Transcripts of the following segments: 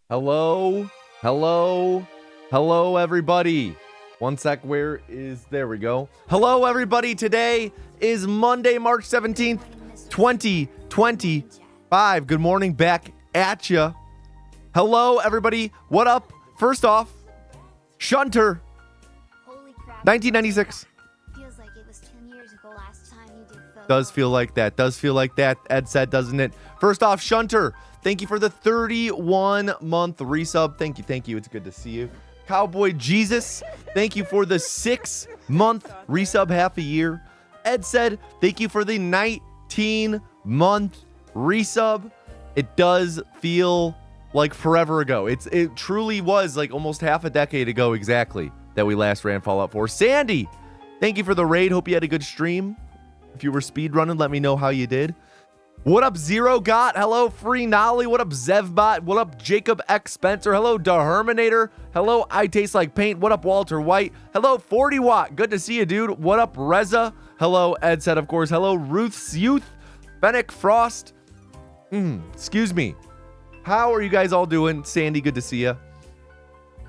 Hello, hello, hello, everybody. One sec, there we go. Hello, everybody. Today is Monday, March 17th, 2025. Good morning back at ya. Hello, everybody. What up? First off, Shunter, 1996. Feels like it was 10 years ago last time you did photo. Does feel like that. Ed said, doesn't it? First off, Shunter, thank you for the 31-month resub. Thank you. It's good to see you. Cowboy Jesus, thank you for the 6-month resub, half a year. Ed said, thank you for the 19-month resub. It does feel like forever ago. It truly was like almost half a decade ago exactly that we last ran Fallout 4. Sandy, thank you for the raid. Hope you had a good stream. If you were speedrunning, let me know how you did. What up, Zero Got? Hello, Free Nolly. What up, Zevbot? What up, Jacob X Spencer? Hello, Deherminator. Hello, I Taste Like Paint. What up, Walter White? Hello, 40 Watt. Good to see you, dude. What up, Reza? Hello, Ed said, of course. Hello, Ruth's Youth. Fennec Frost. Excuse me. How are you guys all doing? Sandy, good to see you.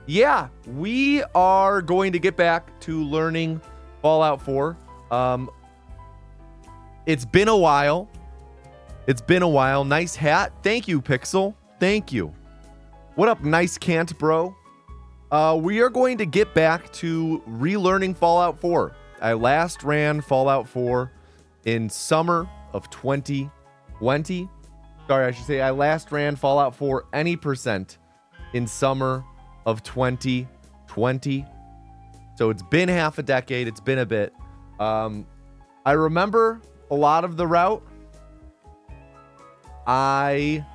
Yeah, we are going to get back to learning Fallout 4. It's been a while. Nice hat. Thank you, Pixel. Thank you. What up, nice can't, bro? We are going to get back to relearning Fallout 4. I last ran Fallout 4 in summer of 2020. Sorry, I should say I last ran Fallout 4 any percent in summer of 2020. So it's been half a decade. It's been a bit. I remember a lot of the route. I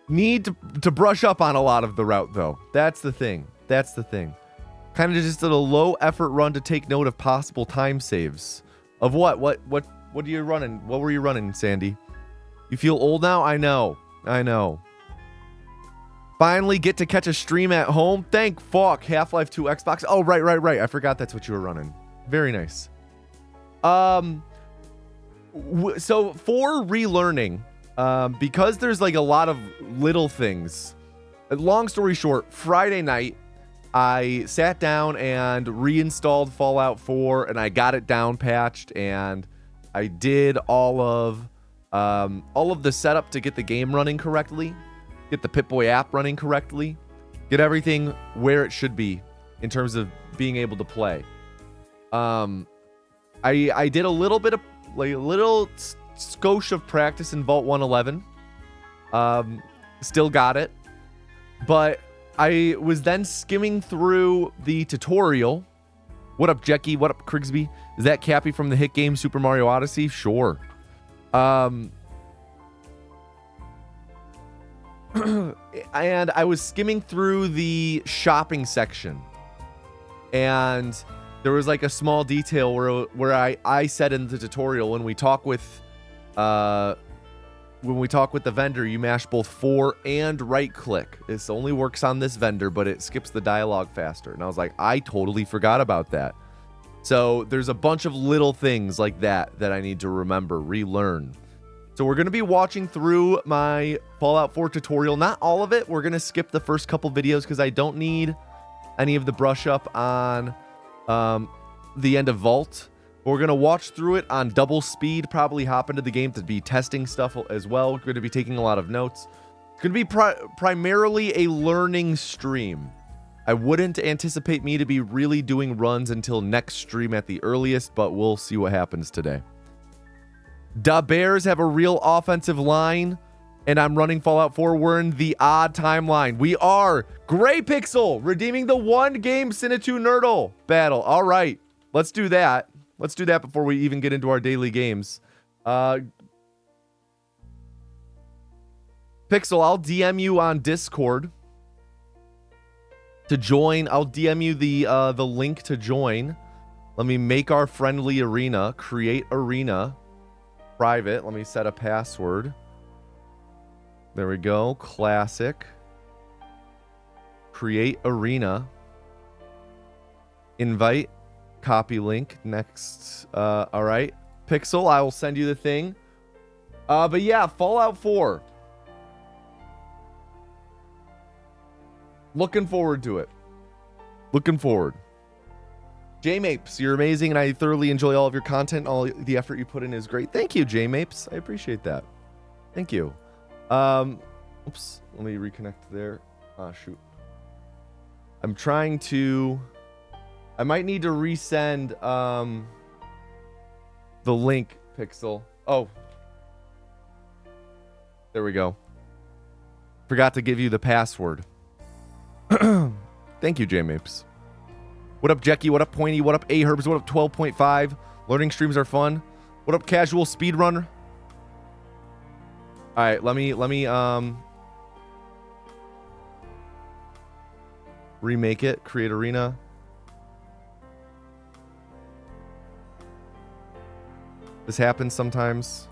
need to brush up on a lot of the route, though. That's the thing. Kind of just a low effort run to take note of possible time saves. Of what? What are you running? What were you running, Sandy? You feel old now? I know. Finally get to catch a stream at home. Thank fuck. Half-Life 2 Xbox. Oh, right. I forgot that's what you were running. Very nice. So for relearning, because there's like a lot of little things, long story short, Friday night, I sat down and reinstalled Fallout 4 and I got it down patched and I did all of the setup to get the game running correctly, get the Pip-Boy app running correctly, get everything where it should be in terms of being able to play. I did a little bit of like a little skosh of practice in Vault 111. Still got it. But I was then skimming through the tutorial. What up, Jackie? What up, Krigsby? Is that Cappy from the hit game Super Mario Odyssey? Sure. And I was skimming through the shopping section. And there was like a small detail where I said in the tutorial when we talk with the vendor, you mash both 4 and right click. This only works on this vendor, but it skips the dialogue faster. And I was like, I totally forgot about that. So there's a bunch of little things like that I need to remember, relearn. So we're going to be watching through my Fallout 4 tutorial. Not all of it. We're going to skip the first couple videos because I don't need any of the brush up on the end of Vault. We're going to watch through it on double speed, probably hop into the game to be testing stuff as well. We're going to be taking a lot of notes. It's going to be primarily a learning stream. I wouldn't anticipate me to be really doing runs until next stream at the earliest, but we'll see what happens today. Da Bears have a real offensive line, and I'm running Fallout 4. We're in the odd timeline. We are. Gray Pixel redeeming the one game Sinitu Nerdle battle. All right, let's do that. Let's do that before we even get into our daily games. Pixel, I'll DM you on Discord to join. I'll DM you the link to join. Let me make our friendly arena. Create arena. Private. Let me set a password. There we go. Classic. Create arena. Invite. Copy link. Next. All right. Pixel, I will send you the thing. But yeah, Fallout 4. Looking forward to it. Looking forward. J-Mapes, you're amazing, and I thoroughly enjoy all of your content. All the effort you put in is great. Thank you, J-Mapes. I appreciate that. Thank you. Oops. Let me reconnect there. Ah, shoot. I'm trying to... I might need to resend the link, Pixel. Oh. There we go. Forgot to give you the password. Thank you, J-Mapes. What up, Jackie? What up, Pointy? What up, A-Herbs? What up, 12.5? Learning streams are fun. What up, Casual Speedrunner? All right, let me remake it. Create arena. This happens sometimes.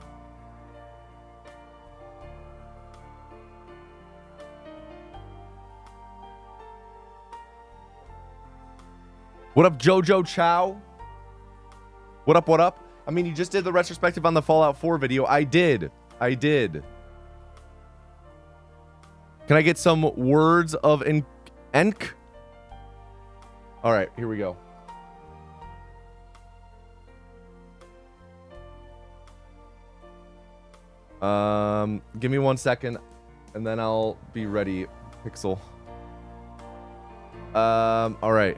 What up, Jojo Chow? What up, what up? I mean, you just did the retrospective on the Fallout 4 video. I did. Can I get some words of enk? All right, here we go. Give me 1 second, and then I'll be ready, Pixel. All right.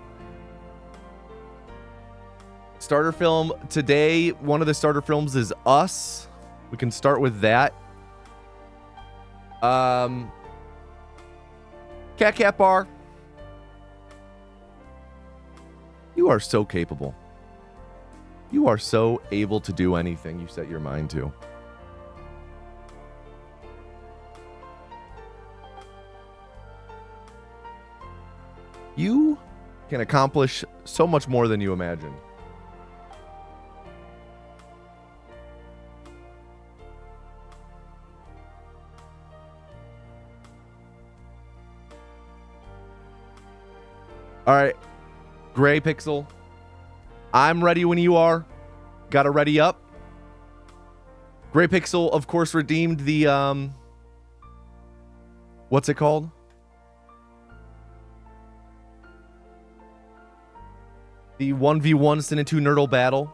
Starter film today. One of the starter films is Us. We can start with that. Cat Bar. You are so capable. You are so able to do anything you set your mind to. You can accomplish so much more than you imagine. All right, Gray Pixel. I'm ready when you are. Got to ready up. Gray Pixel, of course, redeemed the what's it called? The 1v1 Sin and 2 Nerdle battle.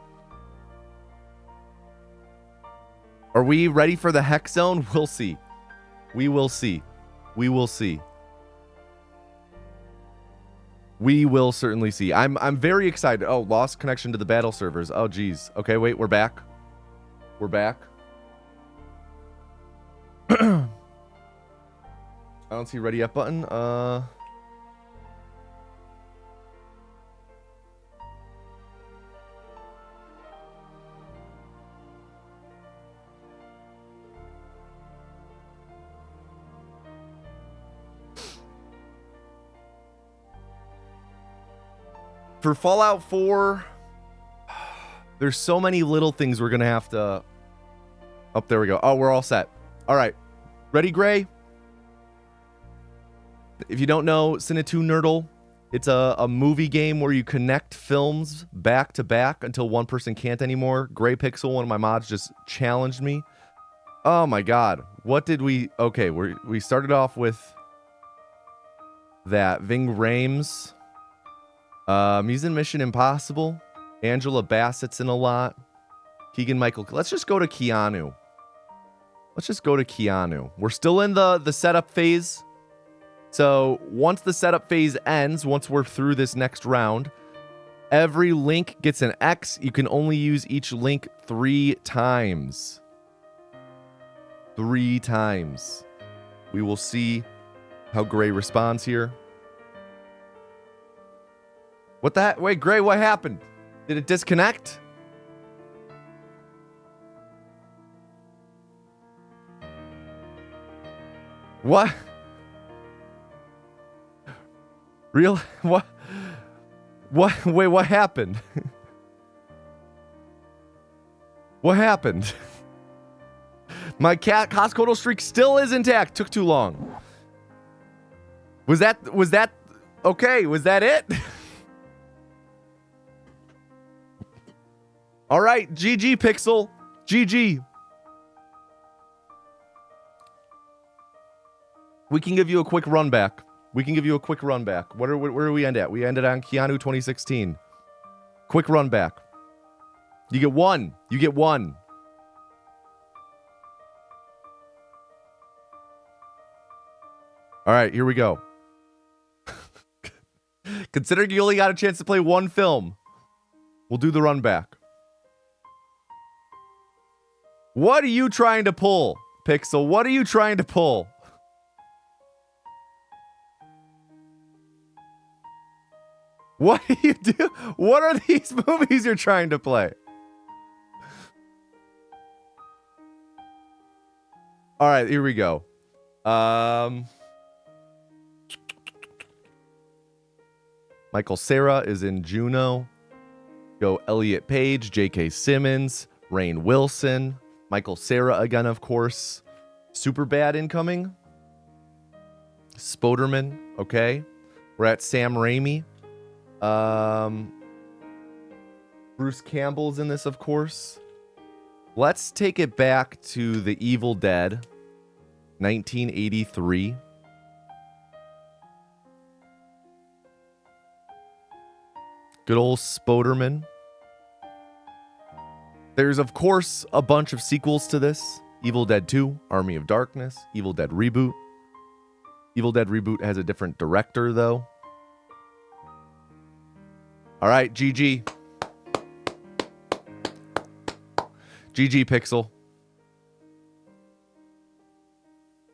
Are we ready for the Hex Zone? We'll see. We will see. We will see. We will certainly see. I'm very excited. Oh, lost connection to the battle servers. Oh, geez. Okay, wait, we're back. We're back. I don't see ready up button. For Fallout 4, there's so many little things we're going to have to... Oh, there we go. Oh, we're all set. All right. Ready, Gray? If you don't know, Sin and 2 Nerdle, it's a movie game where you connect films back to back until one person can't anymore. Gray Pixel, one of my mods, just challenged me. Oh, my God. What did we... Okay, we started off with that. Ving Rhames... he's in Mission Impossible. Angela Bassett's in a lot. Keegan-Michael. Let's just go to Keanu. We're still in the setup phase. So once the setup phase ends, once we're through this next round, every link gets an X. You can only use each link 3 times. 3 times. We will see how Gray responds here. What the heck? Wait, Gray, what happened? Did it disconnect? What? Real? What? What? Wait, what happened? What happened? My Costco streak still is intact. Took too long. Was that okay? Was that it? All right, GG Pixel. GG. We can give you a quick run back. We can give you a quick run back. Where do we end at? We ended on Keanu 2016. Quick run back. You get one. You get one. All right, here we go. Considering you only got a chance to play one film, we'll do the run back. What are you trying to pull, Pixel? What are you trying to pull? What do you do? What are these movies you're trying to play? All right, here we go. Michael Cera is in Juno. Go Elliot Page, J.K. Simmons, Rainn Wilson, Michael Cera again, of course. Superbad incoming. Spoderman, okay. We're at Sam Raimi. Bruce Campbell's in this, of course. Let's take it back to The Evil Dead, 1983. Good old Spoderman. There's, of course, a bunch of sequels to this. Evil Dead 2, Army of Darkness, Evil Dead Reboot. Evil Dead Reboot has a different director, though. All right, GG. GG, Pixel.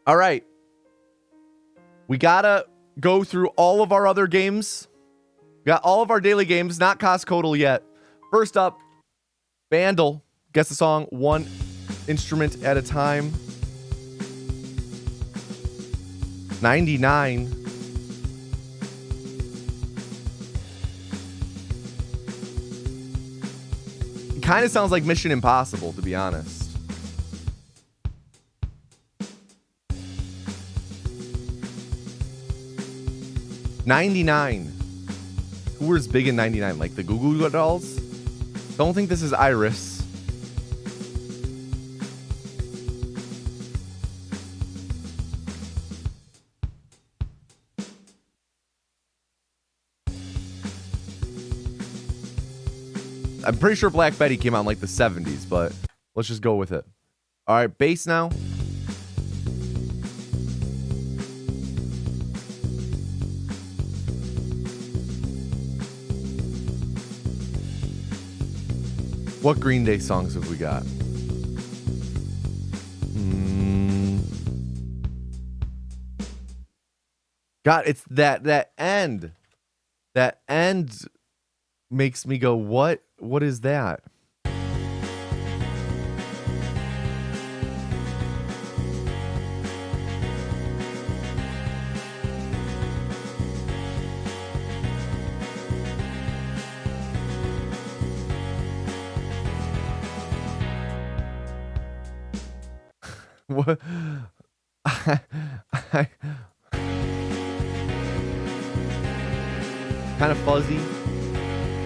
All right. We gotta go through all of our other games. Got all of our daily games, not Coscodal yet. First up, Vandal. Guess the song one instrument at a time. 99. It kind of sounds like Mission Impossible, to be honest. '99. Who was big in 99? Like the Goo Goo Dolls? Don't think this is Iris. I'm pretty sure Black Betty came out in like the 70s, but let's just go with it. All right, bass now. What Green Day songs have we got? God, it's that end. That end makes me go, what? What is that? What? Kind of fuzzy,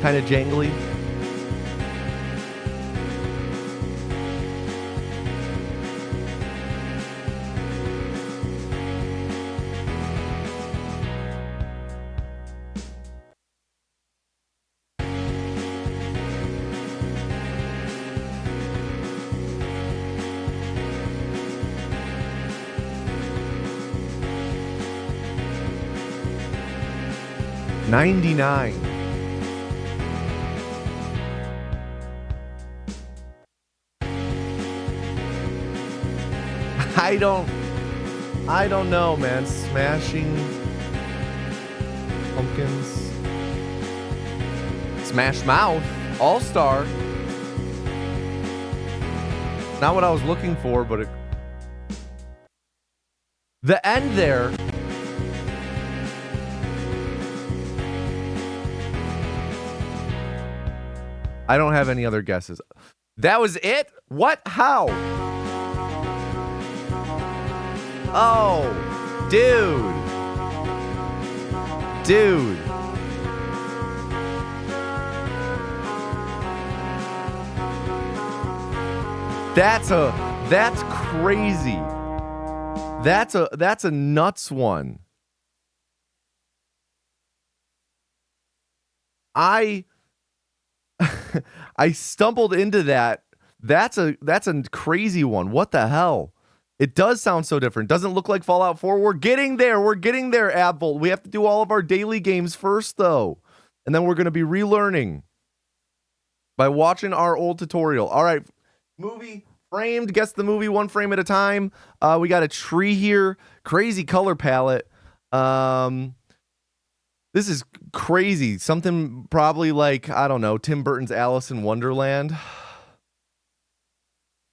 kind of jangly. '99. I don't know, man. Smashing Pumpkins. Smash Mouth. All-Star. Not what I was looking for, but the end there. I don't have any other guesses. That was it? What? How? Oh, dude. Dude. That's crazy. That's a nuts one. I I stumbled into that. That's a crazy one. What the hell? It does sound so different. Doesn't look like Fallout 4. We're getting there. We're getting there, Abbolt. We have to do all of our daily games first, though. And then we're going to be relearning by watching our old tutorial. All right. Movie framed. Guess the movie one frame at a time. We got a tree here. Crazy color palette. This is crazy. Something probably like, I don't know, Tim Burton's Alice in Wonderland.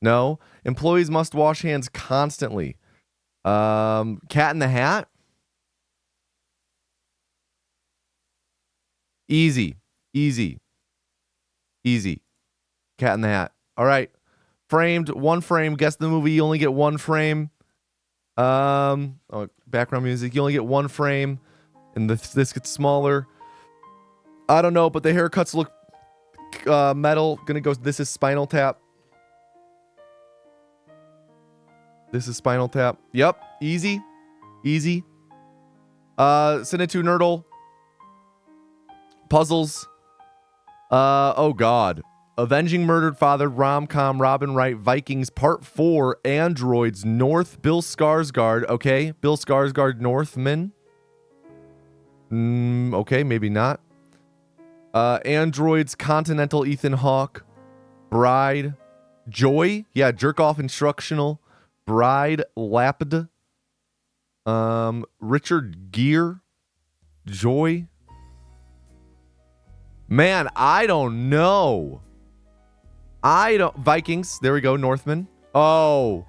No. Employees must wash hands constantly. Cat in the Hat. Easy. Cat in the Hat. All right. Framed. One frame. Guess the movie. You only get one frame. Background music. You only get one frame. And this gets smaller. I don't know, but the haircuts look metal. Gonna go. This is Spinal Tap. This is Spinal Tap. Yep. Easy. Sinitu Nerdle. Puzzles. Oh God. Avenging Murdered Father. Rom-com. Robin Wright. Vikings. Part 4. Androids. North. Bill Skarsgård. Okay. Bill Skarsgård. Northman. Okay. Maybe not. Androids. Continental. Ethan Hawke. Bride. Joy. Yeah. Jerk off instructional. Bride, Lapid, Richard Gere, Joy. Man, I don't know. Vikings. There we go. Northman. Oh,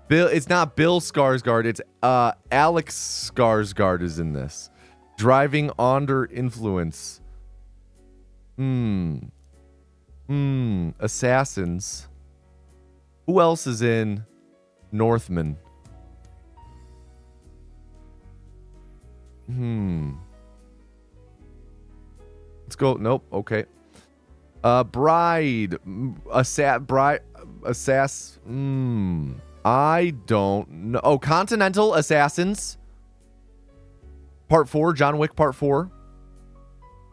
Bill. It's not Bill Skarsgård. It's Alex Skarsgård is in this. Driving under influence. Assassins. Who else is in Northman? Let's go. Nope. Okay. Bride. I don't know. Oh, Continental Assassins. Part 4. John Wick Part 4.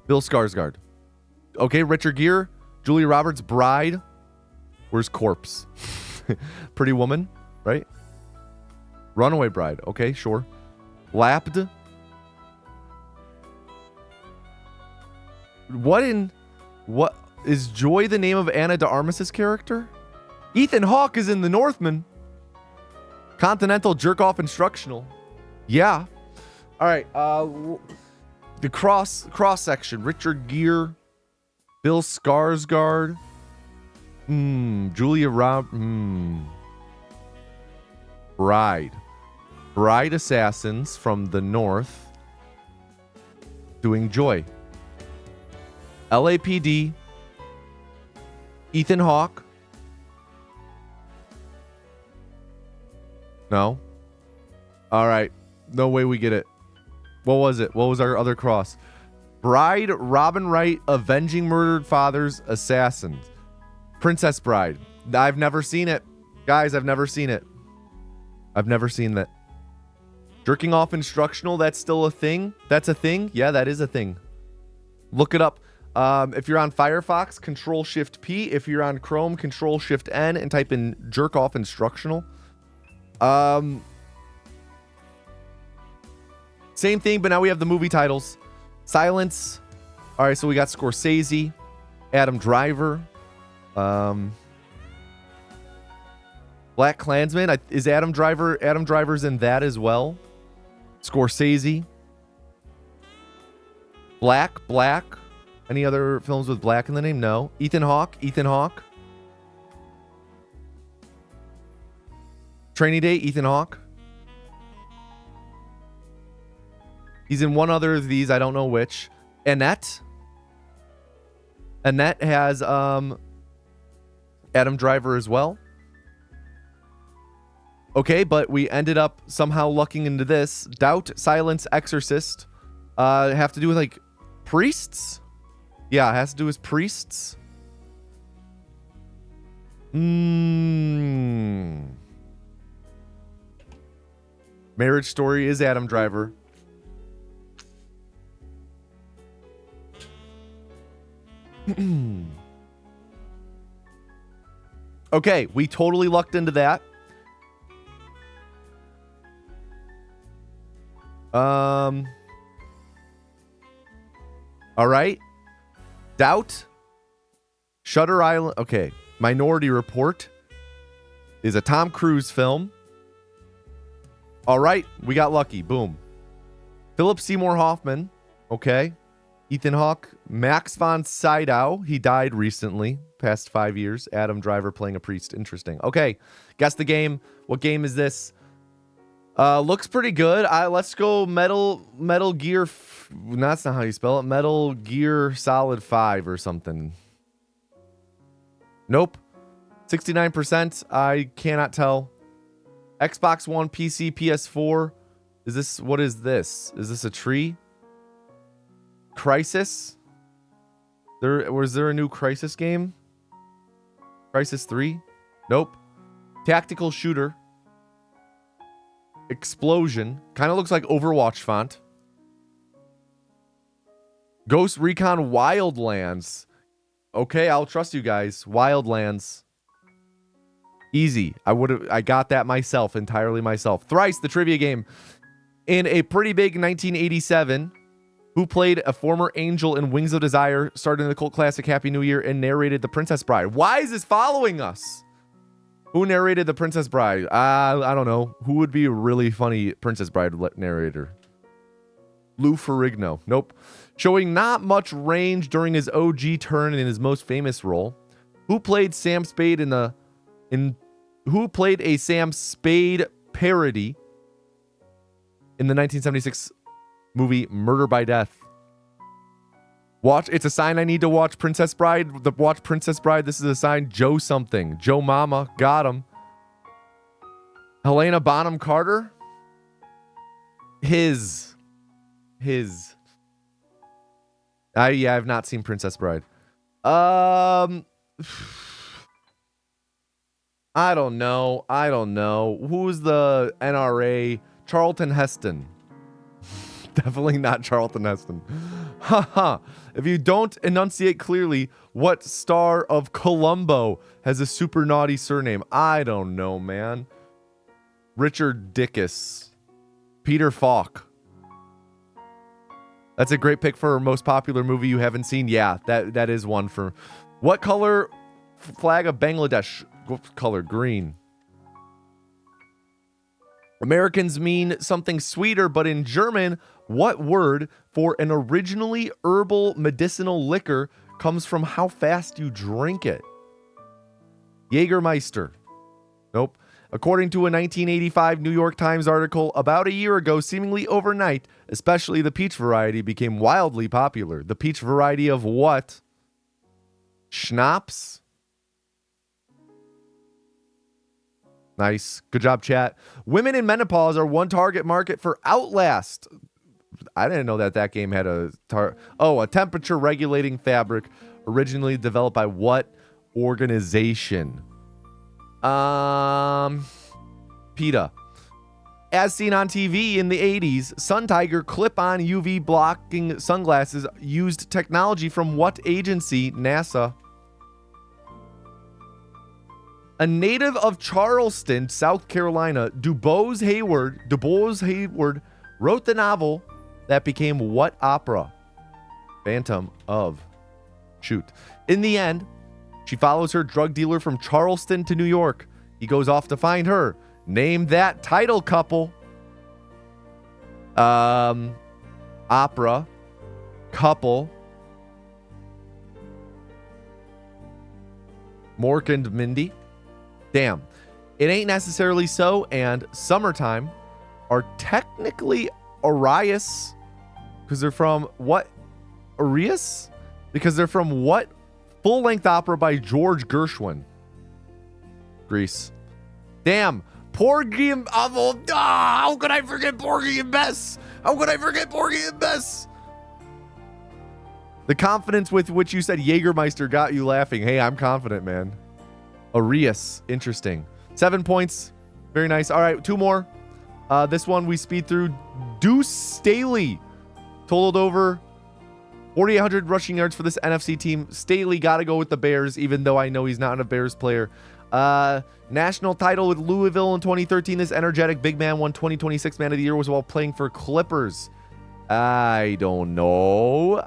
Bill Skarsgård. Okay. Richard Gere. Julia Roberts. Bride. Where's Corpse? Pretty Woman. Right? Runaway Bride. Okay, sure. Lapped. What is Joy the name of Anna de Armas's character? Ethan Hawke is in The Northman. Continental jerk off instructional. Yeah. All right. The cross section. Richard Gere. Bill Skarsgård. Julia Bride assassins from the north doing Joy. LAPD. Ethan Hawke. No. All right. No way we get it. What was it? What was our other cross? Bride, Robin Wright, Avenging Murdered Fathers, Assassins. Princess Bride. I've never seen it. Guys, I've never seen it. I've never seen that. Jerking off instructional, that's still a thing? That's a thing? Yeah, that is a thing. Look it up. If you're on Firefox, Control-Shift-P. If you're on Chrome, Control-Shift-N and type in jerk off instructional. Same thing, but now we have the movie titles. Silence. All right, so we got Scorsese, Adam Driver, Black Klansman. Is Adam Driver's in that as well? Scorsese. Black. Any other films with Black in the name? No. Ethan Hawke. Training Day, Ethan Hawke. He's in one other of these. I don't know which. Annette has Adam Driver as well. Okay, but we ended up somehow lucking into this. Doubt, Silence, Exorcist. Have to do with like priests? Yeah, it has to do with priests. Marriage Story is Adam Driver. Okay, we totally lucked into that. All right. Doubt. Shutter Island. Okay. Minority Report is a Tom Cruise film. All right. We got lucky. Boom. Philip Seymour Hoffman. Okay. Ethan Hawke. Max von Sydow. He died recently. Past 5 years. Adam Driver playing a priest. Interesting. Okay. Guess the game. What game is this? Looks pretty good. Let's go Metal Gear. No, that's not how you spell it. Metal Gear Solid 5 or something. Nope. 69%. I cannot tell. Xbox One, PC, PS4. What is this? Is this a tree? Crisis? Was there a new Crisis game? Crisis 3? Nope. Tactical shooter. Explosion. Kind of looks like Overwatch font. Ghost Recon Wildlands. Okay, I'll trust you guys. Wildlands. Easy. I got that myself, entirely myself. Thrice, the trivia game. In a pretty big 1987, who played a former angel in Wings of Desire, starred in the cult classic Happy New Year, and narrated The Princess Bride? Why is this following us? Who narrated The Princess Bride? I don't know. Who would be a really funny Princess Bride narrator? Lou Ferrigno. Nope. Showing not much range during his OG turn in his most famous role. Who played Sam Spade who played a Sam Spade parody in the 1976 movie Murder by Death? It's a sign I need to watch Princess Bride. Watch Princess Bride. This is a sign. Joe something. Joe Mama. Got him. Helena Bonham Carter. His. I've not seen Princess Bride. I don't know. Who's the NRA? Charlton Heston. Definitely not Charlton Heston. Haha. If you don't enunciate clearly, what star of Columbo has a super naughty surname? I don't know, man. Richard Dickus. Peter Falk. That's a great pick for most popular movie you haven't seen. Yeah, that is one for. What color flag of Bangladesh? What color? Green. Americans mean something sweeter, but in German, what word for an originally herbal medicinal liquor comes from how fast you drink it? Jägermeister. Nope. According to a 1985 New York Times article, about a year ago, seemingly overnight, especially the peach variety became wildly popular. The peach variety of what? Schnapps? Nice. Good job, chat. Women in menopause are one target market for Outlast. I didn't know that game had a temperature regulating fabric originally developed by what organization? PETA. As seen on TV in the 80s, Sun Tiger clip-on UV blocking sunglasses used technology from what agency? NASA. A native of Charleston, South Carolina, DuBose Hayward wrote the novel that became what opera? Phantom of. Shoot. In the end, she follows her drug dealer from Charleston to New York. He goes off to find her. Name that title couple. Opera. Couple. Mork and Mindy. Damn. It ain't necessarily so, and Summertime are technically Arias because they're from what? Arias? Because they're from what full-length opera by George Gershwin? Grease. Damn. Porgy and how could I forget Porgy and Bess? How could I forget Porgy and Bess? The confidence with which you said Jägermeister got you laughing. Hey, I'm confident, man. Arias. Interesting. 7 points. Very nice. All right, 2 more. This one we speed through. Deuce Staley totaled over 4,800 rushing yards for this NFC team. Staley got to go with the Bears, even though I know he's not a Bears player. National title with Louisville in 2013. This energetic big man won 2026 Man of the Year was while playing for Clippers. I don't know.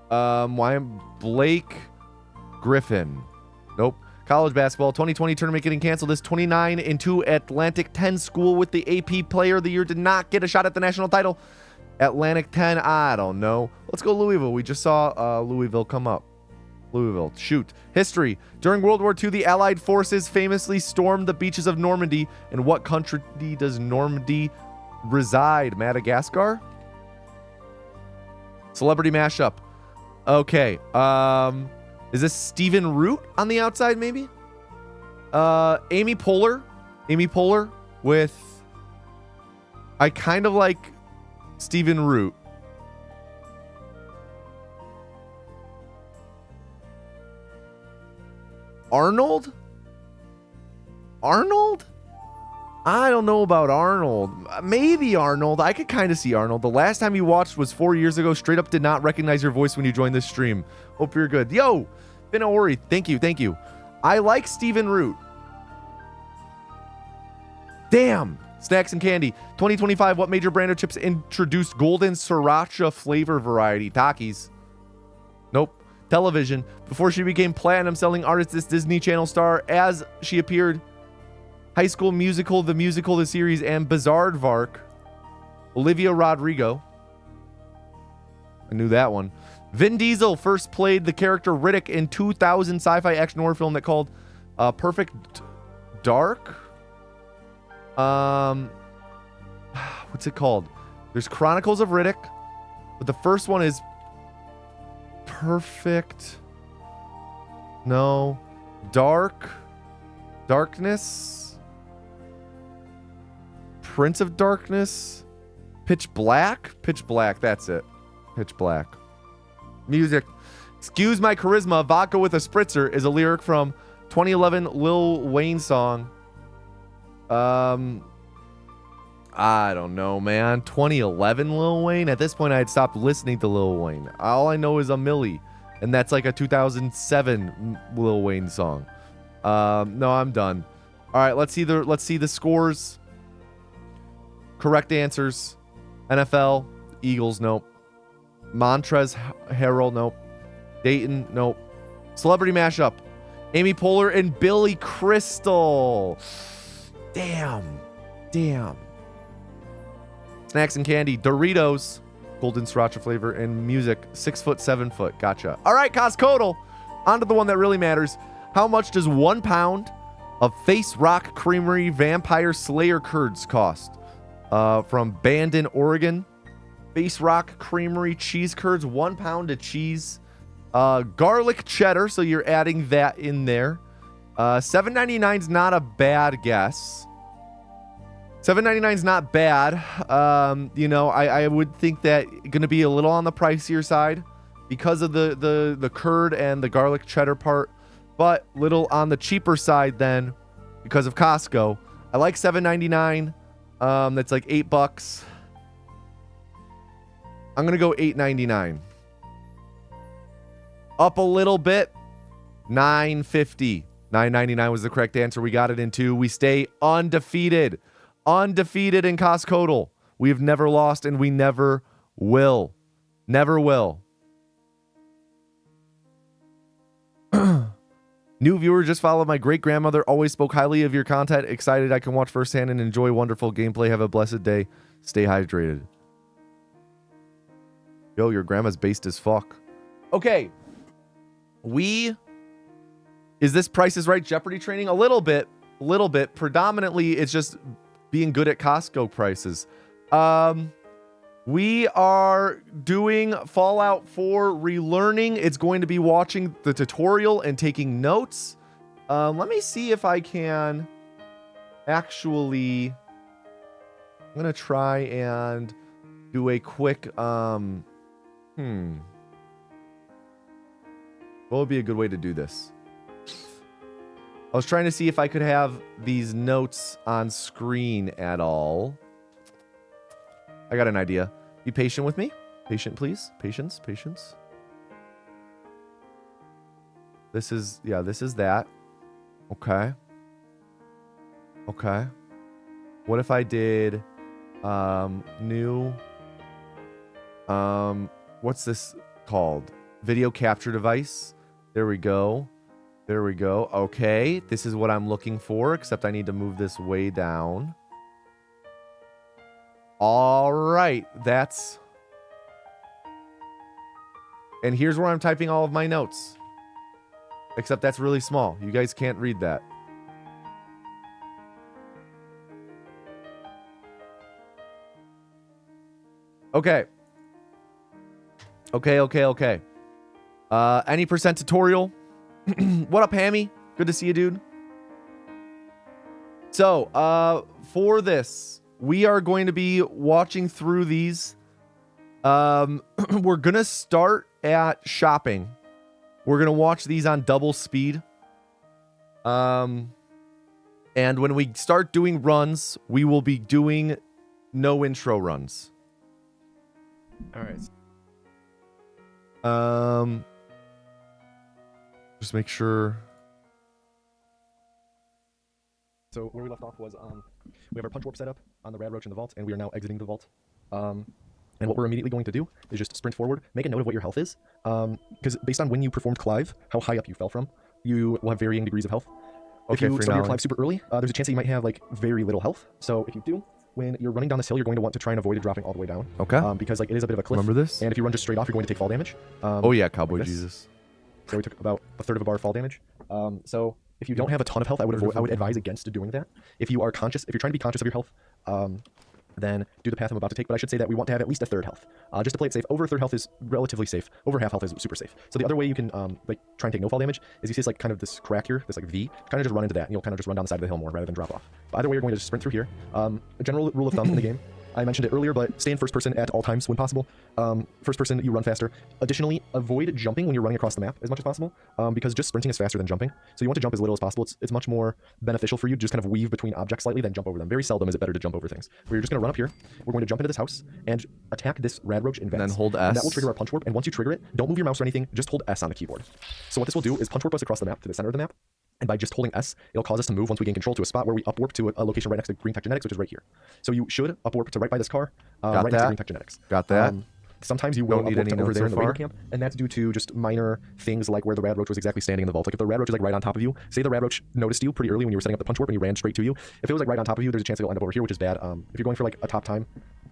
Why am Blake Griffin? Nope. College basketball 2020 tournament getting canceled. This 29-2 Atlantic 10 school with the AP Player of the Year did not get a shot at the national title. Atlantic 10, I don't know. Let's go Louisville. We just saw Louisville come up. Louisville, shoot. History. During World War II, the Allied forces famously stormed the beaches of Normandy. In what country does Normandy reside? Madagascar? Celebrity mashup. Okay. Is this Stephen Root on the outside, maybe? Amy Poehler. Amy Poehler with... I kind of like Stephen Root. Arnold? Arnold? I don't know about Arnold. Maybe Arnold. I could kind of see Arnold. The last time you watched was 4 years ago. Straight up did not recognize your voice when you joined this stream. Hope you're good. Yo, Ori. Thank you. Thank you. I like Stephen Root. Damn. Snacks and candy. 2025, what major brand of chips introduced golden sriracha flavor variety? Takis. Nope. Television. Before she became platinum selling artist, this Disney Channel star, as she appeared High School Musical, the series, and Bizaardvark. Olivia Rodrigo. I knew that one. Vin Diesel first played the character Riddick in 2000 sci-fi action horror film that called Perfect Dark. What's it called? There's Chronicles of Riddick, but the first one is Perfect. No. Darkness. Prince of Darkness. Pitch Black. That's it. Pitch Black. Music. Excuse my charisma. Vodka with a spritzer is a lyric from 2011 Lil Wayne song. I don't know, man. 2011 Lil Wayne? At this point, I had stopped listening to Lil Wayne. All I know is a Millie, and that's like a 2007 Lil Wayne song. No, I'm done. All right, let's see the scores. Correct answers. NFL, Eagles, nope. Montrez Harrell, nope. Dayton, nope. Celebrity mashup. Amy Poehler and Billy Crystal. Damn. Snacks and candy. Doritos. Golden sriracha flavor and music. 6 foot, 7 foot. Gotcha. All right, Costco. On to the one that really matters. How much does 1 pound of Face Rock Creamery Vampire Slayer curds cost? From Bandon, Oregon. Face Rock Creamery cheese curds. 1 pound of cheese. Garlic cheddar. So you're adding that in there. $7.99 is not a bad guess. $7.99 is not bad. I would think that going to be a little on the pricier side because of the curd and the garlic cheddar part, but little on the cheaper side then because of Costco. I like $7.99. That's like $8. I'm going to go $8.99. Up a little bit. $9.50. $9.99 was the correct answer. We got it in 2. We stay undefeated. Undefeated in Costco. We have never lost and we never will. Never will. New viewer just followed. My great grandmother always spoke highly of your content. Excited I can watch firsthand and enjoy wonderful gameplay. Have a blessed day. Stay hydrated. Yo, your grandma's based as fuck. Okay. Is this Price is Right Jeopardy training? A little bit. Predominantly, it's just being good at Costco prices. We are doing Fallout 4 relearning. It's going to be watching the tutorial and taking notes. Let me see if I can actually... I'm going to try and do a quick... What would be a good way to do this? I was trying to see if I could have these notes on screen at all. I got an idea. Be patient with me. Patient, please. Patience. This is, yeah, this is that. Okay. What if I did new what's this called? Video capture device. There we go. Okay, this is what I'm looking for, except I need to move this way down. All right, that's... And here's where I'm typing all of my notes. Except that's really small. You guys can't read that. Okay. Any percent tutorial? What up, Hammy? Good to see you, dude. So, for this, we are going to be watching through these. We're gonna start at shopping. We're gonna watch these on double speed. And when we start doing runs, we will be doing no intro runs. All right. Just make sure. So where we left off was we have our punch warp set up on the rad roach in the vault, and we are now exiting the vault. And what we're immediately going to do is just sprint forward, make a note of what your health is, because based on when you performed Clive, how high up you fell from, you will have varying degrees of health. If you start your Clive super early, there's a chance that you might have like very little health. So if you do, when you're running down this hill, you're going to want to try and avoid it dropping all the way down. Okay. Because like it is a bit of a cliff. Remember this? And if you run just straight off, you're going to take fall damage. Oh yeah, Cowboy Jesus. So we took about a third of a bar fall damage. So if you don't have a ton of health, I would advise against doing that. If you are conscious, if you're trying to be conscious of your health, then do the path I'm about to take. But I should say that we want to have at least a third health, just to play it safe. Over a third health is relatively safe. Over half health is super safe. So the other way you can like try and take no fall damage is you see this like kind of this crack here, this like V, kind of just run into that, and you'll kind of just run down the side of the hill more rather than drop off. But either way, you're going to just sprint through here. A general rule of thumb in the game, I mentioned it earlier, but stay in first person at all times when possible. First person, you run faster. Additionally, avoid jumping when you're running across the map as much as possible, because just sprinting is faster than jumping. So you want to jump as little as possible. It's much more beneficial for you to just kind of weave between objects slightly than jump over them. Very seldom is it better to jump over things. Where you're just going to run up here. We're going to jump into this house and attack this rad roach in advance. And then hold S. And that will trigger our punch warp. And once you trigger it, don't move your mouse or anything. Just hold S on the keyboard. So what this will do is punch warp us across the map to the center of the map. And by just holding S, it'll cause us to move once we gain control to a spot where we upwarp to a location right next to Green Tech Genetics, which is right here. So you should upwarp to right by this car, right next to Green Tech Genetics. Got that. Sometimes you will upwarp to over there in the radio camp, and that's due to just minor things like where the rad roach was exactly standing in the vault. Like if the rad roach is like right on top of you, say the rad roach noticed you pretty early when you were setting up the punch warp and you ran straight to you. If it was like right on top of you, there's a chance it'll end up over here, which is bad. If you're going for like a top time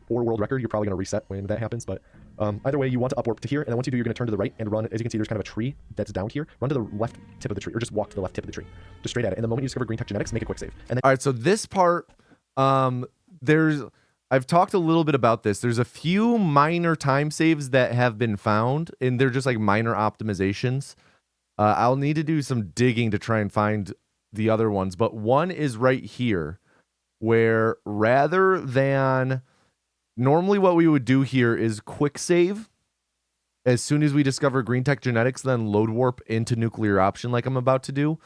or world record, you're probably going to reset when that happens. But either way, you want to upwarp to here, and then once you do, you're going to turn to the right and run. As you can see, there's kind of a tree that's down here. Run to the left tip of the tree, or just walk to the left tip of the tree. Just straight at it. And the moment you discover Green Tech Genetics, make a quick save. And then all right, so this part, I've talked a little bit about this. There's a few minor time saves that have been found, and they're just like minor optimizations. I'll need to do some digging to try and find the other ones, but one is right here, where rather than normally what we would do here is quick save as soon as we discover Green Tech Genetics, then load warp into nuclear option like I'm about to do.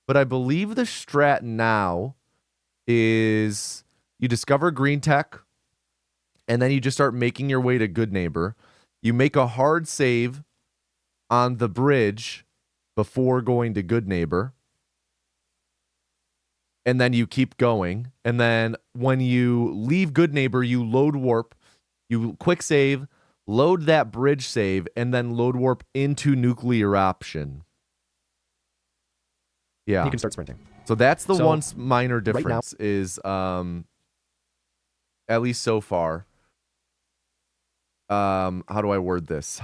But I believe the strat now is you discover Green Tech, and then you just start making your way to Good Neighbor. You make a hard save on the bridge before going to Good Neighbor. And then you keep going. And then when you leave Good Neighbor, you load warp, you quick save, load that bridge save, and then load warp into nuclear option. Yeah. you can start sprinting. So that's the one minor difference right now, is, at least so far. How do I word this?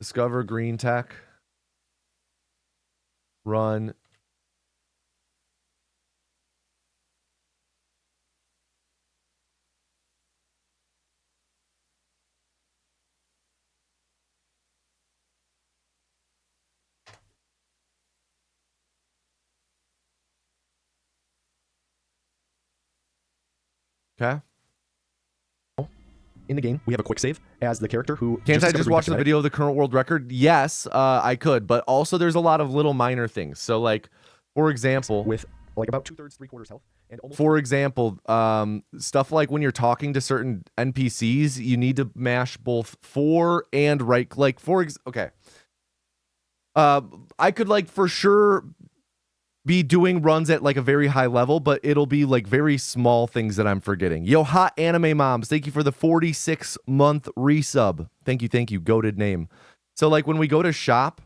Discover Green Tech. Run. Okay. In the game, we have a quick save as the character who... Can't I just watch the video of the current world record? Yes, I could, but also there's a lot of little minor things. So like, for example... With like about 2/3, 3/4 health, and almost. For example, stuff like when you're talking to certain NPCs, you need to mash both 4 and right. Like okay. I could like for sure be doing runs at like a very high level, but it'll be like very small things that I'm forgetting. Yo, hot anime moms, thank you for the 46-month resub. Thank you, goated name. So like when we go to shop,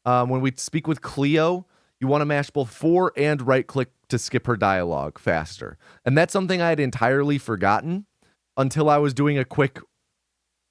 when we speak with Cleo, you want to mash both 4 and right click to skip her dialogue faster. And that's something I had entirely forgotten until I was doing a quick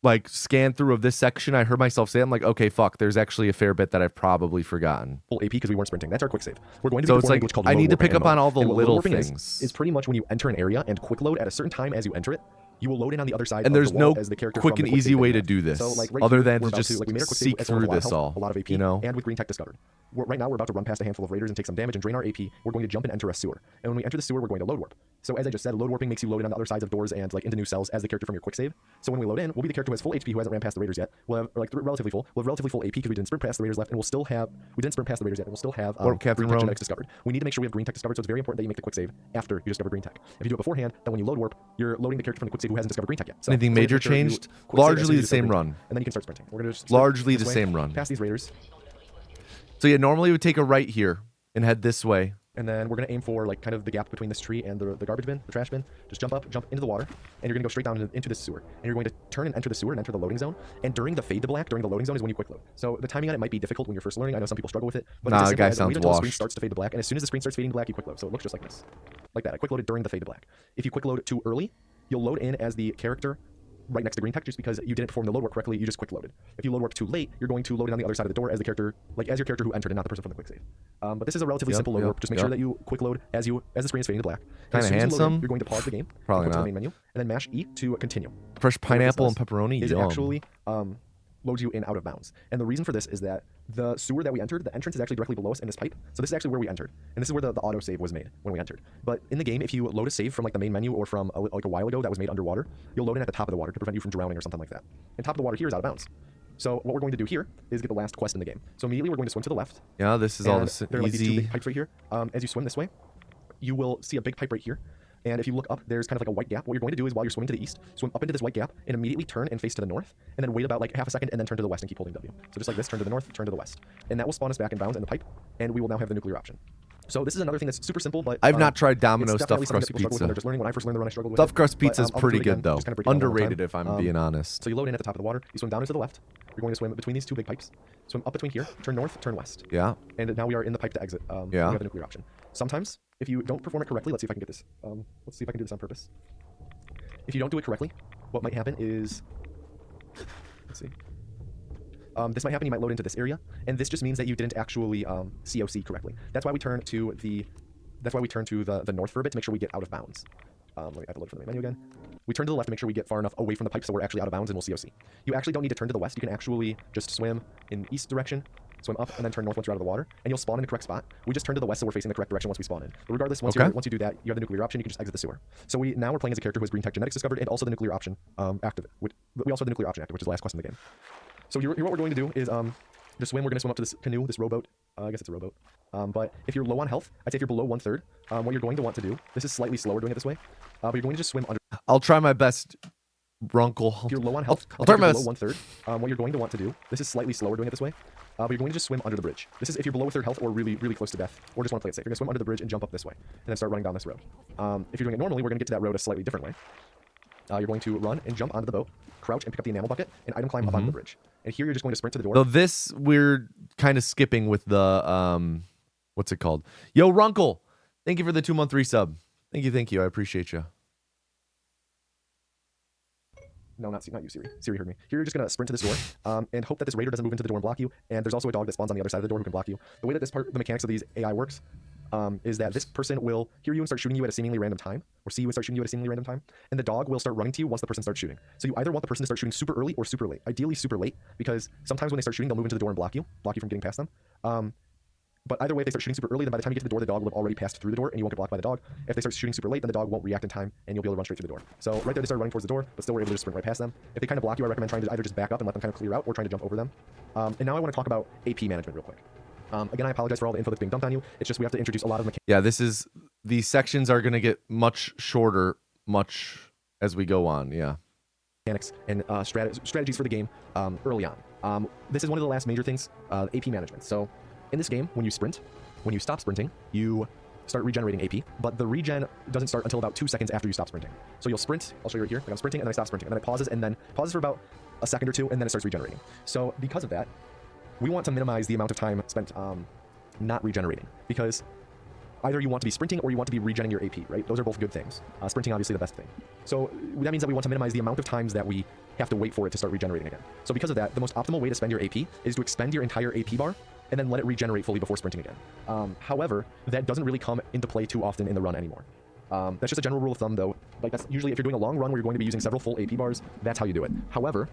like scan through of this section. I heard myself say, I'm like, okay, fuck, there's actually a fair bit that I've probably forgotten. Full AP because we weren't sprinting. That's our quick save. We're going to so be it's like, which called I need to load pick warping up on all the and what little load warping things. Is pretty much when you enter an area and quick load at a certain time as you enter it, you will load in on the other side. And of there's the wall no as the character quick from and the quick easy save way that to you do have. this, So, like, right other here, than we're to about just we made our quick seek save, so we through have this all. A lot of AP, you know? and with green tech discovered. Right now we're about to run past a handful of raiders and take some damage and drain our AP. We're going to jump and enter a sewer. And when we enter the sewer, we're going to load warp. So as I just said, load warping makes you load in on the other sides of doors and like into new cells as the character from your quick save. So when we load in, we'll be the character who has full HP who hasn't ran past the raiders yet. We'll have relatively full. We'll have relatively full AP because we didn't sprint past the raiders left, and we didn't sprint past the raiders yet, and we'll still have Warp green Captain tech Rome. genetics discovered. We need to make sure we have green tech discovered, so it's very important that you make the quick save after you discover green tech. If you do it beforehand, then when you load warp, you're loading the character from the quick save who hasn't discovered green tech yet. So Anything major changed? Largely the same run. And then you can start sprinting. We're gonna just Largely the same run. Past these raiders. So yeah, normally we would take a right here and head this way. And then we're going to aim for like kind of the gap between this tree and the garbage bin, the trash bin. Just jump up, jump into the water, and you're going to go straight down into this sewer. And you're going to turn and enter the sewer and enter the loading zone. And during the fade to black, during the loading zone is when you quick load. So the timing on it might be difficult when you're first learning. I know some people struggle with it. But Nah, it's the as guy simple as sounds wait until the screen washed. starts to fade to black. And as soon as the screen starts fading to black, you quick load. So it looks just like this. Like that. I quick loaded during the fade to black. If you quick load too early, you'll load in as the character right next to green tech just because you didn't perform the load work correctly, you just quick loaded. If you load work too late, you're going to load in on the other side of the door as the character, like as your character who entered and not the person from the quick save. But this is a relatively simple load work. Just make sure that you quick load as the screen is fading to black. Kinda As soon as you load in, handsome. you're going to pause the game, Probably go to not. the main menu, and then mash E to continue. Fresh pineapple and What pepperoni. this does is it Yum. actually loads you in out of bounds. And the reason for this is that the sewer that we entered, the entrance is actually directly below us in this pipe. So this is actually where we entered. And this is where the auto save was made when we entered. But in the game, if you load a save from like the main menu or from like a while ago that was made underwater, you'll load in at the top of the water to prevent you from drowning or something like that. And top of the water here is out of bounds. So what we're going to do here is get the last quest in the game. So immediately we're going to swim to the left. Yeah, this is all And this there are like these two easy. big pipes right here. As you swim this way, you will see a big pipe right here. And if you look up, there's kind of like a white gap. What you're going to do is while you're swimming to the east, swim up into this white gap and immediately turn and face to the north, and then wait about like half a second and then turn to the west and keep holding W. So just like this, turn to the north, turn to the west. And that will spawn us back in bounds in the pipe, and we will now have the nuclear option. So this is another thing that's super simple, but I've not tried it's Domino definitely stuffed something that crust people struggle with when pizza. they're just learning. When I first learned the run, I struggled with Stuffed it. crust But, pizza is I'll go pretty through it good again, though. just kinda break it down one more time. Underrated if I'm being honest. So you load in at the top of the water, you swim down into the left, you're going to swim between these two big pipes, swim up between here, turn north, turn west. Yeah. And now we are in the pipe to exit. We Yeah. have the nuclear option. Sometimes, if you don't perform it correctly, let's see if I can get this. Let's see if I can do this on purpose. If you don't do it correctly, what might happen is, let's see. This might happen. You might load into this area, and this just means that you didn't actually COC correctly. That's why we turn to the north for a bit to make sure we get out of bounds. Let me add the load from the menu again. We turn to the left to make sure we get far enough away from the pipe so we're actually out of bounds and we'll COC. You actually don't need to turn to the west. You can actually just swim in east direction, swim up, and then turn north once you're out of the water, and you'll spawn in the correct spot. We just turn to the west so we're facing the correct direction once we spawn in. But regardless, once you do that, you have the nuclear option. You can just exit the sewer. So now we're playing as a character who has green tech genetics discovered and also the nuclear option active. We also have the nuclear option active, which is the last quest in the game. So here what we're going to do is just swim. We're going to swim up to this canoe, this rowboat. I guess it's a rowboat. But if you're low on health, I'd say if you're below 1/3, what you're going to want to do, this is slightly slower doing it this way, but you're going to just swim under. I'll try my best, Runkle. If you're low on health, I'll try my below best. 1/3, what you're going to want to do, this is slightly slower doing it this way, but you're going to just swim under the bridge. This is if you're below 1/3 health or really, really close to death, or just want to play it safe. You're going to swim under the bridge and jump up this way, and then start running down this road. If you're doing it normally, we're going to get to that road a slightly different way. You're going to run and jump onto the boat, crouch and pick up the enamel bucket, and item climb up onto the bridge. And here you're just going to sprint to the door. So this we're kind of skipping with the what's it called? Yo, Runkle, thank you for the 2-month resub. Thank you. I appreciate you. No, not you, Siri. Siri heard me. Here you're just going to sprint to this door and hope that this raider doesn't move into the door and block you. And there's also a dog that spawns on the other side of the door who can block you. The way that the mechanics of these AI works is that this person will hear you and start shooting you at a seemingly random time, or see you and start shooting you at a seemingly random time, and the dog will start running to you once the person starts shooting. So you either want the person to start shooting super early or super late. Ideally super late, because sometimes when they start shooting, they'll move into the door and block you from getting past them. But either way, if they start shooting super early, then by the time you get to the door, the dog will have already passed through the door, and you won't get blocked by the dog. If they start shooting super late, then the dog won't react in time, and you'll be able to run straight through the door. So right there, they start running towards the door, but still we're able to just sprint right past them. If they kind of block you, I recommend trying to either just back up and let them kind of clear out, or trying to jump over them. And now I want to talk about AP management real quick. Again, I apologize for all the info that's being dumped on you. It's just we have to introduce a lot of Yeah, these sections are going to get much shorter, much as we go on. Yeah. mechanics and strategies for the game early on. This is one of the last major things, AP management. So in this game, when you sprint, when you stop sprinting, you start regenerating AP, but the regen doesn't start until about 2 seconds after you stop sprinting. So you'll sprint, I'll show you right here, like I'm sprinting, and then I stop sprinting, and then it pauses, and then pauses for about a second or two, and then it starts regenerating. So because of that, we want to minimize the amount of time spent not regenerating, because either you want to be sprinting or you want to be regenerating your AP, right? Those are both good things. Sprinting, obviously, the best thing. So that means that we want to minimize the amount of times that we have to wait for it to start regenerating again. So because of that, the most optimal way to spend your AP is to expend your entire AP bar and then let it regenerate fully before sprinting again. However, that doesn't really come into play too often in the run anymore. That's just a general rule of thumb, though. Like that's usually if you're doing a long run where you're going to be using several full AP bars, that's how you do it. However,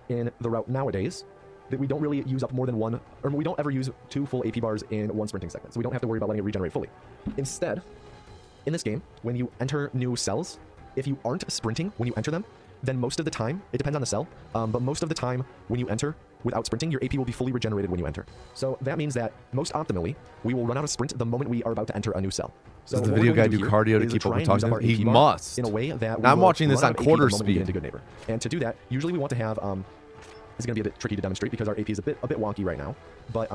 in the route nowadays, that we don't really use up more than one, or we don't ever use 2 full AP bars in one sprinting segment, so we don't have to worry about letting it regenerate fully. Instead, in this game, when you enter new cells, if you aren't sprinting when you enter them, then most of the time, it depends on the cell, but most of the time when you enter without sprinting, your AP will be fully regenerated when you enter. So that means that most optimally, we will run out of sprint the moment we are about to enter a new cell. So does the video guy do cardio to keep up with talking? He must. In a way that I'm watching this on quarter speed. Into good neighbor. And to do that, usually we want to have this is going to be a bit tricky to demonstrate because our AP is a bit wonky right now. But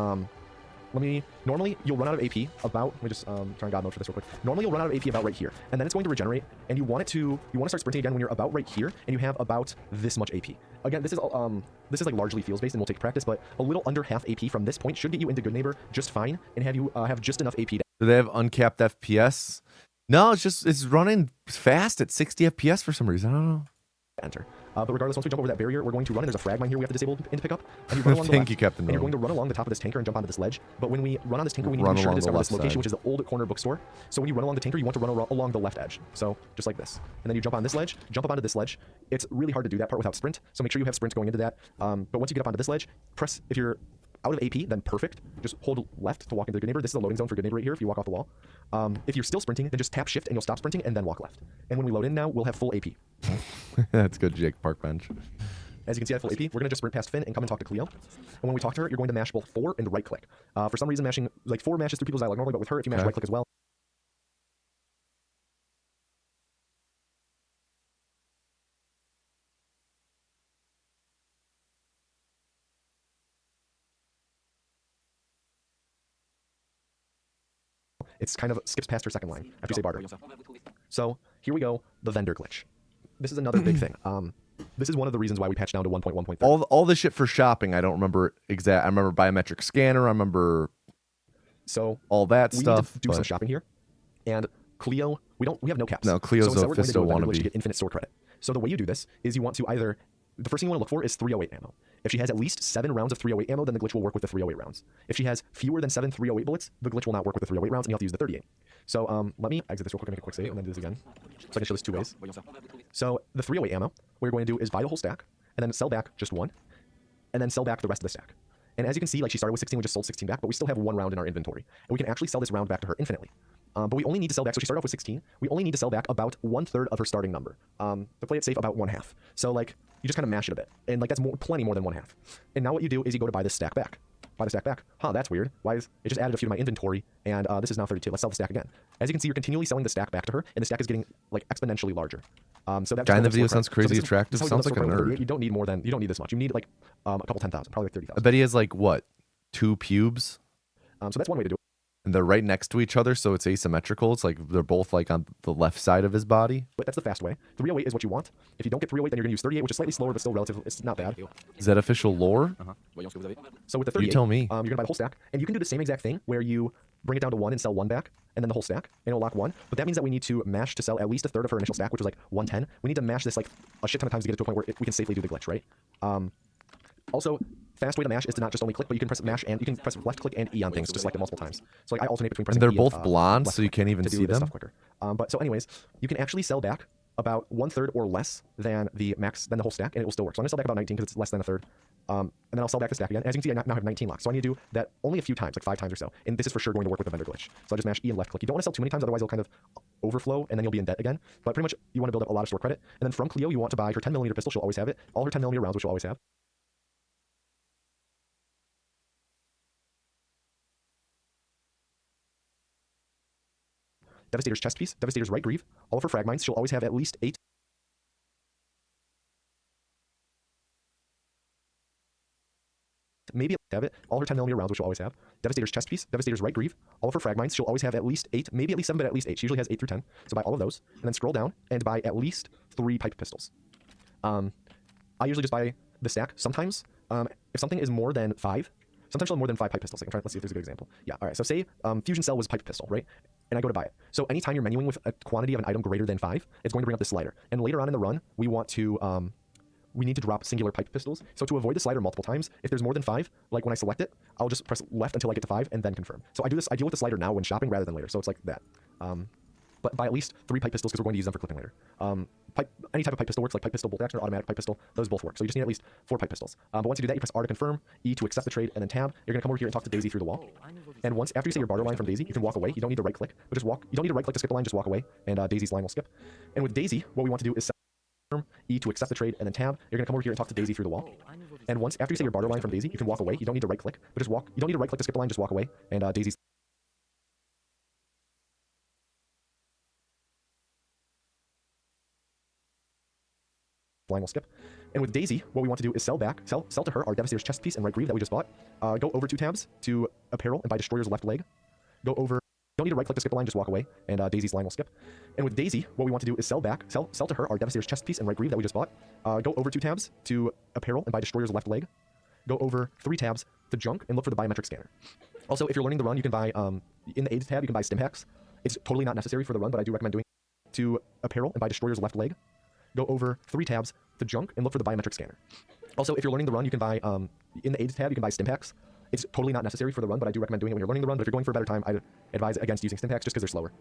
normally you'll run out of AP about, let me just try and God mode for this real quick. Normally you'll run out of AP about right here, and then it's going to regenerate, and you want to start sprinting again when you're about right here, and you have about this much AP. Again, this is like largely feels based, and will take practice, but a little under half AP from this point should get you into good neighbor just fine, and have you have just enough AP to. Do they have uncapped FPS? No, it's running fast at 60 FPS for some reason. I don't know. Enter. But regardless, once we jump over that barrier, we're going to run, and there's a frag mine here we have to disable and pick up. And you run along the left, and you're going to run along the top of this tanker and jump onto this ledge. But when we run on this tanker, we need to be sure to discover this location, which is the old corner bookstore. So when you run along the tanker, you want to run along the left edge. So just like this. And then you jump on this ledge, jump up onto this ledge. It's really hard to do that part without sprint, so make sure you have sprint going into that. But once you get up onto this ledge, press, if you're out of AP, then perfect. Just hold left to walk into the good neighbor. This is a loading zone for good neighbor right here if you walk off the wall. If you're still sprinting, then just tap shift and you'll stop sprinting and then walk left. And when we load in now, we'll have full AP. That's good, Jake Parkbench. As you can see, I have full AP. We're going to just sprint past Finn and come and talk to Cleo. And when we talk to her, you're going to mash both 4 and right click. For some reason, mashing like 4 mashes through people's eye like normally, but with her, if you mash right click as well. It's kind of skips past her second line after you say barter. So here we go, the vendor glitch. This is another big thing. This is one of the reasons why we patched down to 1.1.3. All the shit for shopping, I don't remember exact. I remember biometric scanner. I remember all that stuff. We need to do some shopping here. And Cleo, we have no caps. No, Cleo's a Fisto wannabe. You get infinite store credit. So the way you do this is you want to either, the first thing you want to look for is 308 ammo. If she has at least 7 rounds of 308 ammo, then the glitch will work with the 308 rounds. If she has fewer than 7 308 bullets, the glitch will not work with the 308 rounds, and you'll have to use the 38. So let me exit this real quick and make a quick save, and then do this again. So I can show this 2 ways. So the 308 ammo, what you're going to do is buy the whole stack, and then sell back just 1, and then sell back the rest of the stack. And as you can see, like she started with 16, we just sold 16 back, but we still have 1 round in our inventory. And we can actually sell this round back to her infinitely. But we only need to sell back, so she started off with 16, we only need to sell back about 1/3 of her starting number. To play it safe, about 1/2. So like, you just kind of mash it a bit. And like that's plenty more than 1/2. And now what you do is you go to buy this stack back. Buy the stack back. Huh, that's weird. Why is it just added a few to my inventory, and this is now 32. Let's sell the stack again. As you can see, you're continually selling the stack back to her, and the stack is getting like exponentially larger. So that guy in the video sounds crazy attractive. Sounds like a nerd. You don't need more than, you don't need this much. You need like a couple 10,000, probably like 30,000. I bet he has like what, 2 pubes? So that's one way to do it. And they're right next to each other, so it's asymmetrical. It's like they're both like on the left side of his body. But that's the fast way. 308 is what you want. If you don't get 308, then you're going to use 38, which is slightly slower, but still relatively, it's not bad. Is that official lore? So with the 38, you tell me. You're going to buy the whole stack, and you can do the same exact thing where you bring it down to 1 and sell 1 back, and then the whole stack, and it'll lock 1. But that means that we need to mash to sell at least 1/3 of her initial stack, which is like 110. We need to mash this like a shit ton of times to get it to a point where we can safely do the glitch, right? Also, fast way to mash is to not just only click, but you can press mash and you can press left click and E on things to select it multiple times. So like I alternate between pressing and they're E both blonde, so you can't even see them. Stuff quicker. But so anyways, you can actually sell back about 1/3 or less than the max, than the whole stack, and it will still work. So I'm gonna sell back about 19 because it's less than 1/3. And then I'll sell back the stack again. As you can see, I now have 19 locks. So I need to do that only a few times, like 5 times or so. And this is for sure going to work with the vendor glitch. So I just mash E and left click. You don't want to sell too many times, otherwise it'll kind of overflow and then you'll be in debt again. But pretty much you want to build up a lot of store credit. And then from Cleo, you want to buy her 10mm pistol. She'll always have it. All her 10mm rounds, which she'll always have. Devastator's chest piece, Devastator's right greave. All of her frag mines, she'll always have at least 8. Maybe have it. All her 10mm rounds, which she'll always have. Devastator's chest piece, Devastator's right greave. All of her frag mines, she'll always have at least 8, maybe at least 7, but at least 8. She usually has 8 through 10. So buy all of those, and then scroll down and buy at least 3 pipe pistols. I usually just buy the stack. Sometimes, if something is more than 5, sometimes she'll have more than 5 pipe pistols. Let's see if there's a good example. Yeah, all right. So say Fusion Cell was pipe pistol, right? And I go to buy it. So anytime you're menuing with a quantity of an item greater than 5, it's going to bring up this slider. And later on in the run, we need to drop singular pipe pistols. So to avoid the slider multiple times, if there's more than 5, like when I select it, I'll just press left until I get to 5 and then confirm. So I deal with the slider now when shopping rather than later. So it's like that. But buy at least 3 pipe pistols because we're going to use them for clipping later. Any type of pipe pistol works, like pipe pistol, bolt action, or automatic pipe pistol. Those both work. So you just need at least 4 pipe pistols. But once you do that, you press R to confirm, E to accept the trade, and then tab. You're gonna come over here and talk to Daisy through the wall. And once after you say your barter line from Daisy, you can walk away. You don't need to right click, but just walk. You don't need to right click to skip the line. Just walk away, and Daisy's line will skip. And with Daisy, what we want to do is set E to accept the trade, and then tab. You're gonna come over here and talk to Daisy through the wall. And once after you say your barter line from Daisy, you can walk away. You don't need to right click, but just walk. You don't need to right click to skip the line. Just walk away, and Daisy's line will skip. And with Daisy, what we want to do is sell to her our Devastator's chest piece and right greave that we just bought. Go over 2 tabs to apparel and buy Destroyer's left leg. Go over. Don't need to right click to skip the line. Just walk away, and Daisy's line will skip. And with Daisy, what we want to do is sell to her our Devastator's chest piece and right greave that we just bought. Go over 2 tabs to apparel and buy Destroyer's left leg. Go over 3 tabs to junk and look for the biometric scanner. Also, if you're learning the run, you can buy in the aids tab you can buy stim packs. It's totally not necessary for the run, but I do recommend doing it. To apparel and buy Destroyer's left leg. Go over 3 tabs to junk and look for the biometric scanner. Also, if you're learning the run, you can buy in the aids tab you can buy stim packs. It's totally not necessary for the run, but I do recommend doing it when you're learning the run. But if you're going for a better time, I'd advise against using stim packs just because they're slower.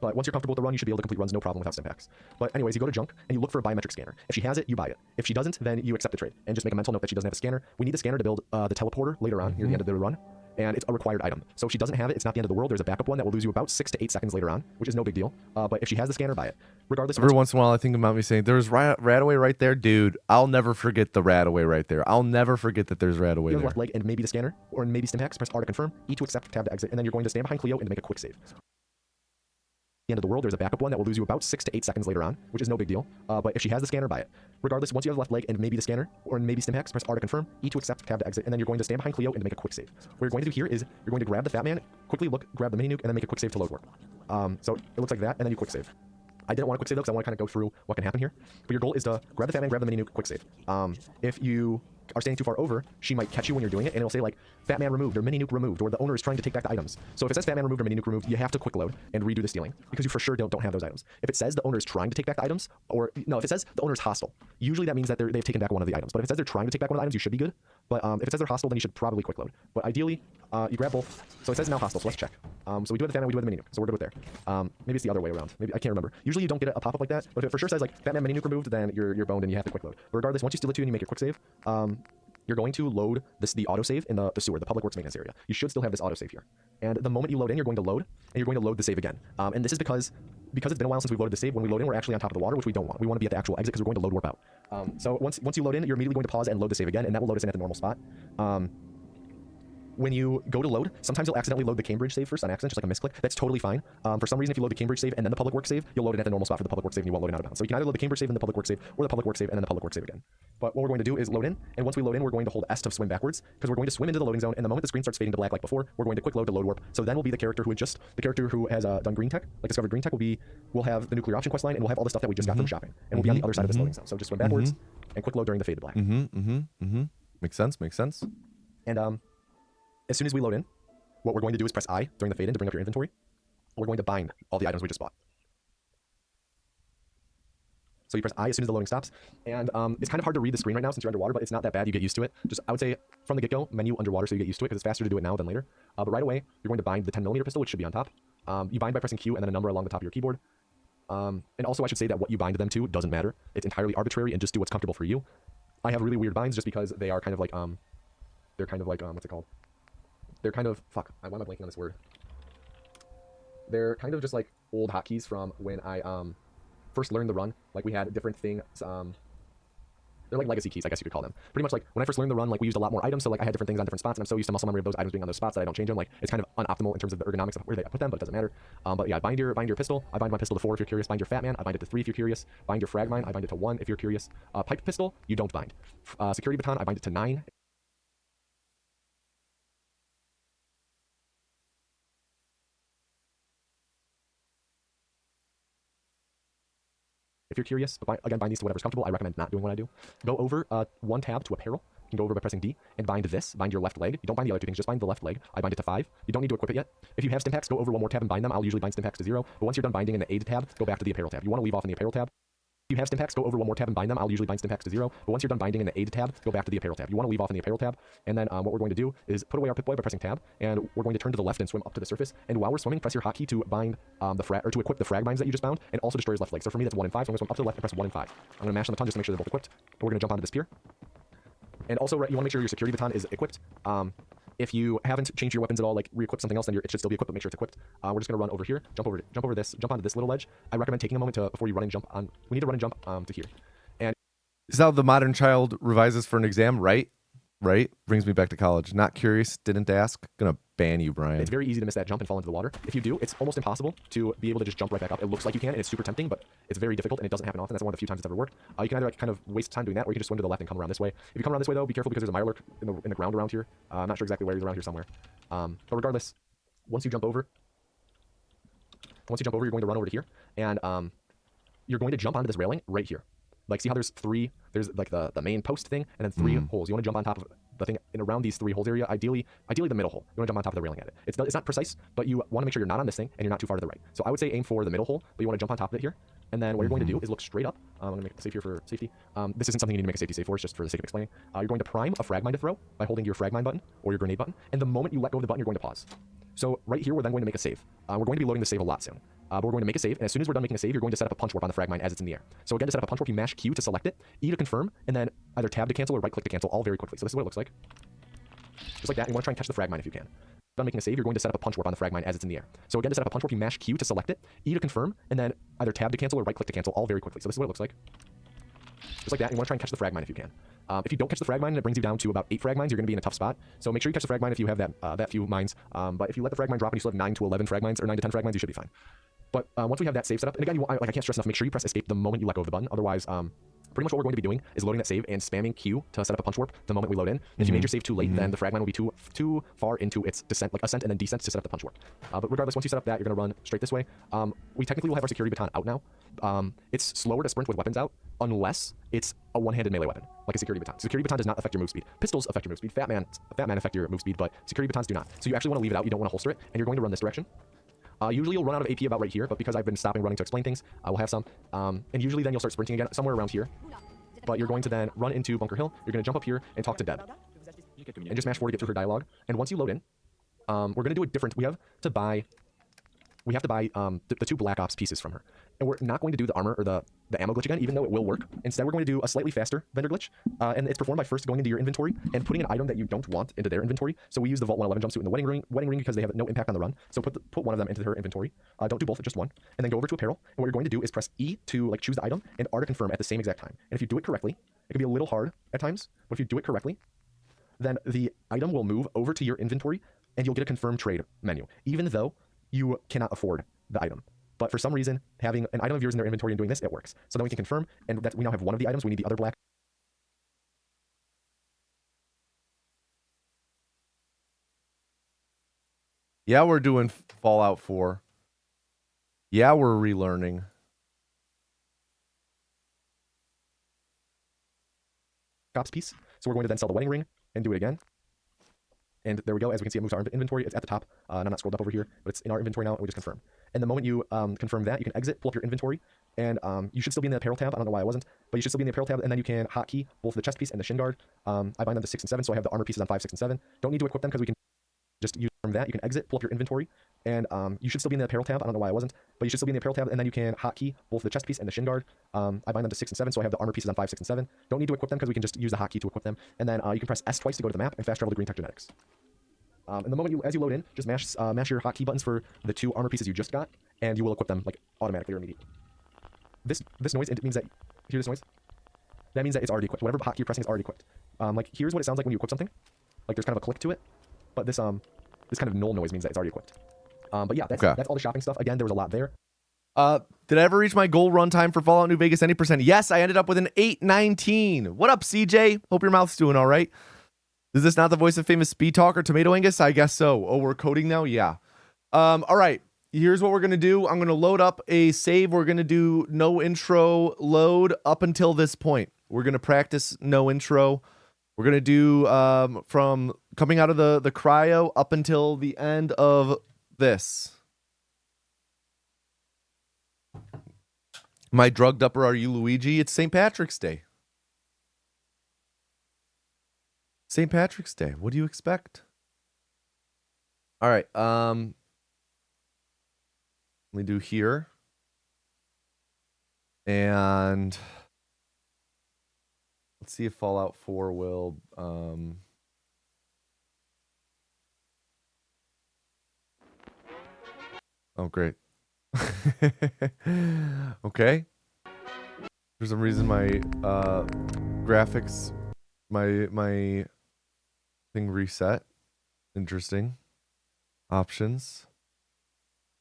But once you're comfortable with the run, you should be able to complete runs no problem without stim packs. But anyways, you go to junk and you look for a biometric scanner. If she has it, you buy it. If she doesn't, then you accept the trade and just make a mental note that she doesn't have a scanner. We need the scanner to build the teleporter later on near the end of the run. And it's a required item. So if she doesn't have it, it's not the end of the world. There's a backup one that will lose you about 6 to 8 seconds later on, which is no big deal. But if she has the scanner, buy it. Regardless. Every once in a while, I think about me saying, "There's Radaway right there, dude." I'll never forget the Radaway right there. I'll never forget that there's Radaway there. Left leg and maybe the scanner, or maybe stim packs. Press R to confirm, E to accept, tab to exit, and then you're going to stand behind Cleo and make a quick save. The end of the world, there's a backup one that will lose you about 6 to 8 seconds later on, which is no big deal. But if she has the scanner, buy it. Regardless, once you have left leg and maybe the scanner, or maybe stim packs, press R to confirm, E to accept, tab to exit, and then you're going to stand behind Cleo and make a quick save. What you're going to do here is you're going to grab the Fat Man, quickly look, grab the mini nuke, and then make a quick save to load warp. So it looks like that, and then you quick save. I didn't want to quick save though because I want to kind of go through what can happen here. But your goal is to grab the Fat Man, grab the mini nuke, quick save. If you are standing too far over, she might catch you when you're doing it, and it'll say like Fat Man removed or mini nuke removed, or the owner is trying to take back the items. So if it says Fat Man removed or mini nuke removed, you have to quick load and redo the stealing because you for sure don't have those items. If it says the owner is trying to take back the items, or no, if it says the owner is hostile, usually that means that they've taken back one of the items. But if it says they're trying to take back one of the items, you should be good. But if it says they're hostile, then you should probably quick load. But ideally, you grab both. So it says now hostile, so let's check. So we do have the Fat Man, we do have the mini nuke, so we're good with there. Maybe it's the other way around. Maybe I can't remember. Usually you don't get a pop-up like that, but if it for sure says like Fat Man mini nuke removed, then you're boned and you have to quick load. But regardless, once you steal it too and you make your quick save, you're going to load the autosave in the sewer, the public works maintenance area. You should still have this autosave here. And the moment you load in, you're going to load, and you're going to load the save again. And this is because it's been a while since we've loaded the save. When we load in, we're actually on top of the water, which we don't want. We want to be at the actual exit because we're going to load warp out. So once you load in, you're immediately going to pause and load the save again, and that will load us in at the normal spot. When you go to load, sometimes you'll accidentally load the Cambridge save first on accident, just like a misclick. That's totally fine. For some reason, if you load the Cambridge save and then the public work save, you'll load it at the normal spot for the public work save and you won't load it out of bounds. So you can either load the Cambridge save and the public work save, or the public work save and then the public work save again. But what we're going to do is load in, and once we load in, we're going to hold S to swim backwards, because we're going to swim into the loading zone, and the moment the screen starts fading to black like before, we're going to quick load to load warp. So then we'll be the character who has done green tech, like discovered green tech, we'll have the nuclear option quest line, and we'll have all the stuff that we just got from shopping, and we'll be on the other side of this loading zone. So just swim backwards and quick load during the fade to black. Makes sense. And as soon as we load in, what we're going to do is press I during the fade in to bring up your inventory. We're going to bind all the items we just bought. So you press I as soon as the loading stops. And it's kind of hard to read the screen right now since you're underwater, but it's not that bad. You get used to it. I would say from the get-go, menu underwater so you get used to it because it's faster to do it now than later. But right away, you're going to bind the 10mm pistol, which should be on top. You bind by pressing Q and then a number along the top of your keyboard. And also I should say that what you bind them to doesn't matter. It's entirely arbitrary and just do what's comfortable for you. I have really weird binds just because they are kind of like, what's it called? They're kind of, why am I blanking on this word? They're kind of just like old hotkeys from when I first learned the run. Like we had different things. There's they're like legacy keys, I guess you could call them. Pretty much like when I first learned the run, like we used a lot more items, so like I had different things on different spots, and I'm so used to muscle memory of those items being on those spots that I don't change them. Like it's kind of unoptimal in terms of the ergonomics of where they put them, but it doesn't matter. But yeah, bind your pistol. I bind my pistol to 4 if you're curious. Bind your fat man. I bind it to 3 if you're curious. Bind your frag mine. I bind it to 1 if you're curious. Pipe pistol, you don't bind. Security baton, I bind it to 9. If you're curious, but again, bind these to whatever's comfortable. I recommend not doing what I do. Go over 1 tab to apparel. You can go over by pressing D and bind this. Bind your left leg. You don't bind the other 2 things, just bind the left leg. I bind it to 5. You don't need to equip it yet. If you have stim packs, go over 1 more tab and bind them. I'll usually bind stim packs to 0. But once you're done binding in the aid tab, go back to the apparel tab. You want to leave off in the apparel tab. If you have stim packs, go over 1 more tab and bind them. I'll usually bind stim packs to 0. But once you're done binding in the aid tab, go back to the apparel tab. You want to leave off in the apparel tab. And then what we're going to do is put away our Pip-Boy by pressing tab. And we're going to turn to the left and swim up to the surface. And while we're swimming, press your hotkey to bind to equip the frag mines that you just bound, and also destroy his left leg. So for me, that's 1 and 5. So I'm going to swim up to the left and press 1 and 5. I'm going to mash on the ton just to make sure they're both equipped. And we're going to jump onto this pier. And also, you want to make sure your security baton is equipped. If you haven't changed your weapons at all, like re-equip something else, then it should still be equipped, but make sure it's equipped. We're just going to run over here, jump over this, jump onto this little ledge. I recommend taking a moment before you run and jump on. We need to run and jump to here. And This is how the modern child revises for an exam, right? Right? Brings me back to college. Not curious, didn't ask. Gonna ban you, Brian. it's very easy to miss that jump and fall into the water. If you do, it's almost impossible to be able to just jump right back up. It looks like you can, and it's super tempting, but it's very difficult, and it doesn't happen often. That's one of the few times it's ever worked. You can either like, kind of waste time doing that, or you can just swim to the left and come around this way. If you come around this way, though, be careful because there's a mirelurk in the ground around here. I'm not sure exactly where he's around here somewhere. But regardless, once you jump over, you're going to run over to here, and you're going to jump onto this railing right here. Like, see how there's like the main post thing, and then 3 holes. You want to jump on top of the thing and around these 3 holes area, ideally the middle hole. You want to jump on top of the railing at it. It's not precise, but you want to make sure you're not on this thing and you're not too far to the right. So I would say aim for the middle hole, but you want to jump on top of it here. And then what you're going to do is look straight up. I'm going to make it safe here for safety. This isn't something you need to make a safety save for, it's just for the sake of explaining. You're going to prime a frag mine to throw by holding your frag mine button or your grenade button. And the moment you let go of the button, you're going to pause. So right here, we're then going to make a save. We're going to be loading the save a lot soon. But we're going to make a save, and as soon as we're done making a save, you're going to set up a punch warp on the frag mine as it's in the air. So again, to set up a punch warp, you mash Q to select it, E to confirm, and then either tab to cancel or right-click to cancel, all very quickly. So this is what it looks like. Just like that, you want to try and catch the frag mine if you can. Done making a save, you're going to set up a punch warp on the frag mine as it's in the air. So again, to set up a punch warp, you mash Q to select it, E to confirm, and then either tab to cancel or right-click to cancel, all very quickly. So this is what it looks like. Just like that, you want to try and catch the frag mine if you can. If you don't catch the frag mine and it brings you down to about 8 frag mines, you're going to be in a tough spot. So make sure you catch the frag mine if you have that few mines. But if you let the frag mine drop and you still have 9 to 11 frag mines or 9 to 10 frag mines, you should be fine. But once we have that save set up, and again, I can't stress enough, make sure you press escape the moment you let go of the button. Otherwise, pretty much what we're going to be doing is loading that save and spamming Q to set up a punch warp the moment we load in. If you made your save too late, then the frag mine will be too far into its descent, like ascent and then descent to set up the punch warp. But regardless, once you set up that, you're going to run straight this way. We technically will have our security baton out now. It's slower to sprint with weapons out unless it's a one-handed melee weapon, like a security baton. Security baton does not affect your move speed. Pistols affect your move speed. Fat man affect your move speed, but security batons do not. So you actually want to leave it out. You don't want to holster it, and you're going to run this direction. Usually you'll run out of AP about right here, but because I've been stopping running to explain things, we'll have some. And usually then you'll start sprinting again somewhere around here. But you're going to then run into Bunker Hill. You're going to jump up here and talk to Deb. And just mash 4 to get through her dialogue. And once you load in, we're going to do it different. We have to buy the 2 Black Ops pieces from her. And we're not going to do the armor or the ammo glitch again, even though it will work. Instead, we're going to do a slightly faster vendor glitch. And it's performed by first going into your inventory and putting an item that you don't want into their inventory. So we use the Vault 111 jumpsuit and the wedding ring because they have no impact on the run. So put one of them into her inventory. Don't do both, just one. And then go over to apparel. And what you're going to do is press E to like choose the item and R to confirm at the same exact time. And if you do it correctly, it can be a little hard at times, but if you do it correctly, then the item will move over to your inventory and you'll get a confirm trade menu, even though you cannot afford the item. But for some reason, having an item of yours in their inventory and doing this, it works. So then we can confirm, and that we now have one of the items. We need the other black. Yeah, we're doing Fallout 4. Yeah, we're relearning. Ops piece. So we're going to then sell the wedding ring and do it again. And there we go. As we can see, it moves our inventory. It's at the top, and I'm not scrolled up over here, but it's in our inventory now, and we just confirm. And the moment you confirm that, you can exit, pull up your inventory, and you should still be in the apparel tab. I don't know why I wasn't, but you should still be in the apparel tab, and then you can hotkey both the chest piece and the shin guard. I bind them to 6 and 7, so I have the armor pieces on 5, 6, and 7. Don't need to equip them because we can just use from that. You can exit, pull up your inventory, and you should still be in the apparel tab. I don't know why I wasn't, but you should still be in the apparel tab, and then you can hotkey both the chest piece and the shin guard. I bind them to 6 and 7, so I have the armor pieces on 5, 6, and 7. Don't need to equip them because we can just use the hotkey to equip them, and then you can press S twice to go to the map and fast travel to Green Tech Genetics. And the moment as you load in, just mash your hotkey buttons for the 2 armor pieces you just got, and you will equip them like automatically or immediately. This noise, it means that, hear this noise? that means that it's already equipped. Whatever hotkey you're pressing is already equipped. Like here's what it sounds like when you equip something. Like there's kind of a click to it, but this kind of null noise means that it's already equipped. But yeah, that's all the shopping stuff. Again, there was a lot there. Did I ever reach my goal runtime for Fallout New Vegas any percent? Yes, I ended up with an 819. What up, CJ? Hope your mouth's doing all right. Is this not the voice of famous Speed Talker Tomato Angus? I guess so. Oh, we're coding now? Yeah. All right. Here's what we're going to do. I'm going to load up a save. We're going to do no intro load up until this point. We're going to practice no intro. We're going to do from coming out of the cryo up until the end of this. Am I drugged up or are you Luigi? It's St. Patrick's Day. St. Patrick's Day. What do you expect? All right. Let me do here. And let's see if Fallout 4 will oh, great. Okay. For some reason my graphics my thing reset. Interesting. Options.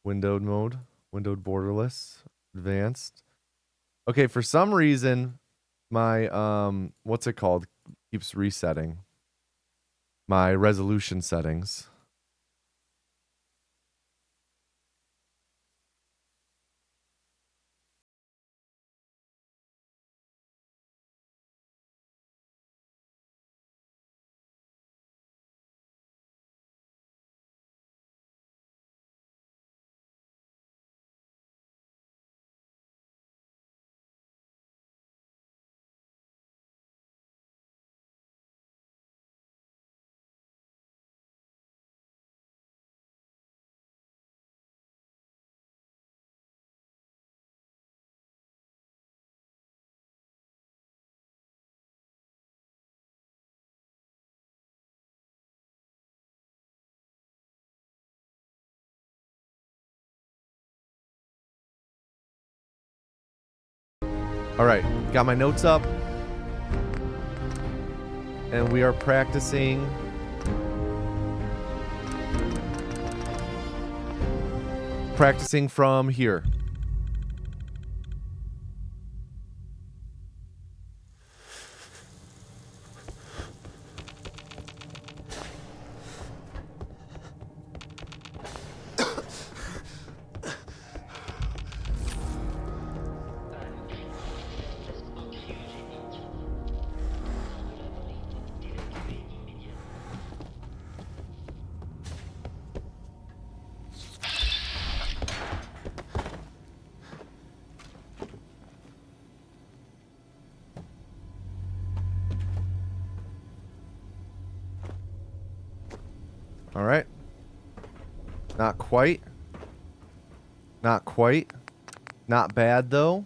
Windowed mode. Windowed borderless. Advanced. Okay, for some reason my what's it called keeps resetting. My resolution settings. All right, got my notes up. And we are practicing from here. All right. Not quite. Not quite. Not bad, though.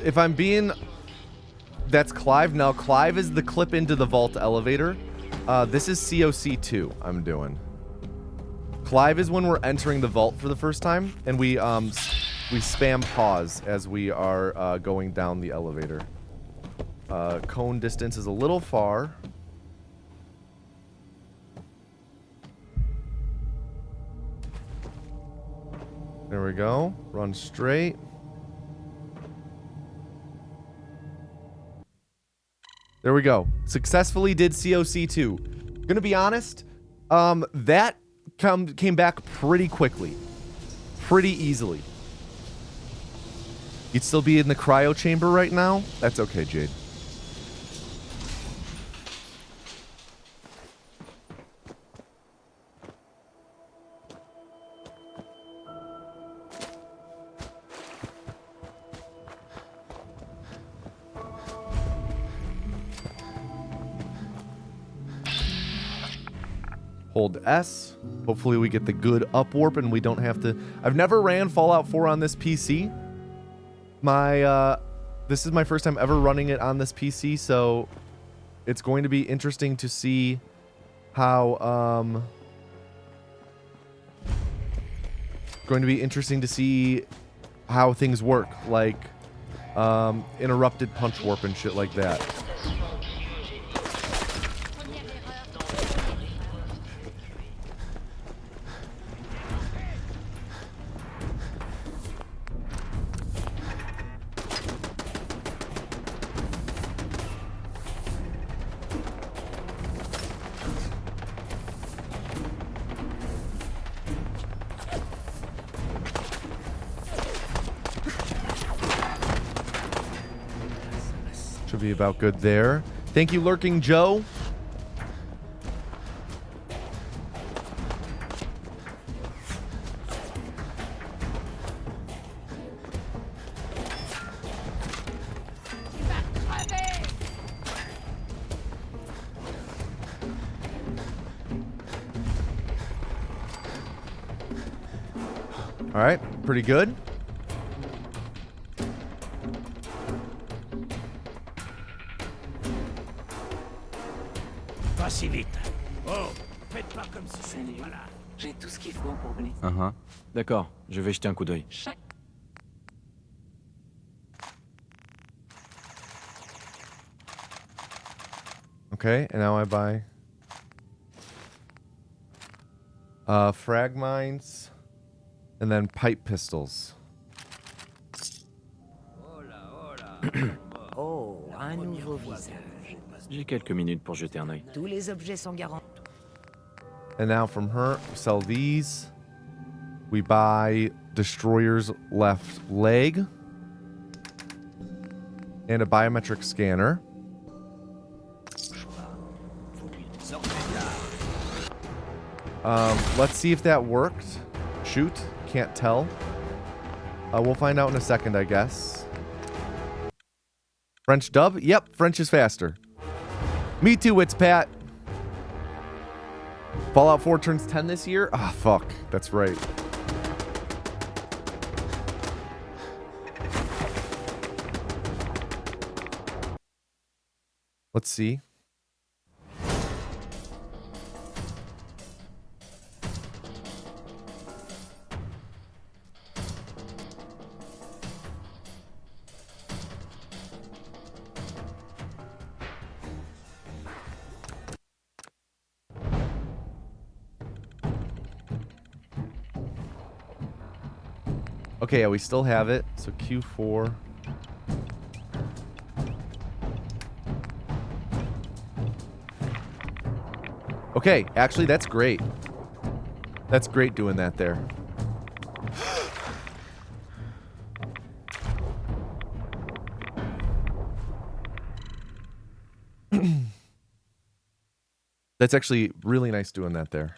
If I'm being, that's Clive. Now, Clive is the clip into the vault elevator. This is COC2 I'm doing. Clive is when we're entering the vault for the first time, and we spam pause as we are going down the elevator. Cone distance is a little far. There we go. Run straight. There we go. Successfully did COC2. Gonna be honest, that came back pretty quickly. Pretty easily. You'd still be in the cryo chamber right now? That's okay, Jade. Hold S. Hopefully we get the good up warp and we don't have to... I've never ran Fallout 4 on this PC. This is my first time ever running it on this PC, so it's going to be interesting to see how things work, like interrupted punch warp and shit like that. Should be about good there. Thank you, Lurking Joe. All right, pretty good. Pas si vite. Oh, faites pas comme si c'était pas là. J'ai tout ce qu'il faut pour glisser. D'accord, je vais jeter un coup d'œil. Okay, and now I buy frag mines and then pipe pistols. Oh, un nouveau visage. J'ai quelques minutes pour jeter un œil. Tous les objets sont garantis. And now from her, we sell these. We buy Destroyer's left leg and a biometric scanner. Let's see if that worked. Shoot, can't tell. We'll find out in a second, I guess. French dub? Yep, French is faster. Me too, it's Pat. Fallout 4 turns 10 this year? Ah, fuck. That's right. Let's see. Okay, yeah, we still have it. So Q4. Okay, actually, that's great. That's great doing that there. That's actually really nice doing that there.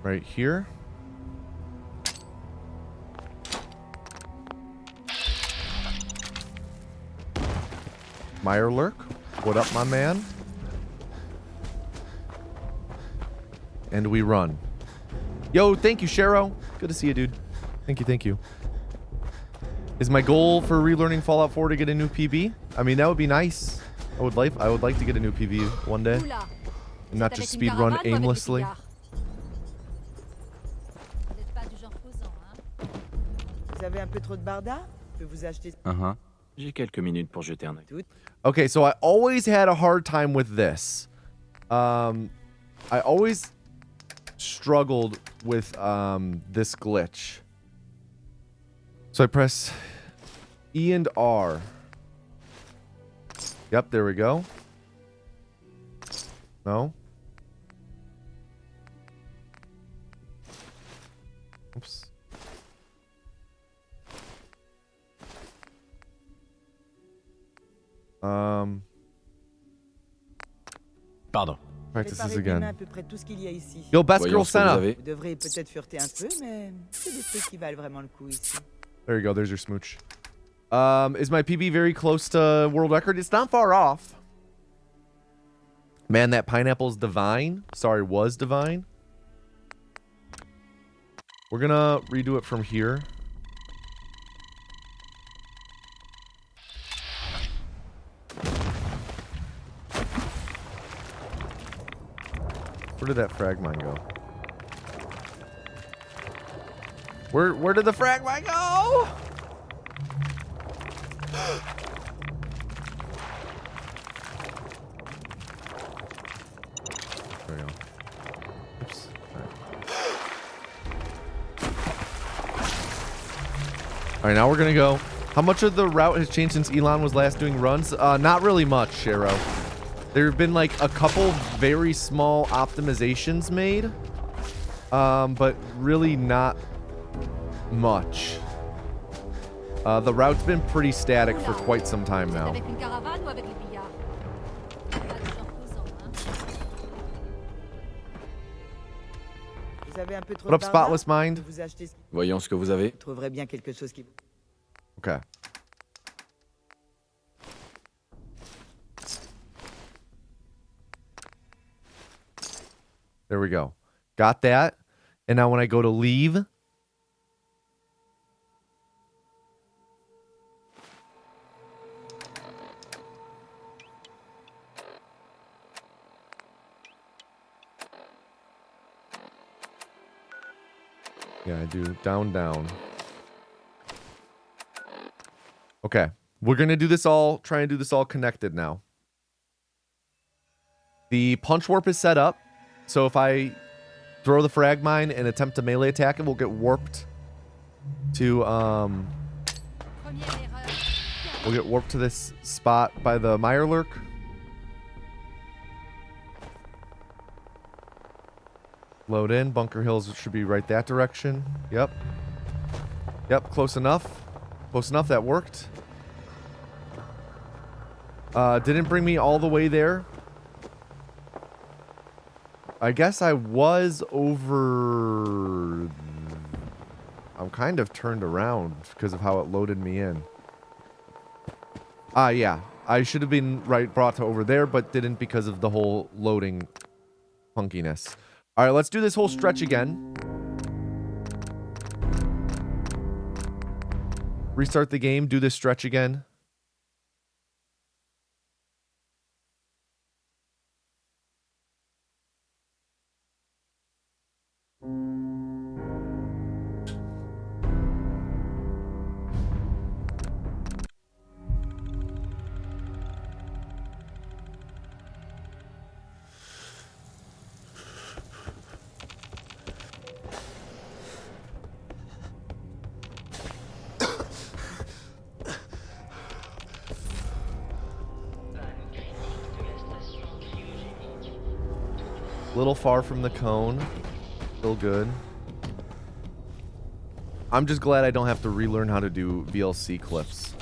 Right here. Meyer Lurk, what up, my man? And we run. Yo, thank you, Shero. Good to see you, dude. Thank you, thank you. Is my goal for relearning Fallout 4 to get a new PB? I mean, that would be nice. I would like to get a new PB one day. And not just speedrun aimlessly. Vous avez un peu trop de barda? Je peux vous acheter. J'ai quelques minutes pour jeter un œil. Okay, so I always had a hard time with this. I always struggled with this glitch. So I press E and R. Yep, there we go. No. Oops. Pardon. Practice this Préparez demain again. à peu près tout ce qu'il y a ici. Yo, best Voyons girl ce que vous Senna. avez. Vous devrez peut-être fureter un peu, mais c'est des trucs qui valent vraiment le coup ici. There you go. There's your smooch. Is my PB very close to world record? It's not far off. Man, that pineapple's divine. Sorry, was divine. We're gonna redo it from here. Where did that frag mine go? Where did the frag mine go? There we go. Oops. All right, now we're gonna go. How much of the route has changed since Elon was last doing runs? Not really much, Sharo. There have been like a couple very small optimizations made, but really not much. The route's been pretty static for quite some time now. Avec une caravane ou avec les pillards? Pas de gens causants, hein. Vous avez un peu trop What up, de barda? Spotless Mind? Vous achetez ce Voyons ce que vous avez. Vous trouverez bien quelque chose qui... Okay. There we go. Got that. And now when I go to leave, yeah, I do down, down. Okay. We're going to do this all, try and do this all connected now. The punch warp is set up. So if I throw the frag mine and attempt to melee attack it, will get warped to Première erreur. we'll get warped to this spot by the Mirelurk. Load in. Bunker Hills should be right that direction. Yep. Yep, close enough. Close enough, that worked. Didn't bring me all the way there. I guess I was over... I'm kind of turned around because of how it loaded me in. Yeah. I should have been brought to over there, but didn't because of the whole loading funkiness. All right, let's do this whole stretch again. Restart the game, do this stretch again. Little far from the cone. Still good. I'm just glad I don't have to relearn how to do VLC clips.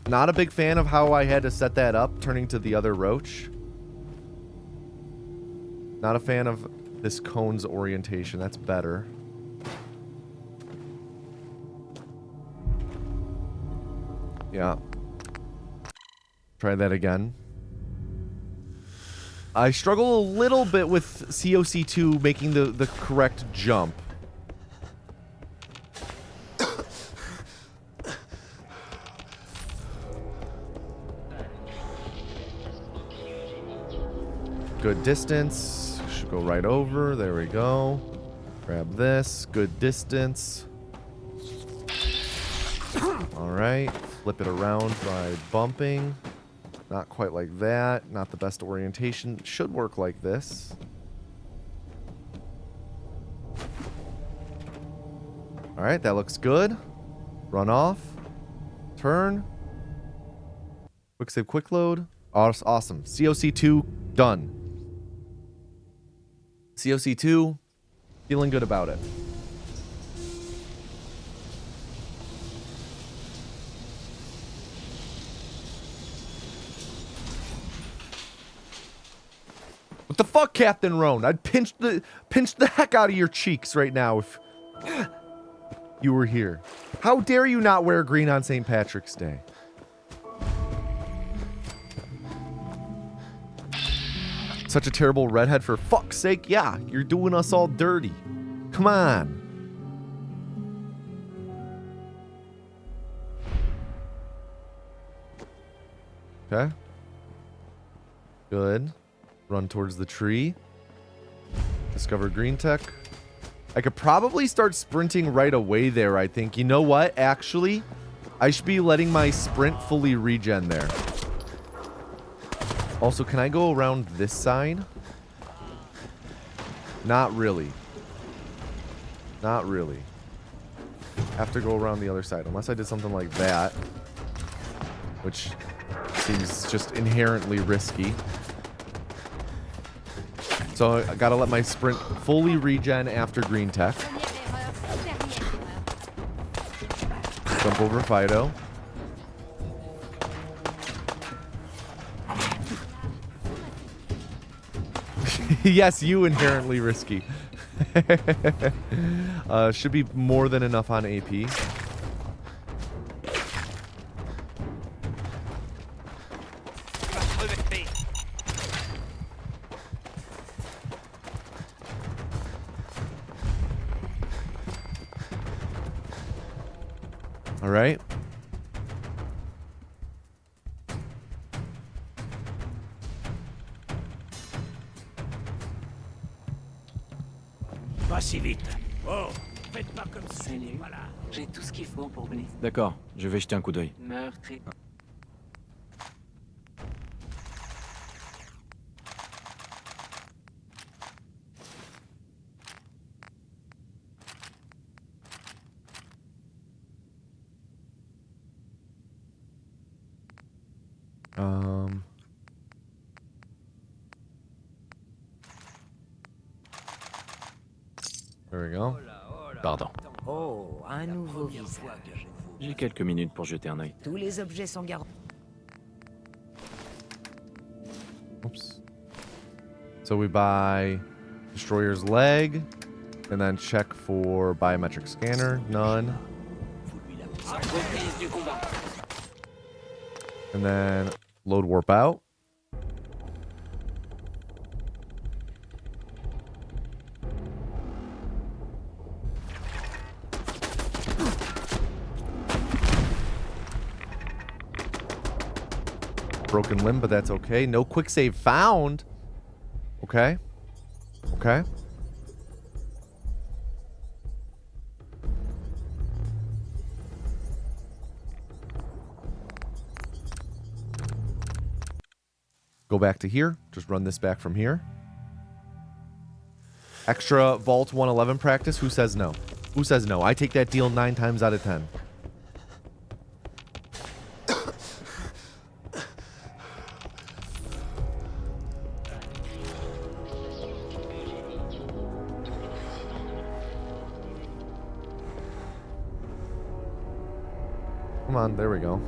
Not a big fan of how I had to set that up, turning to the other roach. Not a fan of this cone's orientation. That's better. Yeah. Try that again. I struggle a little bit with COC2 making the correct jump. Good distance. Should go right over. There we go. Grab this. Good distance. All right. Flip it around by bumping. Not quite like that. Not the best orientation. Should work like this. All right, that looks good. Run off. Turn. Quick save, quick load. Awesome. COC2 done. COC2, feeling good about it. What the fuck, Captain Roan? I'd pinch the heck out of your cheeks right now if you were here. How dare you not wear green on St. Patrick's Day? Such a terrible redhead, for fuck's sake. Yeah, you're doing us all dirty. Come on. Okay. Good. Run towards the tree. Discover green tech. I could probably start sprinting right away there, I think. You know what? Actually, I should be letting my sprint fully regen there. Also, can I go around this side? Not really. Not really. Have to go around the other side. Unless I did something like that. Which seems just inherently risky. So I gotta let my sprint fully regen after green tech. Jump over Fido. Yes, you inherently risky. Should be more than enough on AP. All right. Pas si vite. Oh, faites pas comme si Salut. j'étais pas là. J'ai tout ce qu'il faut pour blesser. D'accord, je vais jeter un coup d'œil. Meurtrier. There we go. Pardon. Oh, un nouveau visage. J'ai quelques minutes pour jeter un œil. Tous les objets sont garantis. Oops. So we buy Destroyer's Leg, and then check for biometric scanner. None. And then load warp out. Broken limb, but that's okay. No quick save found. Okay. Okay. Go back to here. Just run this back from here. Extra Vault 111 practice. Who says no? Who says no? I take that deal 9 times out of 10. Come on, there we go.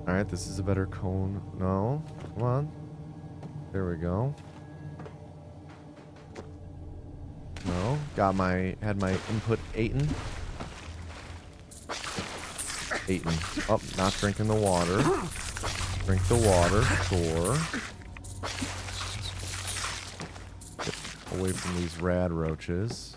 Alright, this is a better cone. No, come on. There we go. No, had my input eaten. Oh, not drinking the water. Drink the water, sure. Get away from these rad roaches.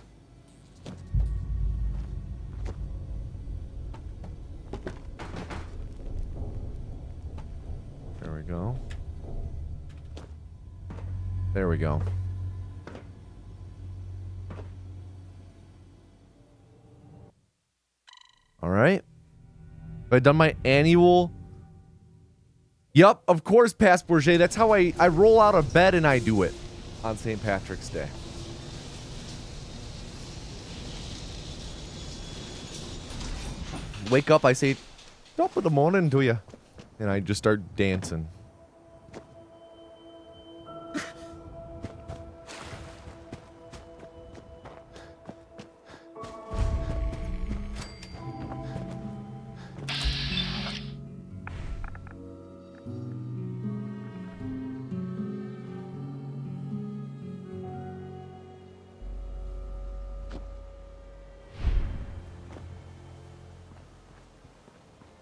There we go. There we go. All right. Have I done my annual? Yup, of course, Pass Bourget. That's how I roll out of bed and I do it on St. Patrick's Day. Wake up, I say, top of the morning to you. And I just start dancing.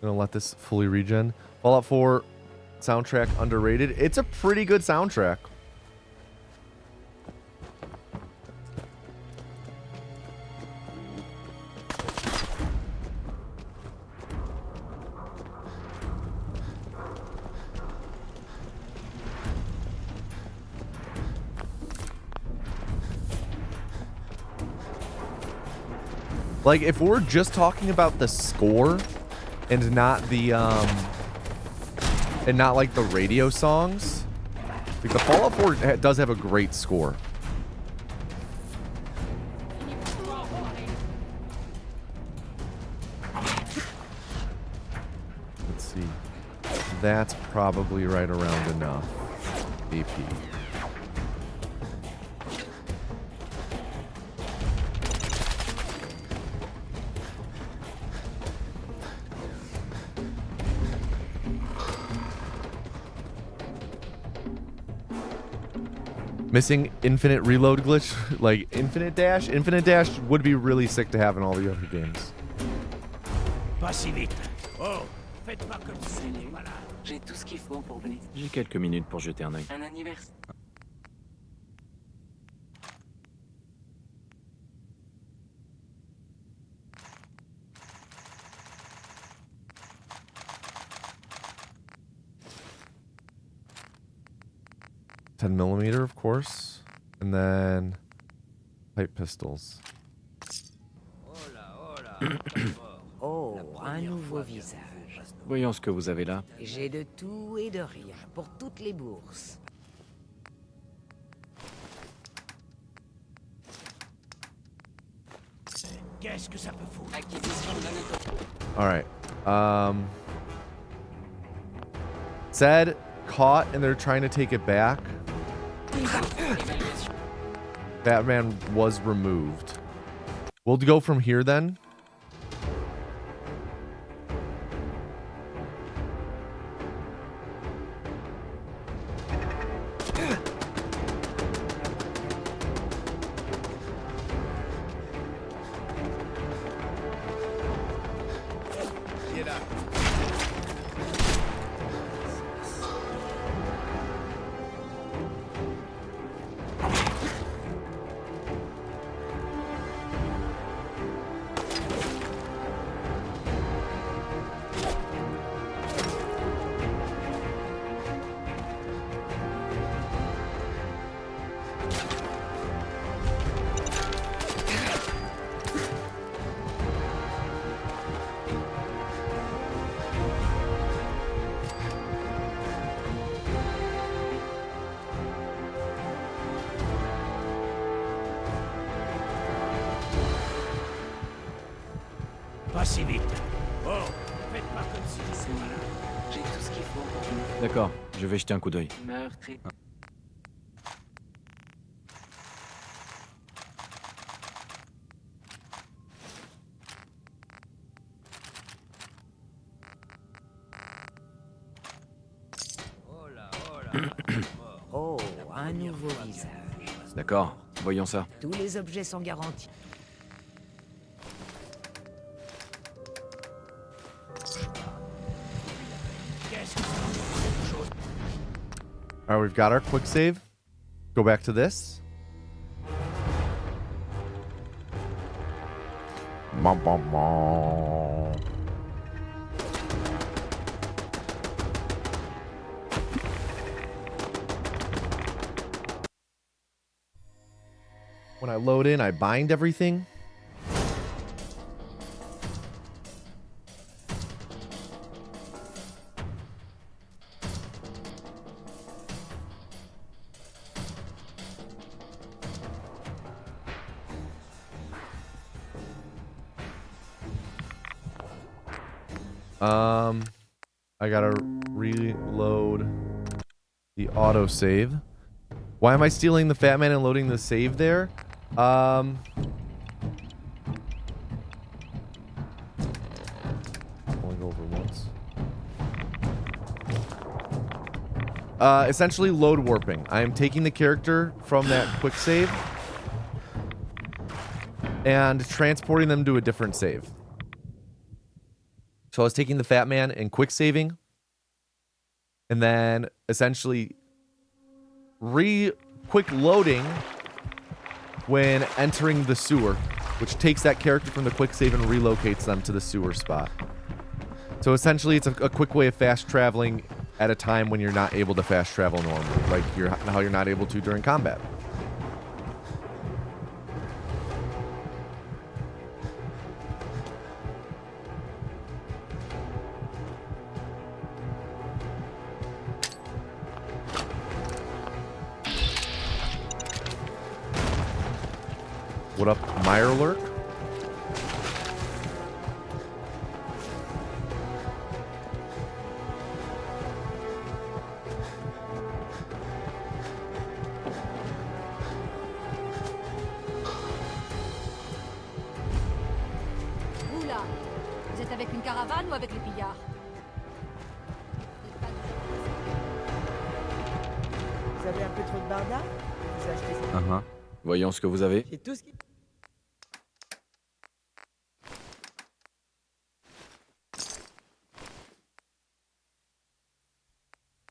Gonna let this fully regen. Fallout 4 soundtrack underrated. It's a pretty good soundtrack. Like, if we're just talking about the score and not the and not like the radio songs, like the Fallout 4 does have a great score. Let's see. That's probably right around enough AP. Missing infinite reload glitch, like infinite dash. Infinite dash would be really sick to have in all the other games. Pas si vite. Oh, faites pas comme si. Voilà. J'ai tout ce qu'il faut pour venir. J'ai quelques minutes pour jeter un œil. Un anniversaire. .10mm, of course, and then pipe pistols. Oh, un nouveau visage. Voyons ce que vous avez là. J'ai de tout et de rien pour toutes les bourses. Qu'est-ce que ça peut foutre? Acquisition de All right. Said caught, and they're trying to take it back. Batman was removed. We'll go from here then. Pas si vite. Oh, faites pas comme si. Voilà. J'ai tout ce qu'il faut pour venir. D'accord, je vais jeter un coup d'œil. Meurtre et... Oh, un nouveau visage. D'accord, voyons ça. Tous les objets sont garantis. All right, we've got our quick save. Go back to this. Bum, bum, bum. When I load in, I bind everything. I gotta reload the autosave. Why am I stealing the Fat Man and loading the save there? Only go over once. essentially load warping. I am taking the character from that quick save and transporting them to a different save. So I was taking the fat man and quick saving, and then essentially quick loading when entering the sewer, which takes that character from the quick save and relocates them to the sewer spot. So essentially it's a quick way of fast traveling at a time when you're not able to fast travel normally, like how you're not able to during combat. What up, Mirelurk? Oula, vous êtes avec une caravane ou avec les pillards? Vous avez un peu trop de barda? Vous achetez ça. Voyons ce que vous avez. J'ai tout ce qui...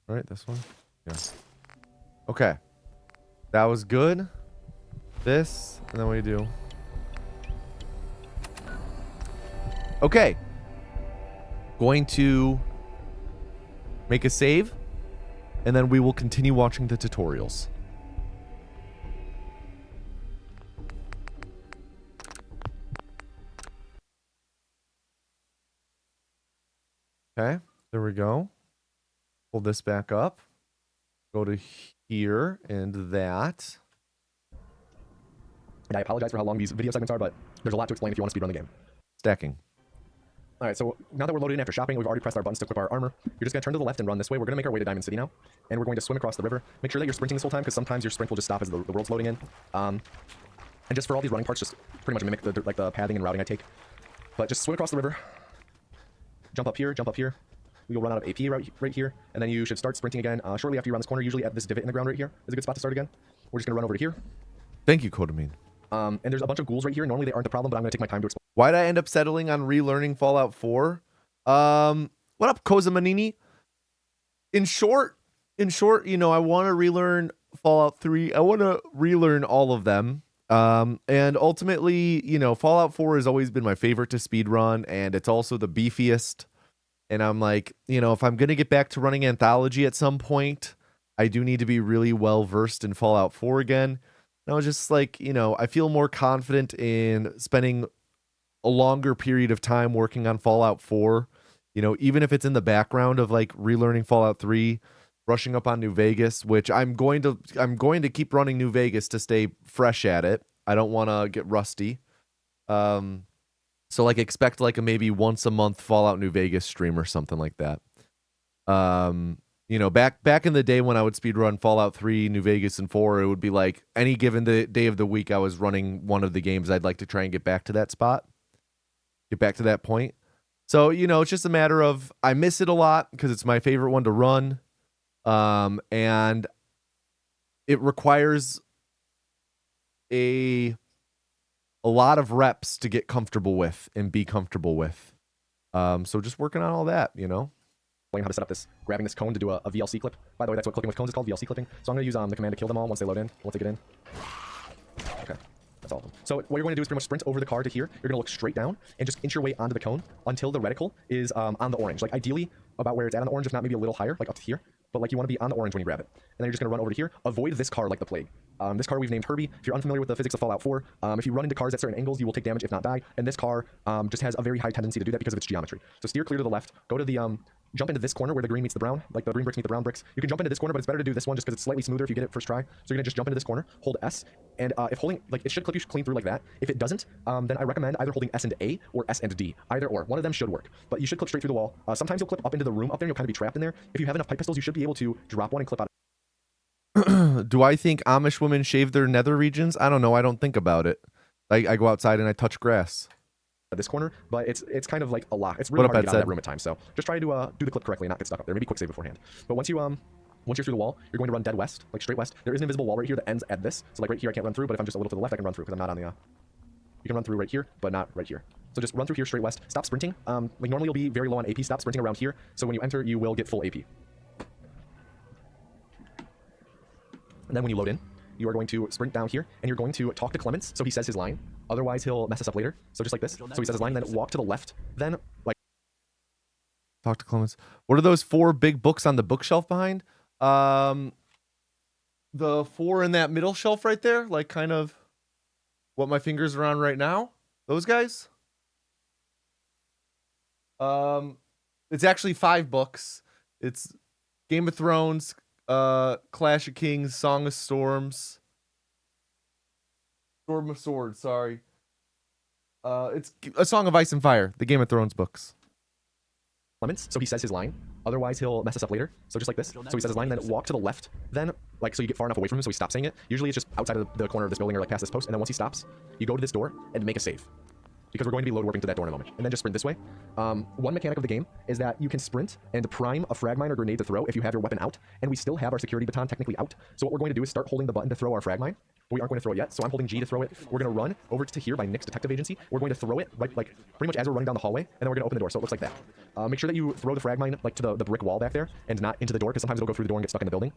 All right, this one. Yeah. Okay. That was good. This, and then what do you do? Okay. Going to make a save, and then we will continue watching the tutorials. Okay, there we go. Pull this back up. Go to here and that. And I apologize for how long these video segments are, but there's a lot to explain if you want to speedrun the game. Stacking. All right, so now that we're loaded in after shopping, we've already pressed our buttons to equip our armor. You're just going to turn to the left and run this way. We're going to make our way to Diamond City now, and we're going to swim across the river. Make sure that you're sprinting this whole time, because sometimes your sprint will just stop as the world's loading in. And just for all these running parts, just pretty much mimic the pathing and routing I take. But just swim across the river. Jump up here, jump up here. You'll run out of AP right here, and then you should start sprinting again shortly after you round this corner. Usually at this divot in the ground right here is a good spot to start again. We're just going to run over to here. Thank you, Kodamine. And there's a bunch of ghouls right here. Normally they aren't the problem, but I'm going to take my time to explain. Why did I end up settling on relearning Fallout 4? What up, Kozamanini? In short, you know, I want to relearn Fallout 3. I want to relearn all of them. And ultimately, you know, Fallout 4 has always been my favorite to speedrun, and it's also the beefiest. And I'm like, you know, if I'm going to get back to running Anthology at some point, I do need to be really well versed in Fallout 4 again. And I was just like, you know, I feel more confident in spending a longer period of time working on Fallout 4, you know, even if it's in the background of like relearning Fallout 3, brushing up on New Vegas, which I'm going to keep running New Vegas to stay fresh at it. I don't want to get rusty. So like expect like a maybe once a month Fallout New Vegas stream or something like that. You know, back in the day when I would speedrun Fallout 3, New Vegas, and 4, it would be like any given day of the week I was running one of the games. I'd like to try and get back to that spot. Get back to that point. So, you know, it's just a matter of I miss it a lot because it's my favorite one to run. And it requires a lot of reps to get comfortable with and be comfortable with. So just working on all that, you know. How to set up this, grabbing this cone to do a VLC clip. By the way, that's what clipping with cones is called, VLC clipping. So I'm going to use the command to kill them all once they load in, once they get in. Okay, that's all of them. So what you're going to do is pretty much sprint over the car to here. You're going to look straight down and just inch your way onto the cone until the reticle is on the orange. Like ideally about where it's at on the orange, if not maybe a little higher, like up to here. But like you want to be on the orange when you grab it. And then you're just going to run over to here. Avoid this car like the plague. This car we've named Herbie. If you're unfamiliar with the physics of Fallout 4, if you run into cars at certain angles, you will take damage if not die. And this car just has a very high tendency to do that because of its geometry. So steer clear to the left. Go to the jump into this corner where the green meets the brown, like the green bricks meet the brown bricks. You can jump into this corner, but it's better to do this one just because it's slightly smoother if you get it first try. So you're gonna just jump into this corner, hold S, and if holding, like it should clip you clean through like that. If it doesn't, then I recommend either holding S and A or S and D, either or. One of them should work, but you should clip straight through the wall. Sometimes you'll clip up into the room up there, and you'll kind of be trapped in there. If you have enough pipe pistols, you should be able to drop one and clip out. Do I think Amish women shave their nether regions? I don't know. I don't think about it. I go outside and I touch grass. This corner, but it's kind of like a lock. It's really hard to get out of that room at times. So just try to do the clip correctly and not get stuck up there. Maybe quick save beforehand. But once you Once you're through the wall, you're going to run dead west, like straight west. There is an invisible wall right here that ends at this. So like right here, I can't run through, but if I'm just a little to the left, I can run through because I'm not on the... You can run through right here, but not right here. So just run through here straight west. Stop sprinting. Like normally you'll be very low on AP. Stop sprinting around here. So when you enter, you will get full AP. And then when you load in, you are going to sprint down here, and you're going to talk to Clements, so he says his line. Otherwise, he'll mess us up later. So just like this. So he says his line, then walk to the left. Then, like... Talk to Clements. What are those 4 big books on the bookshelf behind? The 4 in that middle shelf right there, like kind of what my fingers are on right now. Those guys? It's actually 5 books. It's Game of Thrones, Clash of Kings, Song of Storms, Storm of Swords, sorry. It's A Song of Ice and Fire, the Game of Thrones books. Clements, so he says his line. Otherwise, he'll mess us up later. So just like this. So he says his line, then walk to the left. Then, like, so you get far enough away from him so he stops saying it. Usually it's just outside of the corner of this building or like past this post. And then once he stops, you go to this door and make a save. Because we're going to be load warping to that door in a moment. And then just sprint this way. One mechanic of the game is that you can sprint and prime a frag mine or grenade to throw if you have your weapon out. And we still have our security baton technically out. So what we're going to do is start holding the button to throw our frag mine. But we aren't going to throw it yet. So I'm holding G to throw it. We're going to run over to here by Nick's detective agency. We're going to throw it right, like, pretty much as we're running down the hallway. And then we're going to open the door. So it looks like that. Make sure that you throw the frag mine like to the brick wall back there and not into the door because sometimes it'll go through the door and get stuck in the building.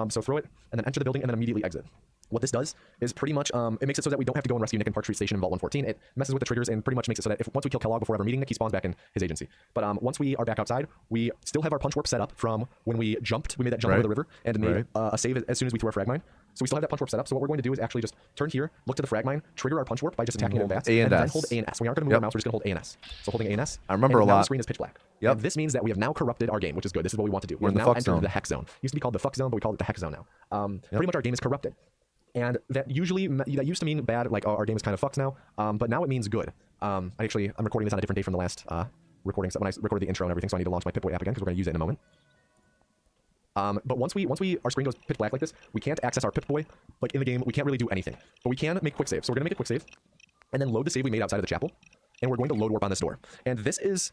So throw it and then enter the building and then immediately exit. What this does is pretty much, it makes it so that we don't have to go and rescue Nick in Park Street Station in Vault 114. It messes with the triggers and pretty much makes it so that once we kill Kellogg before ever meeting Nick, he spawns back in his agency. But once we are back outside, we still have our punch warp set up from when we jumped. We made that jump over the river and made a save as soon as we threw our frag mine. So we still have that punch warp set up. So what we're going to do is actually just turn here, look to the frag mine, trigger our punch warp by just attacking it in bats, and then hold A and S. We aren't going to move our mouse. We're just going to hold A and S. So holding A and S. I remember and a lot. The screen is pitch black. Yep. And this means that we have now corrupted our game, which is good. This is what we want to do. We've in the now fuck entered zone. the hex zone. It used to be called the fuck zone, but we call it the hex zone now. Pretty much our game is corrupted. And that used to mean bad, like our game is kind of fucked now, but now it means good. I'm recording this on a different day from the last recording, when I recorded the intro and everything, so I need to launch my Pip-Boy app again because we're going to use it in a moment. But once our screen goes pitch black like this, we can't access our Pip-Boy. Like in the game, we can't really do anything. But we can make quick save. So we're going to make a quick save, and then load the save we made outside of the chapel, and we're going to load warp on this door. And this is...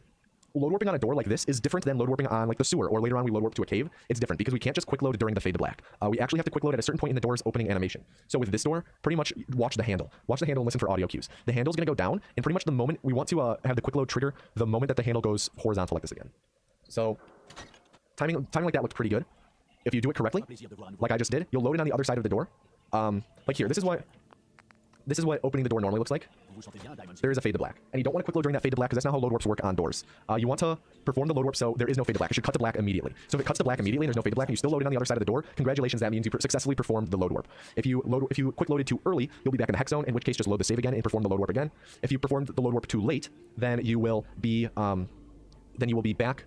Load warping on a door like this is different than load warping on like the sewer, or later on we load warp to a cave. It's different because we can't just quick load during the fade to black. We actually have to quick load at a certain point in the door's opening animation. So with this door, pretty much watch the handle. Watch the handle and listen for audio cues. The handle's going to go down, and pretty much the moment we want to have the quick load trigger the moment that the handle goes horizontal like this again. So timing like that looks pretty good. If you do it correctly, like I just did, you'll load in on the other side of the door. Like here, this is what opening the door normally looks like. There is a fade to black. And you don't want to quick load during that fade to black because that's not how load warps work on doors. You want to perform the load warp so there is no fade to black. It should cut to black immediately. So if it cuts to black immediately and there's no fade to black and you still load in on the other side of the door, congratulations, that means you successfully performed the load warp. If you quick loaded too early, you'll be back in the hex zone, in which case just load the save again and perform the load warp again. If you performed the load warp too late, then you will be back.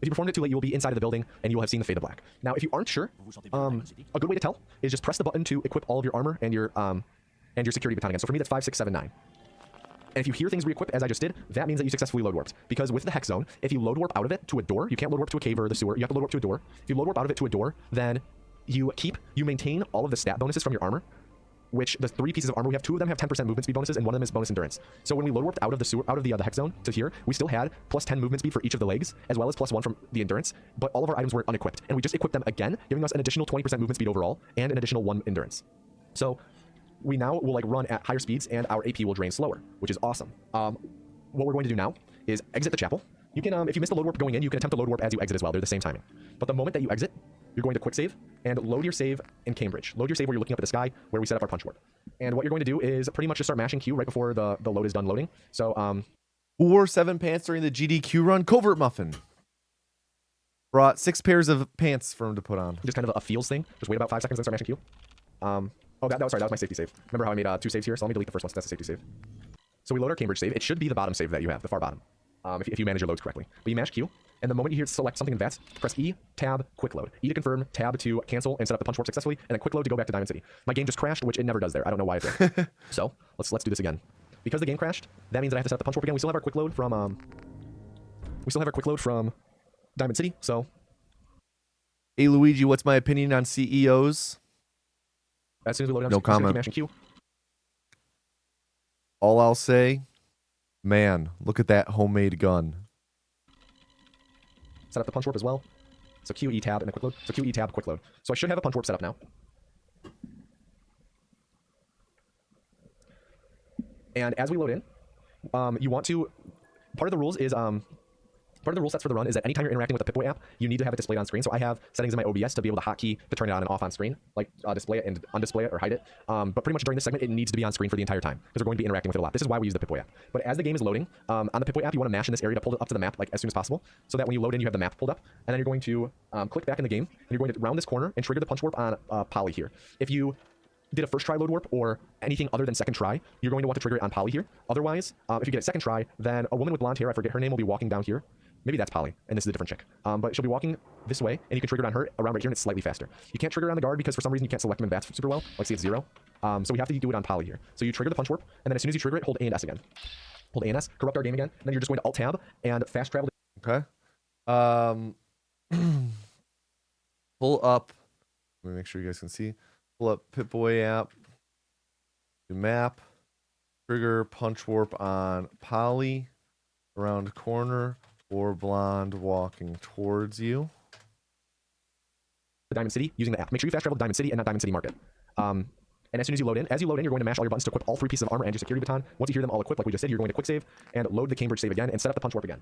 If you performed it too late, you will be inside of the building and you will have seen the fade to black. Now, if you aren't sure, a good way to tell is just press the button to equip all of your armor and your security baton again. So for me, that's 5, 6, 7, 9. And if you hear things re-equip, as I just did, that means that you successfully load warped. Because with the hex zone, if you load warp out of it to a door, you can't load warp to a cave or the sewer. You have to load warp to a door. If you load warp out of it to a door, then you maintain all of the stat bonuses from your armor, which the 3 pieces of armor we have, 2 of them have 10% movement speed bonuses, and 1 of them is bonus endurance. So when we load warped out of the sewer, out of the hex zone to here, we still had plus 10 movement speed for each of the legs, as well as plus 1 from the endurance, but all of our items were unequipped. And we just equipped them again, giving us an additional 20% movement speed overall, and an additional 1 endurance. So we now will like run at higher speeds and our AP will drain slower, which is awesome. What we're going to do now is exit the chapel. You can, if you miss the load warp going in, you can attempt to load warp as you exit as well. They're the same timing. But the moment that you exit, you're going to quick save and load your save in Cambridge. Load your save where you're looking up at the sky, where we set up our punch warp. And what you're going to do is pretty much just start mashing Q right before the load is done loading. So, Who wore 7 pants during the GDQ run? Covert Muffin. Brought 6 pairs of pants for him to put on. just kind of a feels thing. Just wait about 5 seconds and start mashing Q. Oh, that was my safety save. Remember how I made 2 saves here? So let me delete the first one, so that's a safety save. So we load our Cambridge save. It should be the bottom save that you have, the far bottom, if you manage your loads correctly. But you mash Q, and the moment you hear select something in VATS, press E, tab, quick load. E to confirm, tab to cancel and set up the punch warp successfully, and then quick load to go back to Diamond City. My game just crashed, which it never does there. I don't know why it did. So let's do this again. Because the game crashed, that means that I have to set up the punch warp again. We still have our quick load from Diamond City, so. Hey Luigi, what's my opinion on CEOs? As soon as we load it up, No just gonna keep comment. mashing Q. All I'll say, man, look at that homemade gun. Set up the punch warp as well. So Q, E, tab, and then quick load. So Q, E, tab, quick load. So I should have a punch warp set up now. And as we load in, you want to, part of the rules is, part of the rule sets for the run is that anytime you're interacting with the Pip-Boy app, you need to have it displayed on screen. So I have settings in my OBS to be able to hotkey to turn it on and off on screen, like display it and undisplay it or hide it. But pretty much during this segment, it needs to be on screen for the entire time because we're going to be interacting with it a lot. This is why we use the Pip-Boy app. But as the game is loading, on the Pip-Boy app, you want to mash in this area to pull it up to the map like as soon as possible, so that when you load in, you have the map pulled up, and then you're going to click back in the game, and you're going to round this corner and trigger the punch warp on Poly here. If you did a first try load warp or anything other than second try, you're going to want to trigger it on Poly here. Otherwise, if you get a second try, then a woman with blonde hair, I forget her name, will be walking down here. Maybe that's Polly, and this is a different chick. But she'll be walking this way, and you can trigger it on her around right here, and it's slightly faster. You can't trigger it on the guard because for some reason you can't select them in VATS super well. Like, see, it's 0. So we have to do it on Polly here. So you trigger the punch warp, and then as soon as you trigger it, hold A and S again. Hold A and S, corrupt our game again, and then you're just going to Alt-Tab and fast travel. Okay. Pull up. Let me make sure you guys can see. Pull up Pip-Boy app. Do map. Trigger punch warp on Polly. Around corner or blonde walking towards you. The Diamond City using the app. Make sure you fast travel to Diamond City and not Diamond City Market. And as soon as you load in, you're going to mash all your buttons to equip all 3 pieces of armor and your security baton. Once you hear them all equipped, like we just said, you're going to quick save and load the Cambridge save again and set up the punch warp again.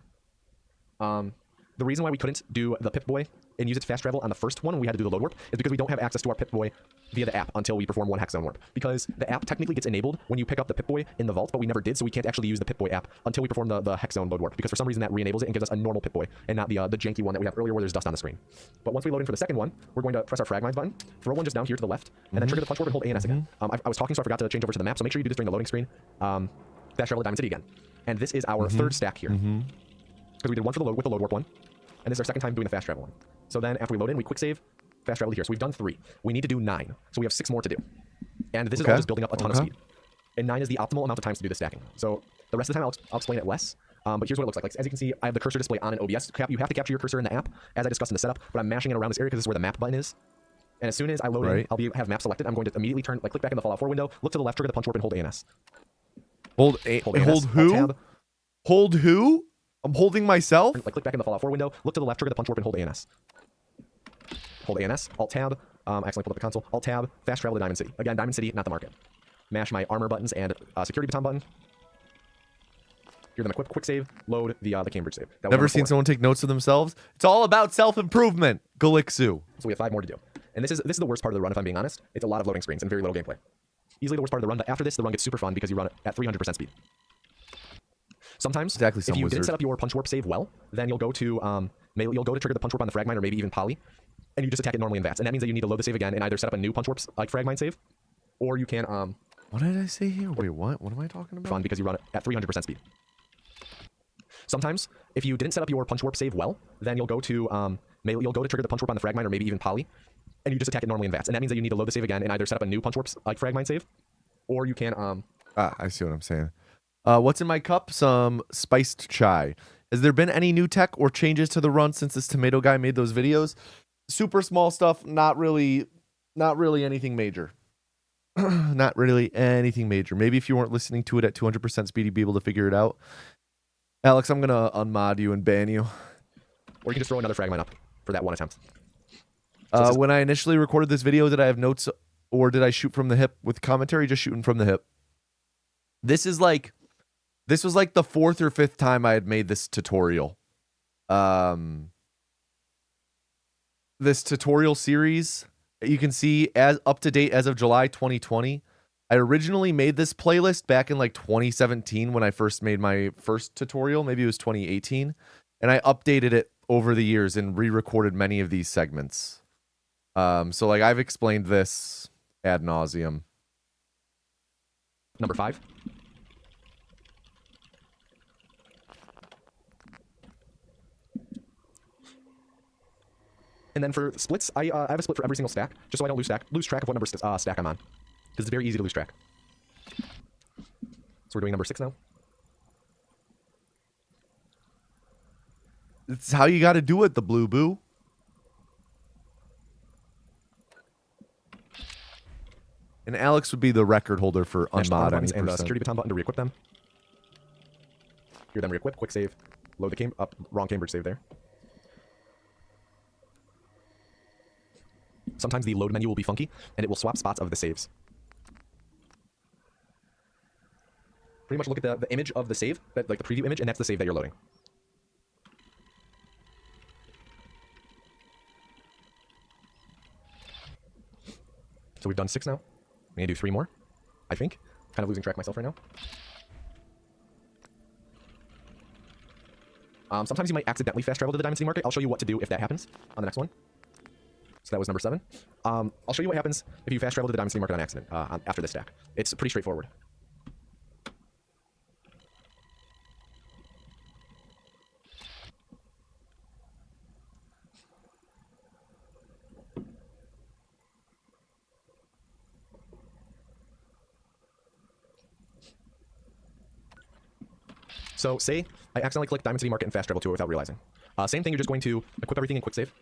The reason why we couldn't do the Pip-Boy and use its fast travel on the first one when we had to do the load warp is because we don't have access to our Pip-Boy via the app until we perform 1 hex zone warp. Because the app technically gets enabled when you pick up the Pip-Boy in the vault, but we never did, so we can't actually use the Pip-Boy app until we perform the hex zone load warp. Because for some reason that re-enables it and gives us a normal Pip-Boy and not the janky one that we have earlier where there's dust on the screen. But once we load in for the second one, we're going to press our frag mines button, throw one just down here to the left, and then trigger the punch warp and hold A and S again. I was talking, so I forgot to change over to the map, so make sure you do this during the loading screen. Fast travel to Diamond City again. And this is our third stack here. Because we did one for the load with the load warp one. And this is our second time doing the fast travel one. So then after we load in, we quick save, fast travel to here. So we've done 3. We need to do 9. So we have 6 more to do. And this is all just building up a ton of speed. And 9 is the optimal amount of times to do the stacking. So the rest of the time I'll explain it less. But here's what it looks like. As you can see, I have the cursor display on an OBS. You have to capture your cursor in the app, as I discussed in the setup. But I'm mashing it around this area because this is where the map button is. And as soon as I load in, I'll have map selected. I'm going to immediately click back in the Fallout 4 window, look to the left, trigger the punch warp, and hold ANS. Hold who? Hold who? I'm holding myself? Click back in the Fallout 4 window, look to the left, trigger the punch warp, and hold ANS. Hold ANS, Alt-Tab, accidentally pulled up the console, Alt-Tab, fast travel to Diamond City. Again, Diamond City, not the market. Mash my armor buttons and security baton button. Here then a quick save, load the Cambridge save. Never seen someone take notes of themselves? It's all about self-improvement, Galixu. So we have 5 more to do. And this is the worst part of the run, if I'm being honest. It's a lot of loading screens and very little gameplay. Easily the worst part of the run, but after this, the run gets super fun because you run it at 300% speed. Sometimes, if you didn't set up your punch warp save well, then you'll go to you'll go to trigger the punch warp on the frag mine or maybe even Poly, and you just attack it normally in VATS. And that means that you need to load the save again and either set up a new punch warp like frag mine save, or you can what did I say here? Wait, what? What am I talking about? Fun because you run it at 300% speed. Sometimes, if you didn't set up your punch warp save well, then you'll go to trigger the punch warp on the frag mine or maybe even Poly, and you just attack it normally in VATS. And that means that you need to load the save again and either set up a new punch warp like frag mine save, or you can I see what I'm saying. What's in my cup? Some spiced chai. Has there been any new tech or changes to the run since this tomato guy made those videos? Super small stuff, not really anything major. Not really anything major. Maybe if you weren't listening to it at 200% speed, you'd be able to figure it out. Alex, I'm gonna unmod you and ban you. Or you can just throw another frag mine up for that one attempt. When I initially recorded this video, did I have notes or did I shoot from the hip with commentary? Just shooting from the hip. This was like the 4th or 5th time I had made this tutorial. This tutorial series, you can see as up to date as of July 2020. I originally made this playlist back in like 2017 when I first made my first tutorial. Maybe it was 2018. And I updated it over the years and re-recorded many of these segments. So like I've explained this ad nauseum. Number 5. And then for splits, I have a split for every single stack, just so I don't lose track of what number stack I'm on. Because it's very easy to lose track. So we're doing number 6 now. It's how you got to do it, the blue boo. And Alex would be the record holder for unmod any and the security baton button to re-equip them. Here then re-equip, quick save, load the wrong Cambridge save there. sometimes the load menu will be funky, and it will swap spots of the saves. Pretty much look at the image of the save, like the preview image, and that's the save that you're loading. So we've done 6 now. I'm gonna do 3 more, I think. Kind of losing track myself right now. Sometimes you might accidentally fast travel to the Diamond City Market. I'll show you what to do if that happens on the next one. So that was number 7. I'll show you what happens if you fast travel to the Diamond City Market on accident after this stack. It's pretty straightforward. So say I accidentally click Diamond City Market and fast travel to it without realizing. Same thing, you're just going to equip everything in quick save.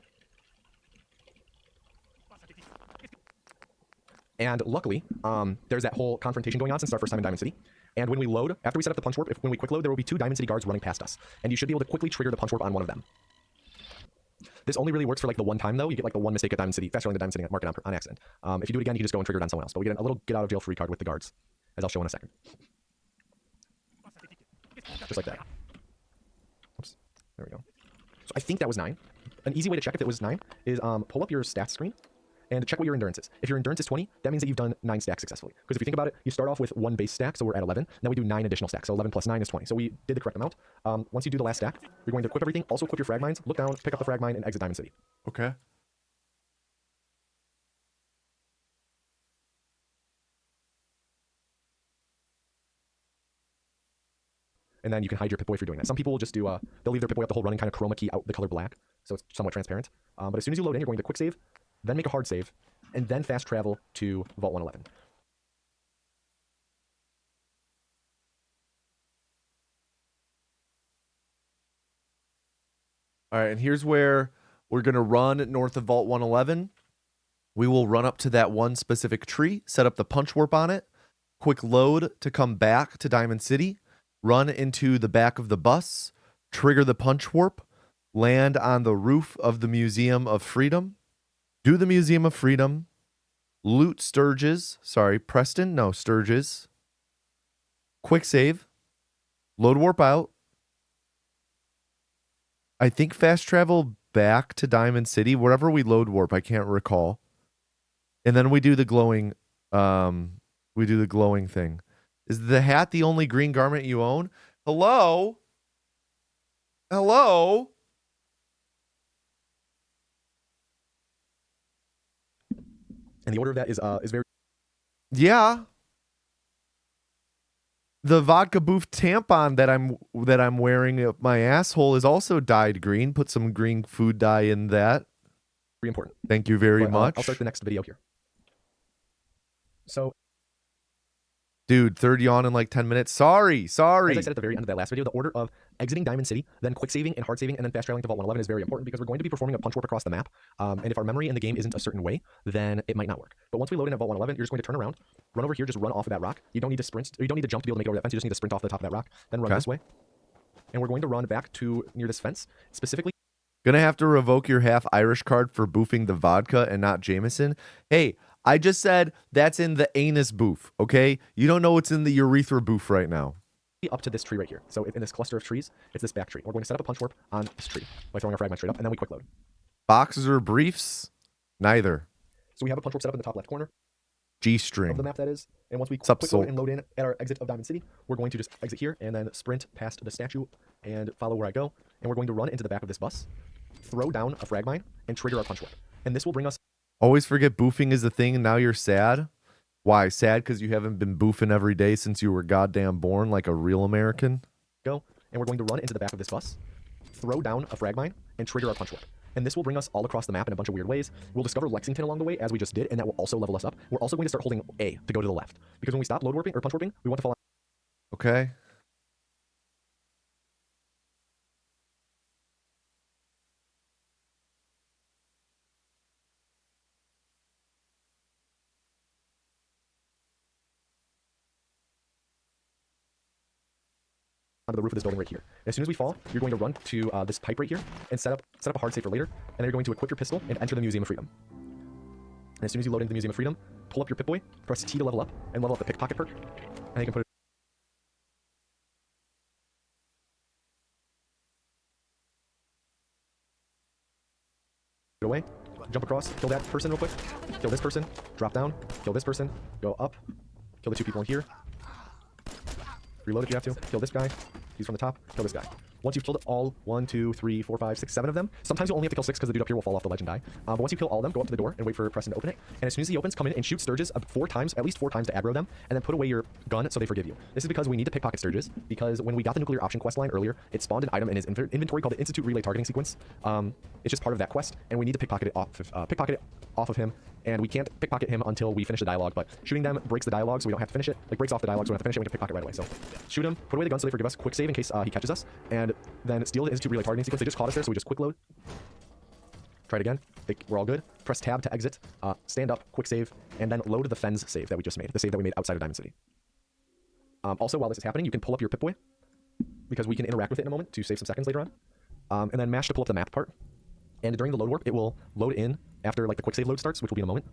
And luckily, there's that whole confrontation going on since our first time in Diamond City. And when we load, after we set up the punch warp, when we quick load, there will be 2 Diamond City guards running past us. And you should be able to quickly trigger the punch warp on one of them. This only really works for like the one time though. You get like the one mistake at Diamond City, fast traveling to Diamond City Market on accident. If you do it again, you can just go and trigger it on someone else. But we get a little get out of jail free card with the guards, as I'll show in a second. Just like that. Oops. There we go. So I think that was 9. An easy way to check if it was 9 is pull up your stats screen and check what your endurance is. If your endurance is 20, that means that you've done 9 stacks successfully. Because if you think about it, you start off with 1 base stack, so we're at 11. Then we do 9 additional stacks. So 11 plus 9 is 20. So we did the correct amount. Once you do the last stack, you're going to equip everything. Also equip your frag mines. Look down, pick up the frag mine, and exit Diamond City. Okay. And then you can hide your Pip-Boy if you're doing that. Some people will just do, they'll leave their Pip-Boy up the whole running, kind of chroma key out the color black, so it's somewhat transparent. But as soon as you load in, you're going to quick save, then make a hard save, and then fast travel to Vault 111. All right, and here's where we're going to run north of Vault 111. We will run up to that one specific tree, set up the punch warp on it, quick load to come back to Diamond City, run into the back of the bus, trigger the punch warp, land on the roof of the Museum of Freedom, do the Museum of Freedom, loot Sturges, Sturges, quick save, load warp out, I think fast travel back to Diamond City, wherever we load warp, I can't recall. And then we do the glowing, thing. Is the hat the only green garment you own? Hello? Hello? And the order of that is very... Yeah. The vodka booth tampon that I'm wearing up my asshole is also dyed green. Put some green food dye in that. very important. Thank you very much. I'll start the next video here. So, dude, third yawn in like 10 minutes. Sorry. as I said at the very end of that last video, the order of exiting Diamond City, then quick saving and hard saving, and then fast traveling to Vault 111 is very important because we're going to be performing a punch warp across the map. And if our memory in the game isn't a certain way, then it might not work. But once we load in at Vault 111, you're just going to turn around, run over here, just run off of that rock. You don't need to sprint, or you don't need to jump to be able to make it over that fence. You just need to sprint off the top of that rock, then run this way. And we're going to run back to near this fence, specifically. Gonna have to revoke your half Irish card for boofing the vodka and not Jameson. Hey, I just said that's in the anus boof, okay? You don't know what's in the urethra boof right now. Up to this tree right here. So in this cluster of trees, it's this back tree. We're going to set up a punch warp on this tree by throwing our fragment straight up, and then we quick load. Boxes or briefs? Neither. So we have a punch warp set up in the top left corner G-string. of the map, that is. And once we Sup, quick soul. load and load in at our exit of Diamond City, we're going to just exit here and then sprint past the statue and follow where I go. And we're going to run into the back of this bus, throw down a frag mine, and trigger our punch warp. And this will bring us... Always forget boofing is a thing and now you're sad? Why? Sad because you haven't been boofing every day since you were goddamn born like a real American? Go. And we're going to run into the back of this bus, throw down a frag mine, and trigger our punch warp. And this will bring us all across the map in a bunch of weird ways. We'll discover Lexington along the way, as we just did, and that will also level us up. We're also going to start holding A to go to the left. Because when we stop load warping or punch warping, we want to fall Okay. onto the roof of this building right here. And as soon as we fall, you're going to run to this pipe right here and set up a hard save for later. And then you're going to equip your pistol and enter the Museum of Freedom. And as soon as you load into the Museum of Freedom, pull up your Pip-Boy, press T to level up, and level up the pickpocket perk. And you can put it away, jump across, kill that person real quick, kill this person, drop down, kill this person, go up, kill the 2 people in here, reload if you have to, kill this guy, he's from the top, kill this guy. Once you've killed all 1, 2, 3, 4, 5, 6, 7 of them, sometimes you only have to kill 6 because the dude up here will fall off the ledge and die. But once you kill all of them, go up to the door and wait for Preston to open it. And as soon as he opens, come in and shoot Sturges 4 times, at least 4 times to aggro them, and then put away your gun so they forgive you. This is because we need to pickpocket Sturges, because when we got the nuclear option quest line earlier, it spawned an item in his inventory called the Institute Relay Targeting Sequence. It's just part of that quest, and we need to pickpocket it off of him, and we can't pickpocket him until we finish the dialogue, but shooting them breaks the dialogue, so we don't have to finish it. Like, breaks off the dialogue, so we don't have to finish it, we can pickpocket right away. So, shoot him, put away the gun so they forgive us, quick save in case he catches us, and then steal the Institute Relay Targeting Sequence. They just caught us there, so we just quick load. Try it again. We're all good. Press tab to exit, stand up, quick save, and then load the Fens save that we just made, the save that we made outside of Diamond City. Also, while this is happening, you can pull up your Pip-Boy, because we can interact with it in a moment to save some seconds later on. And then mash to pull up the map part. And during the load warp, it will load in after like the quick save load starts, which will be in a moment.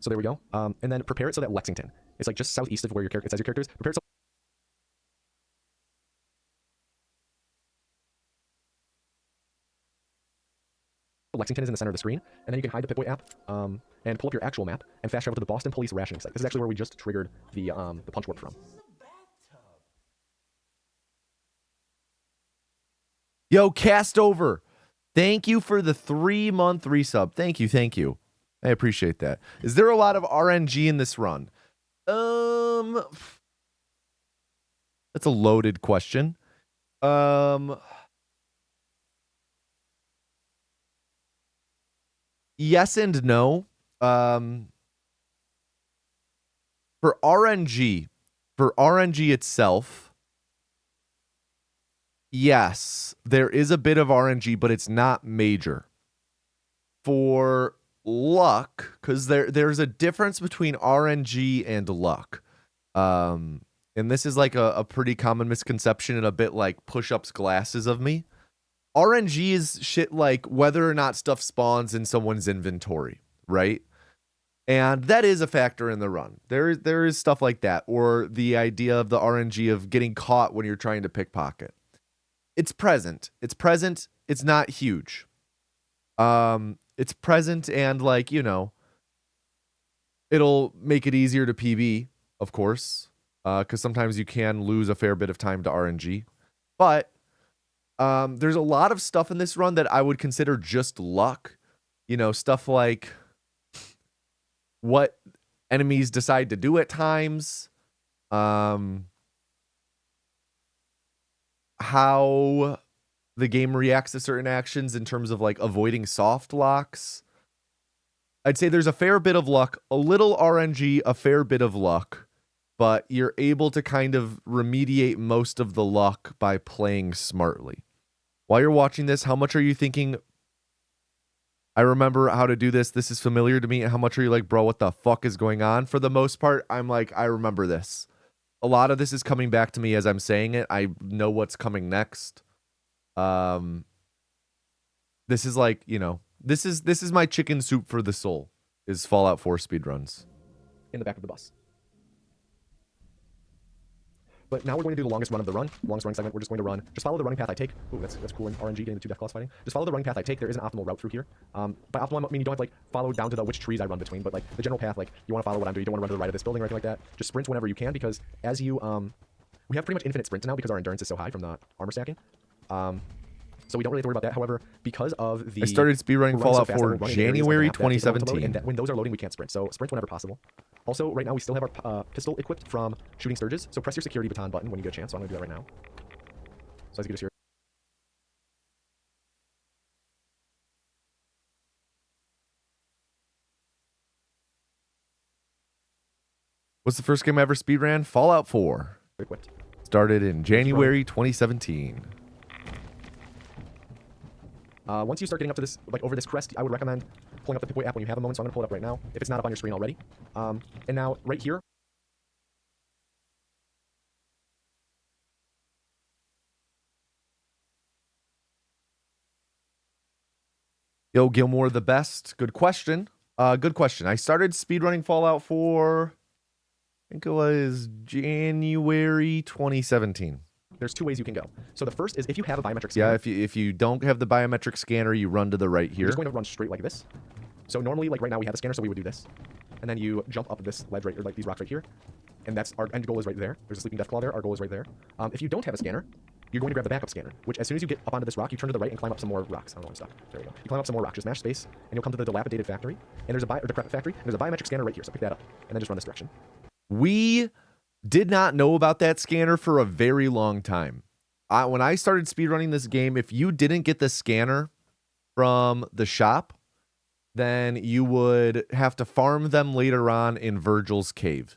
So there we go. And then prepare it so that Lexington is like just southeast of where your character, it says your characters. Prepare it so Lexington is in the center of the screen, and then you can hide the Pip-Boy app and pull up your actual map and fast travel to the Boston Police rationing site. This is actually where we just triggered the punch warp from. Yo, Cast Over, thank you for the 3-month resub. Thank you. I appreciate that. Is there a lot of RNG in this run? That's a loaded question. Yes and no. For RNG itself, yes, there is a bit of RNG, but it's not major. For luck, because there's a difference between RNG and luck. And this is like a pretty common misconception and a bit like push-ups glasses of me. RNG is shit like whether or not stuff spawns in someone's inventory, right? And that is a factor in the run. There is stuff like that, or the idea of the RNG of getting caught when you're trying to pickpocket. It's present. It's not huge. It's present, and like, you know, it'll make it easier to PB, of course, because sometimes you can lose a fair bit of time to RNG. But there's a lot of stuff in this run that I would consider just luck. You know, stuff like what enemies decide to do at times, how the game reacts to certain actions in terms of like avoiding soft locks. I'd say there's a fair bit of luck, a little RNG, a fair bit of luck, but you're able to kind of remediate most of the luck by playing smartly. While you're watching this, how much are you thinking, I remember how to do this, this is familiar to me, and how much are you like, bro, what the fuck is going on? For the most part, I'm like, I remember this. A lot of this is coming back to me as I'm saying it. I know what's coming next. This is like, you know, this is my chicken soup for the soul, is Fallout 4 speedruns. In the back of the bus. But now we're going to do the longest run of the run. Longest running segment. We're just going to run. Just follow the running path I take. Ooh, that's cool in RNG, getting the 2 death claws fighting. Just follow the running path I take. There is an optimal route through here. By optimal, I mean you don't have to like follow down to the which trees I run between, but like the general path, like you want to follow what I'm doing. You don't want to run to the right of this building or anything like that. Just sprint whenever you can, because as you we have pretty much infinite sprint now because our endurance is so high from the armor stacking. So we don't really have to worry about that. However, because of the... I started speedrunning Fallout 4 January and 2017. when those are loading, we can't sprint. So sprint whenever possible. Also, right now we still have our pistol equipped from shooting Sturges. So press your security baton button when you get a chance. So I'm going to do that right now. So as you can just hear... What's the first game I ever speedran? Fallout 4. Equipped. Started in January 2017. Once you start getting up to this, like over this crest, I would recommend pulling up the Pip-Boy app when you have a moment. So I'm going to pull it up right now, if it's not up on your screen already. And now, right here, Yo, Gilmore, the best. Good question. Good question. I started speedrunning Fallout 4, I think it was January 2017. There's two ways you can go. So the first is if you have a biometric Yeah, scanner. if you don't have the biometric scanner, you run to the right You're here. just going to run straight like this. So normally, like right now, we have a scanner, so we would do this. And then you jump up this ledge right, or like these rocks right here. And that's our end goal is right there. There's a sleeping death claw there. Our goal is right there. If you don't have a scanner, you're going to grab the backup scanner, which as soon as you get up onto this rock, you turn to the right and climb up some more rocks. I don't know, I'm stuck. There we go. You climb up some more rocks. Just mash space, and you'll come to the dilapidated factory. And there's a decrepit factory. And there's a biometric scanner right here. So pick that up, and then just run this direction. We did not know about that scanner for a very long time. When I started speedrunning this game, if you didn't get the scanner from the shop, then you would have to farm them later on in Virgil's cave.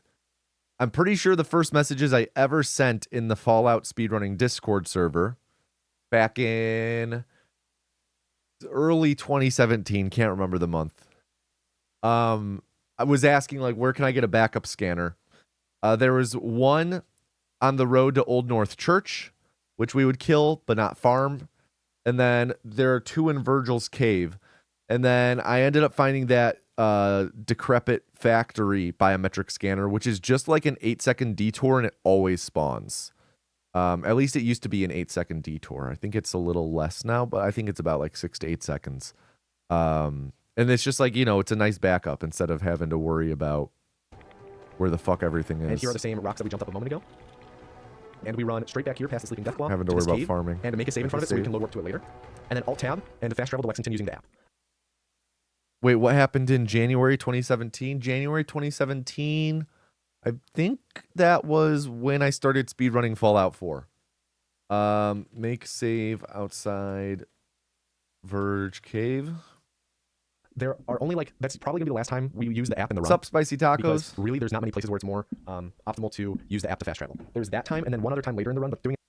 I'm pretty sure the first messages I ever sent in the Fallout speedrunning Discord server back in early 2017, can't remember the month. I was asking, like, where can I get a backup scanner? There was one on the road to Old North Church, which we would kill but not farm. And then there are two in Virgil's cave. And then I ended up finding that decrepit factory biometric scanner, which is just like an 8-second detour, and it always spawns. At least it used to be an 8-second detour. I think it's a little less now, but I think it's about like 6 to 8 seconds. And it's just like, you know, it's a nice backup instead of having to worry about where the fuck everything is. And here are the same rocks that we jumped up a moment ago. And we run straight back here past the sleeping death claw. Having to worry this about cave, farming. And to make a save in front of it so we can load work to it later. And then Alt-Tab and fast travel to Lexington using the app. Wait, what happened in January 2017? January 2017, I think that was when I started speedrunning Fallout 4. Make save outside Verge Cave. There are only like, that's probably gonna be the last time we use the app in the run. What's up, Spicy Tacos? Because really there's not many places where it's more optimal to use the app to fast travel. There's that time and then one other time later in the run, but doing it.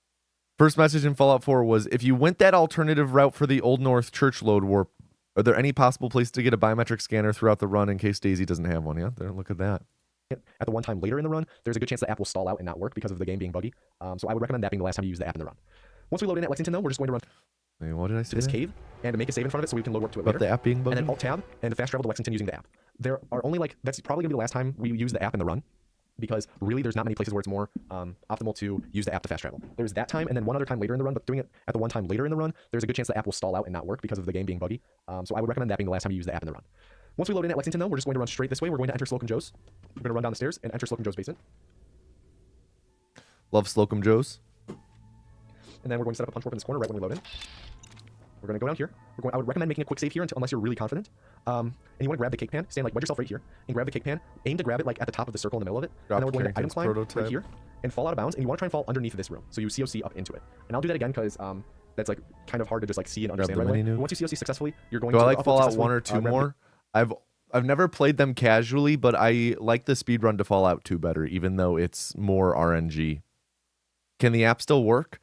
First message in Fallout 4 was, if you went that alternative route for the Old North Church load warp, are there any possible place to get a biometric scanner throughout the run in case Daisy doesn't have one? Yeah, there, look at that. At the one time later in the run, there's a good chance the app will stall out and not work because of the game being buggy. So I would recommend that being the last time you use the app in the run. Once we load in at Lexington though, we're just going to run Wait, what did I say? to this there? cave and to make a save in front of it so we can load work to it About later. the app being buggy? And then Alt-Tab and fast travel to Lexington using the app. There are only like, that's probably gonna be the last time we use the app in the run because really there's not many places where it's more optimal to use the app to fast travel. There's that time and then one other time later in the run, but doing it at the one time later in the run, there's a good chance the app will stall out and not work because of the game being buggy. So I would recommend that being the last time you use the app in the run. Once we load in at Lexington though, we're just going to run straight this way. We're going to enter Slocum Joe's. We're going to run down the stairs and enter Slocum Joe's basement. Love Slocum Joe's. And then we're going to set up a punch warp in this corner right when we load in. We're going to go down here. I would recommend making a quick save here unless you're really confident. And you want to grab the cake pan. Stand like, wedge yourself right here and grab the cake pan. Aim to grab it like at the top of the circle in the middle of it. Drop and then we're going to item Carrington's climb prototype. right here and fall out of bounds. And you want to try and fall underneath this room. So you COC up into it. And I'll do that again because that's like kind of hard to just like see and understand the right away. menu. But once you COC successfully, you're going Do to I like upward Fallout successfully, 1 or 2 grab more? I've never played them casually, but I like the speedrun to Fallout 2 better, even though it's more RNG. Can the app still work?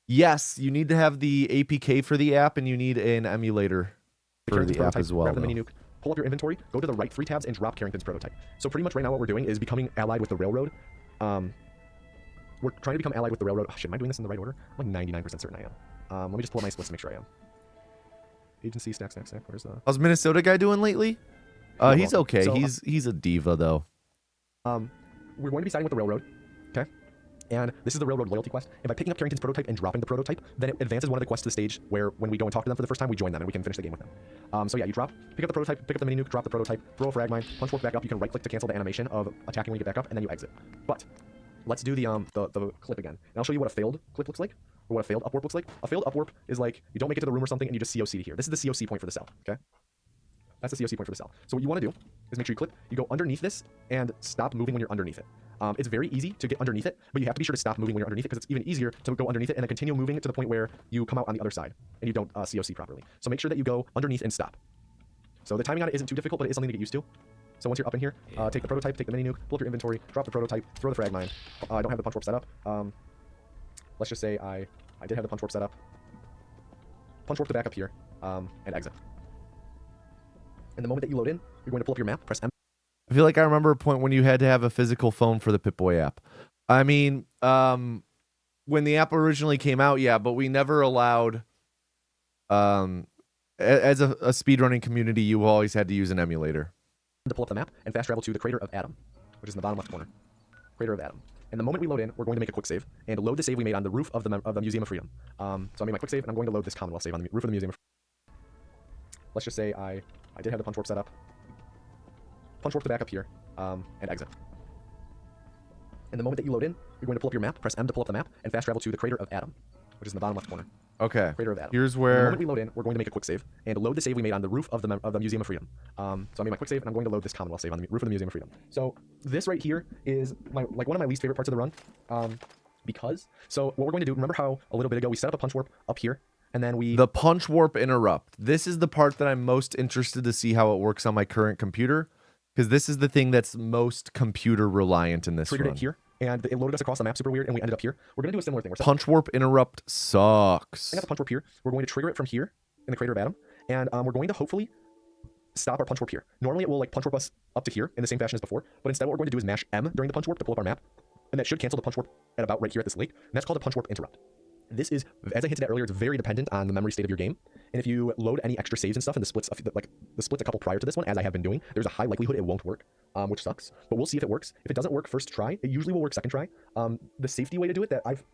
Yes, you need to have the APK for the app, and you need an emulator for Carrington's the app prototype, as well. grab the though. mini nuke, pull up your inventory, go to the right 3 tabs, and drop Carrington's prototype. So pretty much right now what we're doing is becoming allied with the railroad. We're trying to become allied with the railroad. Oh, shit, am I doing this in the right order? I'm like 99% certain I am. Let me just pull up my splits to make sure I am. Agency, snack. Where's the... How's Minnesota guy doing lately? You're He's welcome. okay. So, He's a diva though. We're going to be siding with the railroad, okay? And this is the railroad loyalty quest. And by picking up Carrington's prototype and dropping the prototype, then it advances one of the quests to the stage where when we go and talk to them for the first time, we join them and we can finish the game with them. So yeah, you pick up the prototype, pick up the mini nuke, drop the prototype, throw a frag mine, punch warp back up. You can right click to cancel the animation of attacking when you get back up, and then you exit. But let's do the clip again. And I'll show you what a failed clip looks like, or what a failed upwarp looks like. A failed upwarp is like you don't make it to the room or something and you just COC to here. This is the COC point for the cell, okay? That's the COC point for the cell. So what you want to do is make sure you clip, you go underneath this and stop moving when you're underneath it. It's very easy to get underneath it, but you have to be sure to stop moving when you're underneath it because it's even easier to go underneath it and then continue moving to the point where you come out on the other side and you don't COC properly. So make sure that you go underneath and stop. So the timing on it isn't too difficult, but it is something to get used to. So once you're up in here, take the prototype, take the mini nuke, pull up your inventory, drop the prototype, throw the frag mine. I don't have the punch warp set up. Let's just say I did have the punch warp set up. Punch warp to back up here and exit. And the moment that you load in, you're going to pull up your map, press M. I feel like I remember a point when you had to have a physical phone for the Pip-Boy app. I mean, when the app originally came out, yeah, but we never allowed as a speedrunning community, you always had to use an emulator. To pull up the map and fast travel to the crater of Adam, which is in the bottom left corner. Crater of Adam. And the moment we load in, we're going to make a quick save and load the save we made on the roof of the Museum of Freedom. So I made my quick save, and I'm going to load this Commonwealth save on the roof of the Museum of Freedom. Let's just say I did have the punch warp set up. Punch warp to back up here, and exit. And the moment that you load in, you're going to pull up your map, press M to pull up the map, and fast travel to the crater of Adam, which is in the bottom left corner. Okay. Crater of Adam. Here's And the where moment we load in, we're going to make a quick save and load the save we made on the roof of the Museum of Freedom. So I made my quick save, and I'm going to load this Commonwealth save on the roof of the Museum of Freedom. So this right here is one of my least favorite parts of the run, so what we're going to do. Remember how a little bit ago we set up a punch warp up here, and then the punch warp interrupt. This is the part that I'm most interested to see how it works on my current computer, because this is the thing that's most computer reliant in this triggered run. it here, and it loaded us across the map super weird, and we ended up here. We're going to do a similar thing. Punch warp interrupt sucks. I got the punch warp here. We're going to trigger it from here in the crater of Adam, and we're going to hopefully stop our punch warp here. Normally it will like punch warp us up to here in the same fashion as before, but instead what we're going to do is mash M during the punch warp to pull up our map, and that should cancel the punch warp at about right here at this lake, and that's called a punch warp interrupt. This is, as I hinted at earlier, it's very dependent on the memory state of your game. And if you load any extra saves and stuff in the splits, like the splits a couple prior to this one, as I have been doing, there's a high likelihood it won't work, which sucks. But we'll see if it works. If it doesn't work first try, it usually will work second try. The safety way to do it, if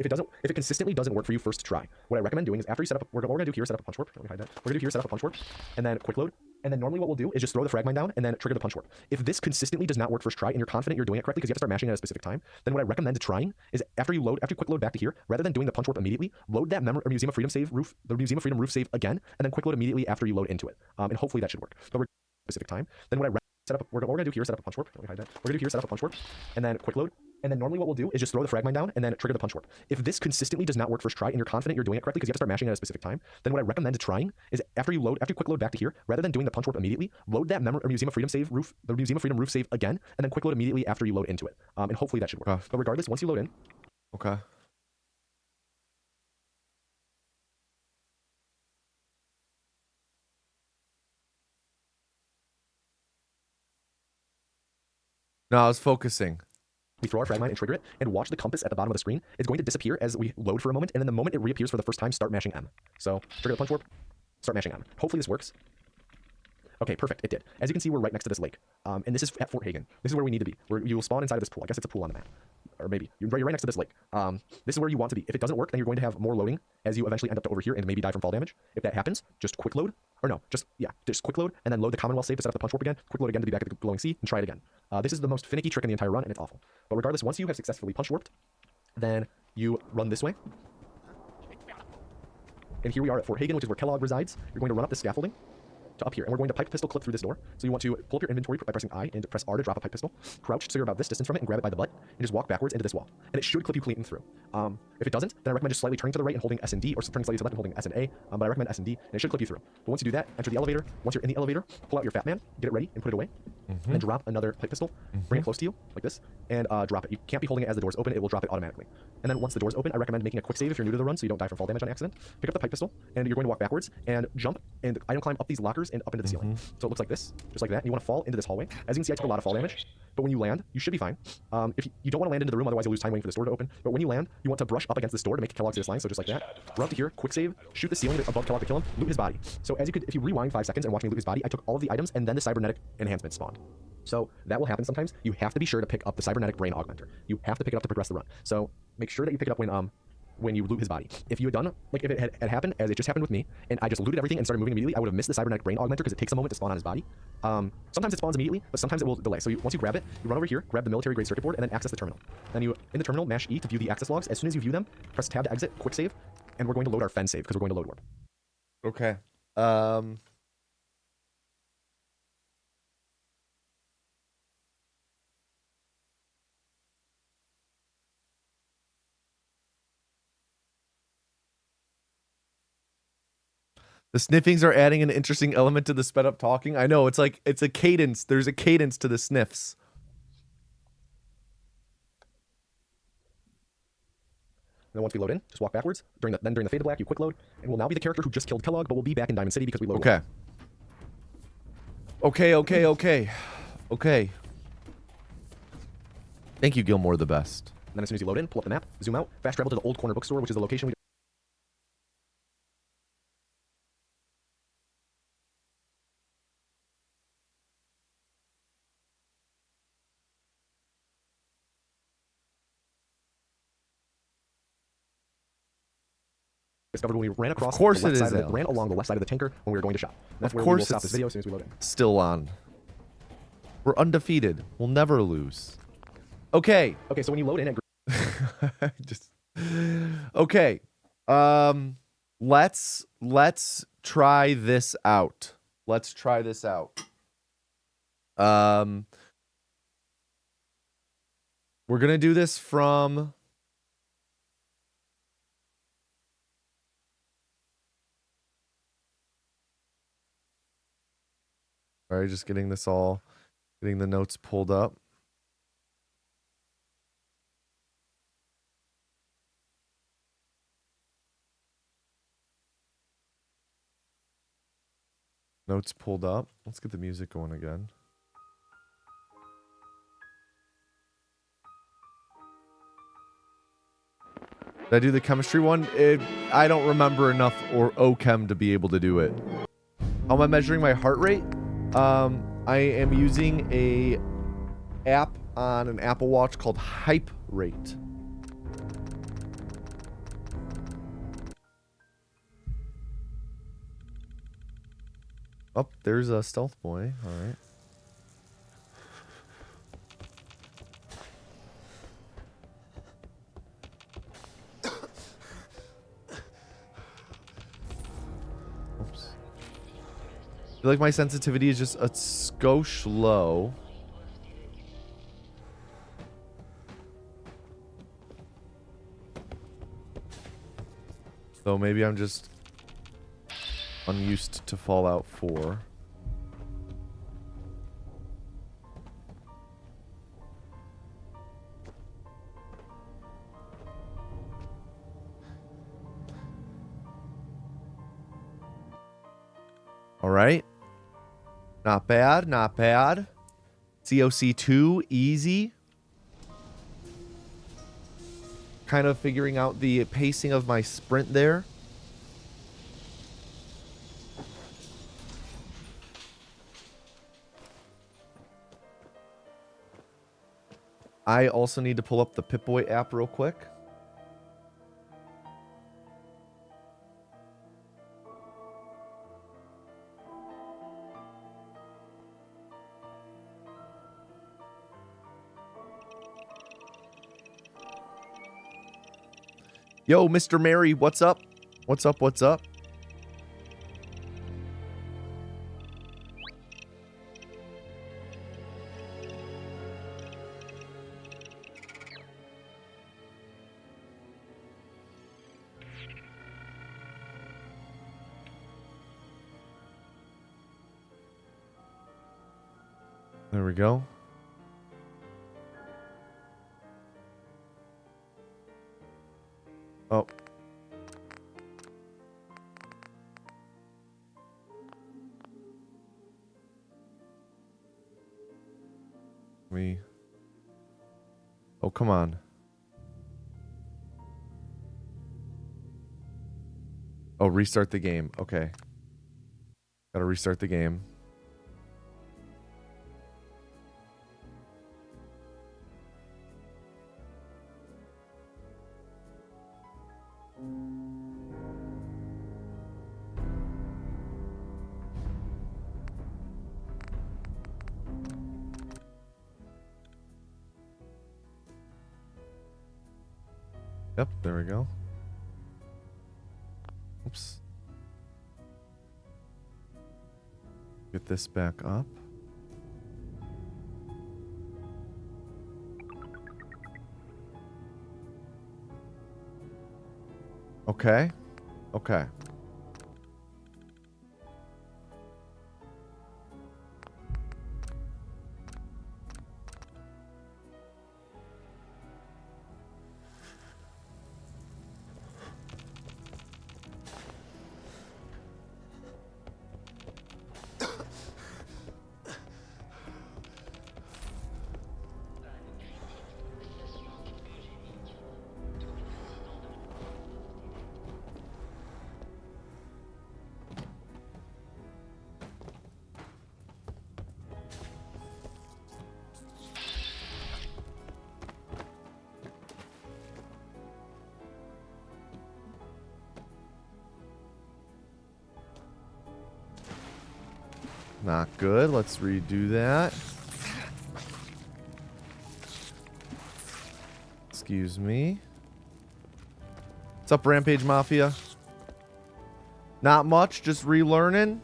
it consistently doesn't work for you first try, what I recommend doing is after you set up, what we're gonna do here, set up a punch warp. Let me hide that. We're gonna do here, set up a punch warp, and then quick load. And then normally what we'll do is just throw the frag mine down and then trigger the punch warp. If this consistently does not work first try and you're confident you're doing it correctly because you have to start mashing at a specific time, then what I recommend trying is after you quick load back to here, rather than doing the punch warp immediately, load that Museum of Freedom roof save again, and then quick load immediately after you load into it. And hopefully that should work. But we're specific time. Then what we're gonna do here, set up a punch warp. Let me hide that. We're gonna do here, set up a punch warp, and then quick load. And then normally what we'll do is just throw the frag mine down and then trigger the punch warp. If this consistently does not work first try and you're confident you're doing it correctly because you have to start mashing at a specific time, then what I recommend trying is after you quick load back to here, rather than doing the punch warp immediately, load that Museum of Freedom roof save again, and then quick load immediately after you load into it. And hopefully that should work. But regardless, once you load in, okay. No, I was focusing. we throw our frag mine and trigger it, and watch the compass at the bottom of the screen. It's going to disappear as we load for a moment, and then the moment it reappears for the first time, start mashing M. So trigger the punch warp, start mashing M. Hopefully this works. Okay, perfect, it did. As you can see, we're right next to this lake. And this is at Fort Hagen. This is where we need to be. Where you will spawn inside of this pool. I guess it's a pool on the map. Or maybe. You're right next to this lake. This is where you want to be. If it doesn't work, then you're going to have more loading as you eventually end up to over here and maybe die from fall damage. If that happens, just quick load. Or no, just quick load and then load the Commonwealth save to set up the punch warp again. Quick load again to be back at the glowing sea and try it again. This is the most finicky trick in the entire run, and it's awful. But regardless, once you have successfully punch warped, then you run this way. And here we are at Fort Hagen, which is where Kellogg resides. You're going to run up the scaffolding to up here, and we're going to pipe pistol clip through this door. So you want to pull up your inventory by pressing I and press R to drop a pipe pistol. Crouch so you're about this distance from it and grab it by the butt, and just walk backwards into this wall. And it should clip you clean through. If it doesn't, then I recommend just slightly turning to the right and holding S and D, or turning slightly to the left and holding S and A. But I recommend S and D, and it should clip you through. But once you do that, enter the elevator. Once you're in the elevator, pull out your Fat Man, get it ready, and put it away. And then drop another pipe pistol, bring it close to you, like this, and drop it. You can't be holding it as the doors open, it will drop it automatically. And then once the doors open, I recommend making a quick save if you're new to the run so you don't die from fall damage on accident. Pick up the pipe pistol, and you're going to walk backwards, and jump, and item climb up these lockers and up into the ceiling. So it looks like this, just like that, and you want to fall into this hallway. As you can see, I took a lot of fall damage, but when you land, you should be fine. If you don't want to land into the room, otherwise you'll lose time waiting for this door to open, but when you land, you want to brush up against this door to make Kellogg see this line, so just like that. Run up to here, quick save, shoot the ceiling above Kellogg to kill him, loot his body. So as you could, if you rewind 5 seconds and watch me loot his body, I took all of the items, and then the cybernetic enhancement spawned. So that will happen sometimes. You have to be sure to pick up the cybernetic brain augmenter. You have to pick it up to progress the run. So make sure that you pick it up when you loot his body. If you had done, like if it had happened, as it just happened with me, and I just looted everything and started moving immediately, I would have missed the cybernetic brain augmenter because it takes a moment to spawn on his body. Sometimes it spawns immediately, but sometimes it will delay. So once you grab it, you run over here, grab the military grade circuit board, and then access the terminal. Then you, in the terminal, mash E to view the access logs. As soon as you view them, press tab to exit, quick save, and we're going to load our fen save because we're going to load warp. Okay. The sniffings are adding an interesting element to the sped up talking. I know, it's like, it's a cadence. There's a cadence to the sniffs. And then once we load in, just walk backwards. During the fade to black, you quick load, and we'll now be the character who just killed Kellogg, but we'll be back in Diamond City because we load. Okay. Okay. Thank you, Gilmore the best. And then as soon as you load in, pull up the map, zoom out, fast travel to the old corner bookstore, which is the location we discovered when we ran across course the left it side is, of the, Alex. ran along the left side of the tanker when we were going to shop. That's Of where we will course stop this it's video as soon as we load in. still on. We're undefeated. We'll never lose. Okay. Okay, so when you load in at Just okay. Let's try this out. Let's try this out. We're gonna do this from. All right, just getting the notes pulled up. Notes pulled up. Let's get the music going again. Did I do the chemistry one? I don't remember enough or OChem to be able to do it. How am I measuring my heart rate? I am using a app on an Apple Watch called Hype Rate. Oh, there's a stealth boy. All right. Oops. I feel like my sensitivity is just a skosh low. So maybe I'm just unused to Fallout 4. All right. Not bad, not bad. COC 2, easy. Kind of figuring out the pacing of my sprint there. I also need to pull up the Pip-Boy app real quick. Yo, Mr. Mary, what's up? What's up? What's up? There we go. Oh. Oh, come on. Oh, restart the game. Okay. Gotta restart the game. Yep, there we go. Oops. Get this back up. Okay. Okay. Not good. Let's redo that. Excuse me. What's up, Rampage Mafia? Not much, just relearning.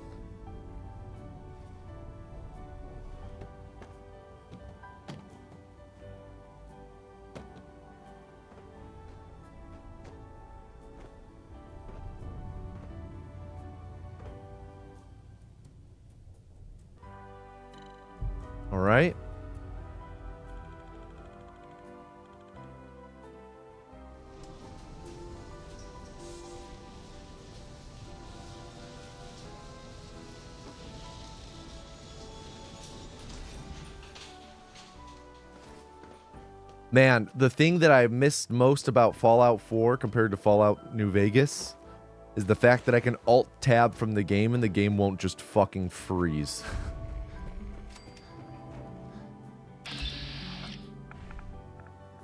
All right. Man, the thing that I missed most about Fallout 4 compared to Fallout New Vegas is the fact that I can alt-tab from the game and the game won't just fucking freeze.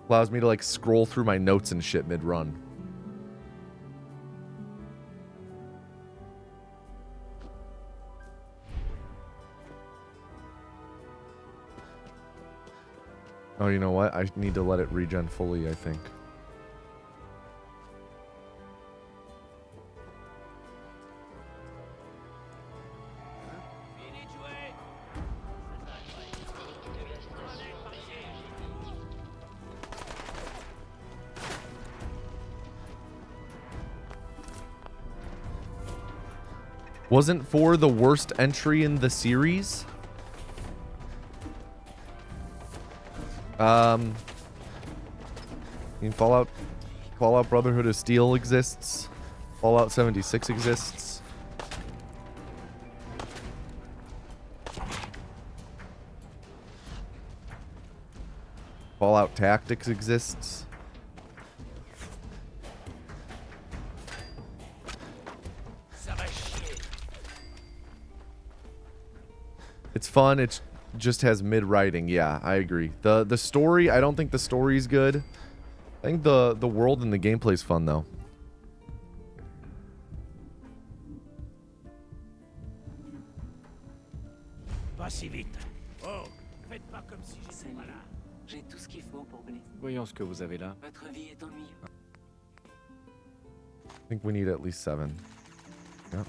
Allows me to like scroll through my notes and shit mid-run. Oh, you know what? I need to let it regen fully, I think. Wasn't 4 the worst entry in the series? I mean, Fallout Brotherhood of Steel exists. Fallout 76 exists. Fallout Tactics exists. It's fun. It just has mid writing. Yeah, I agree. The story, I don't think the story's good. I think the world and the gameplay's fun though. Pas si vite. Oh, faites pas comme si j'étais pas là. J'ai tout ce qu'il faut pour blesser. Voyons ce que vous avez là. Votre vie est ennuyeuse. I think we need at least 7. Yep.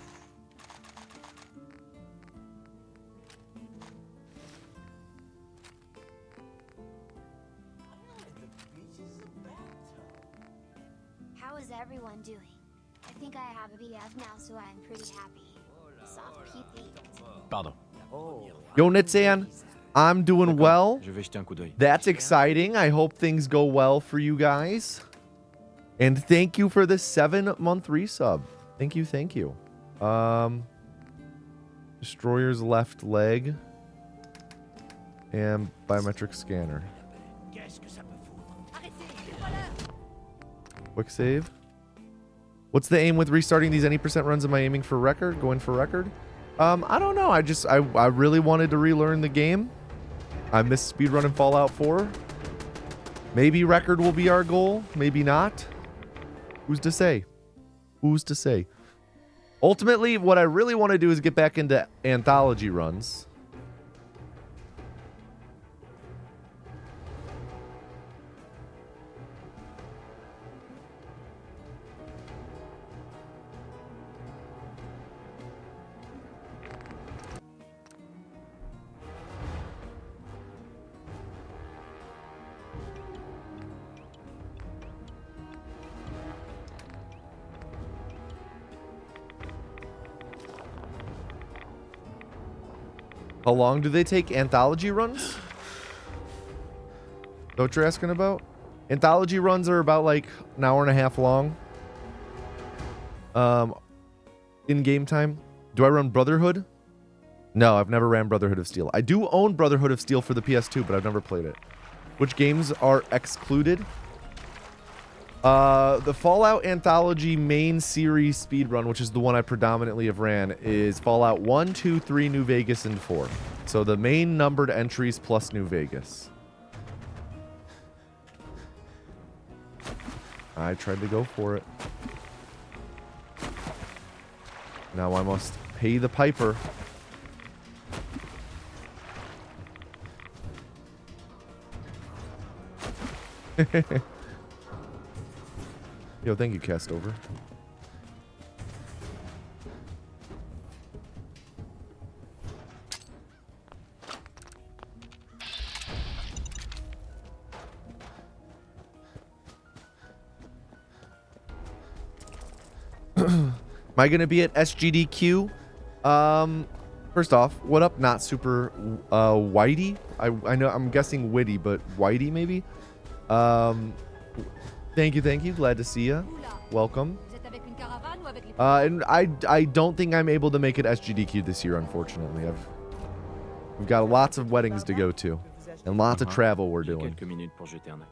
How is everyone doing? I think I have a BF now, so I'm pretty happy. Soft PP. Pardon. Yo, Nitsan, I'm doing well. Je vais jeter un coup d'œil. That's exciting. I hope things go well for you guys. And thank you for the 7-month resub. Thank you, thank you. Destroyer's left leg. And biometric scanner. Qu'est-ce que ça peut foutre? Arrêtez, voilà. Quick save. What's the aim with restarting these any percent runs? Am I aiming for record? Going for record? I don't know. I really wanted to relearn the game. I missed speedrun in Fallout 4. Maybe record will be our goal. Maybe not. Who's to say? Who's to say? Ultimately, what I really want to do is get back into anthology runs. How long do they take anthology runs? Is that what you're asking about? Anthology runs are about like an hour and a half long. In game time. Do I run Brotherhood? No, I've never ran Brotherhood of Steel. I do own Brotherhood of Steel for the PS2, but I've never played it. Which games are excluded? The Fallout Anthology main series speedrun, which is the one I predominantly have ran, is Fallout 1, 2, 3, New Vegas, and 4. So the main numbered entries plus New Vegas. I tried to go for it. Now I must pay the piper. Yo, thank you, Castover. Am I gonna be at SGDQ? First off, what up? Not super whitey. I know I'm guessing witty, but whitey maybe. Thank you. Glad to see you. Welcome. Vous êtes avec une caravane ou avec les... And I don't think I'm able to make it SGDQ this year, unfortunately. We've got lots of weddings to go to, and lots of travel we're J'ai doing. quelques minutes pour jeter un œil.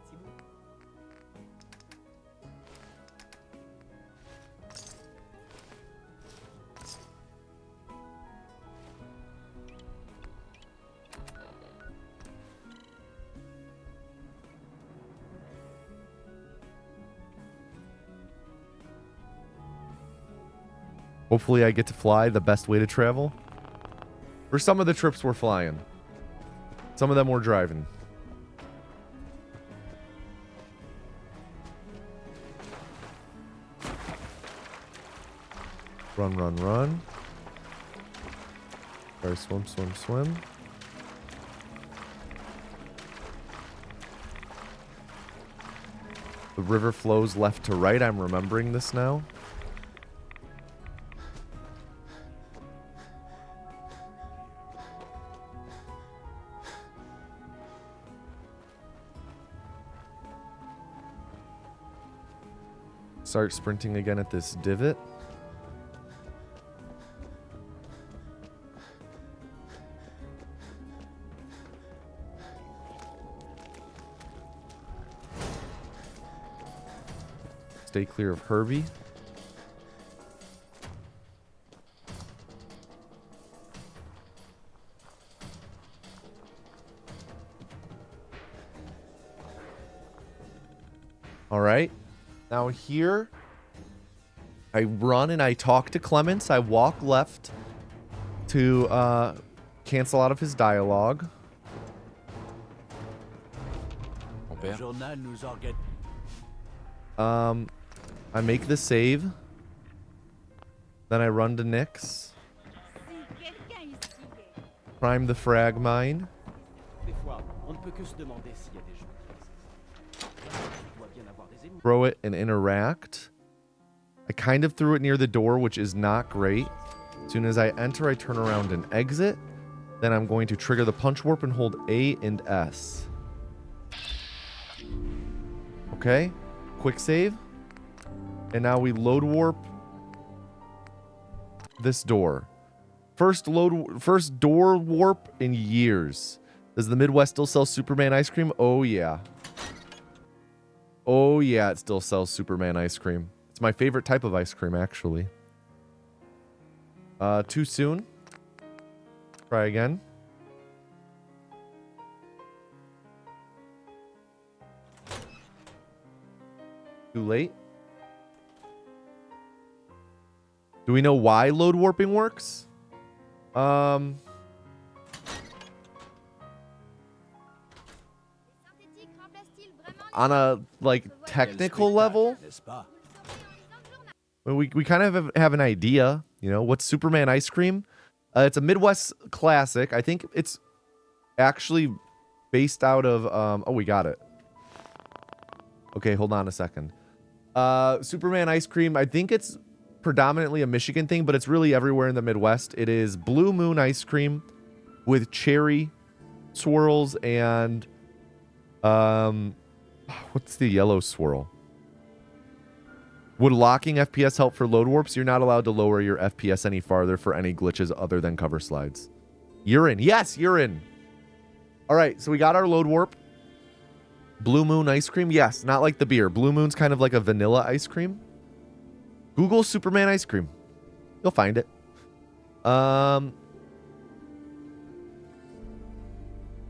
Hopefully I get to fly, the best way to travel. For some of the trips we're flying. Some of them we're driving. Run. Sorry, swim. The river flows left to right. I'm remembering this now. Start sprinting again at this divot. Stay clear of Herbie. All right. Now here, I run and I talk to Clements. I walk left to cancel out of his dialogue. Mon père. Journal nous organise. I make the save. Then I run to Nyx. Prime the frag mine. Des fois, on ne peut que se demander s'il y a des gens. Il doit bien avoir des ennemis. Throw it and interact. I kind of threw it near the door, which is not great. As soon as I enter, I turn around and exit. Then I'm going to trigger the punch warp and hold A and S. Okay. Quick save. And now we load warp this door. First door warp in years. Does the Midwest still sell Superman ice cream? Oh yeah. Oh yeah, it still sells Superman ice cream. It's my favorite type of ice cream, actually. Too soon. Try again. Too late. Do we know why load warping works? On a like technical level, N'est-ce pas? we kind of have an idea, you know, what's Superman ice cream? It's a Midwest classic. I think it's actually based out of oh, we got it. Okay, hold on a second. Superman ice cream, I think it's predominantly a Michigan thing, but it's really everywhere in the Midwest. It is Blue Moon ice cream with cherry swirls and what's the yellow swirl? Would locking FPS help for load warps? You're not allowed to lower your FPS any farther for any glitches other than cover slides. You're in. Yes, you're in. All right, so we got our load warp. Blue Moon ice cream? Yes, not like the beer. Blue Moon's kind of like a vanilla ice cream. Google Superman ice cream. You'll find it.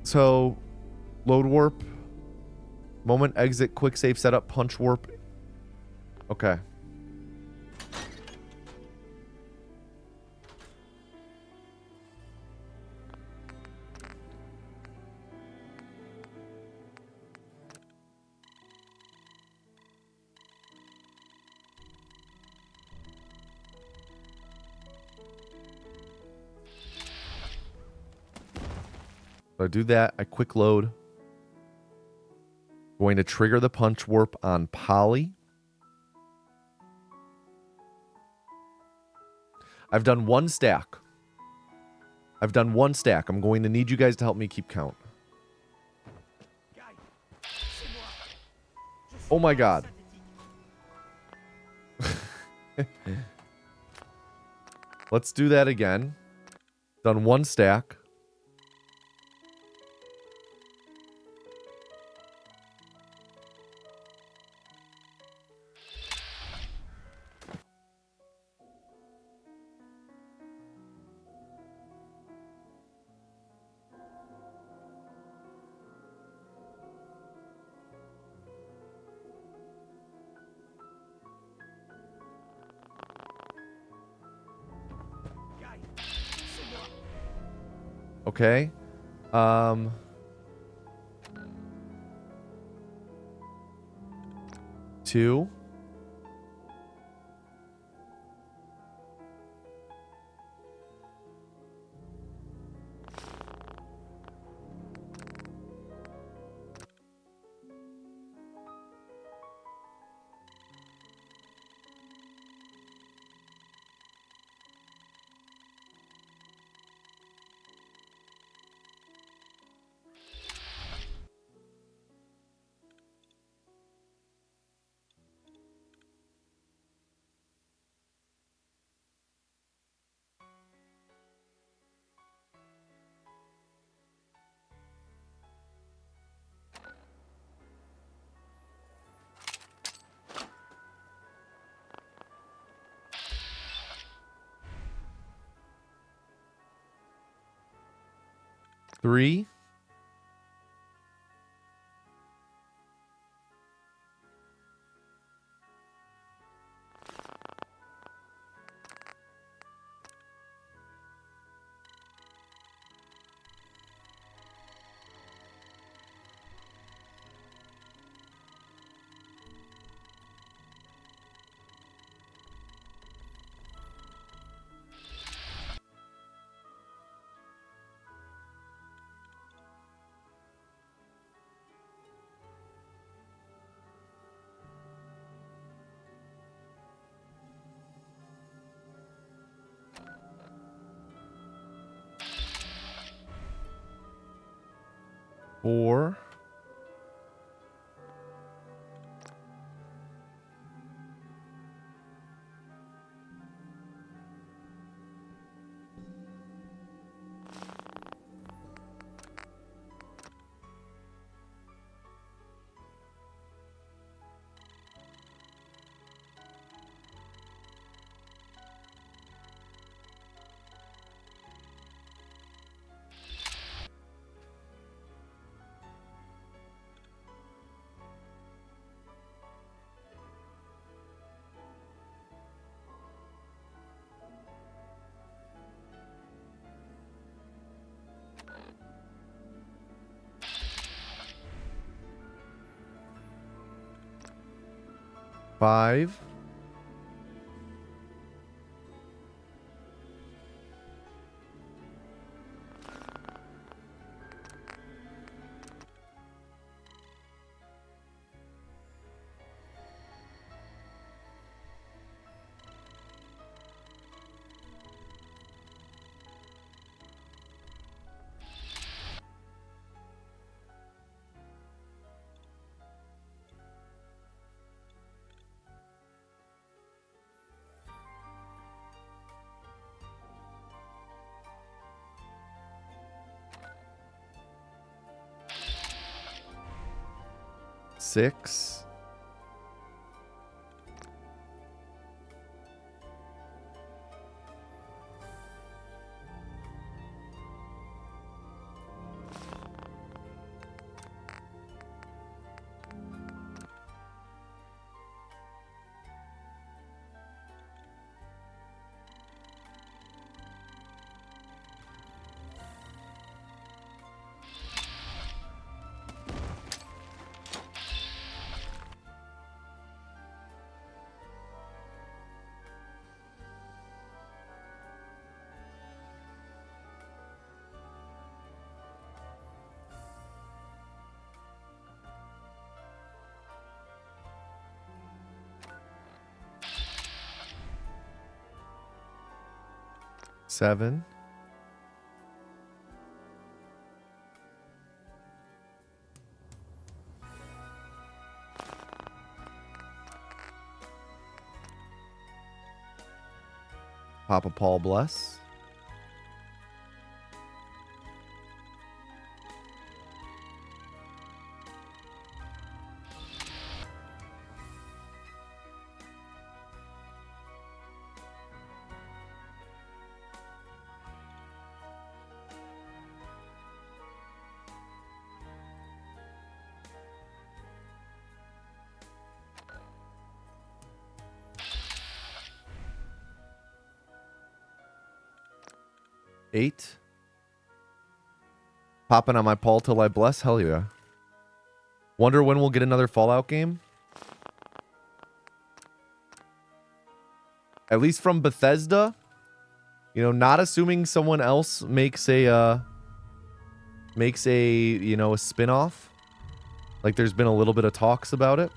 So, load warp. Moment exit, quick save setup, punch warp. Okay. So I do that. I quick load. Going to trigger the punch warp on Polly. I've done 1 stack. I've done 1 stack. I'm going to need you guys to help me keep count. Oh my god. Let's do that again. Done 1 stack. Okay. 2. Three. Four. Five. Six. 7. Papa Paul bless. Eight. Popping on my Paul till I bless. Hell yeah. Wonder when we'll get another Fallout game. At least from Bethesda. You know, not assuming someone else makes a you know, a spin-off. Like there's been a little bit of talks about it.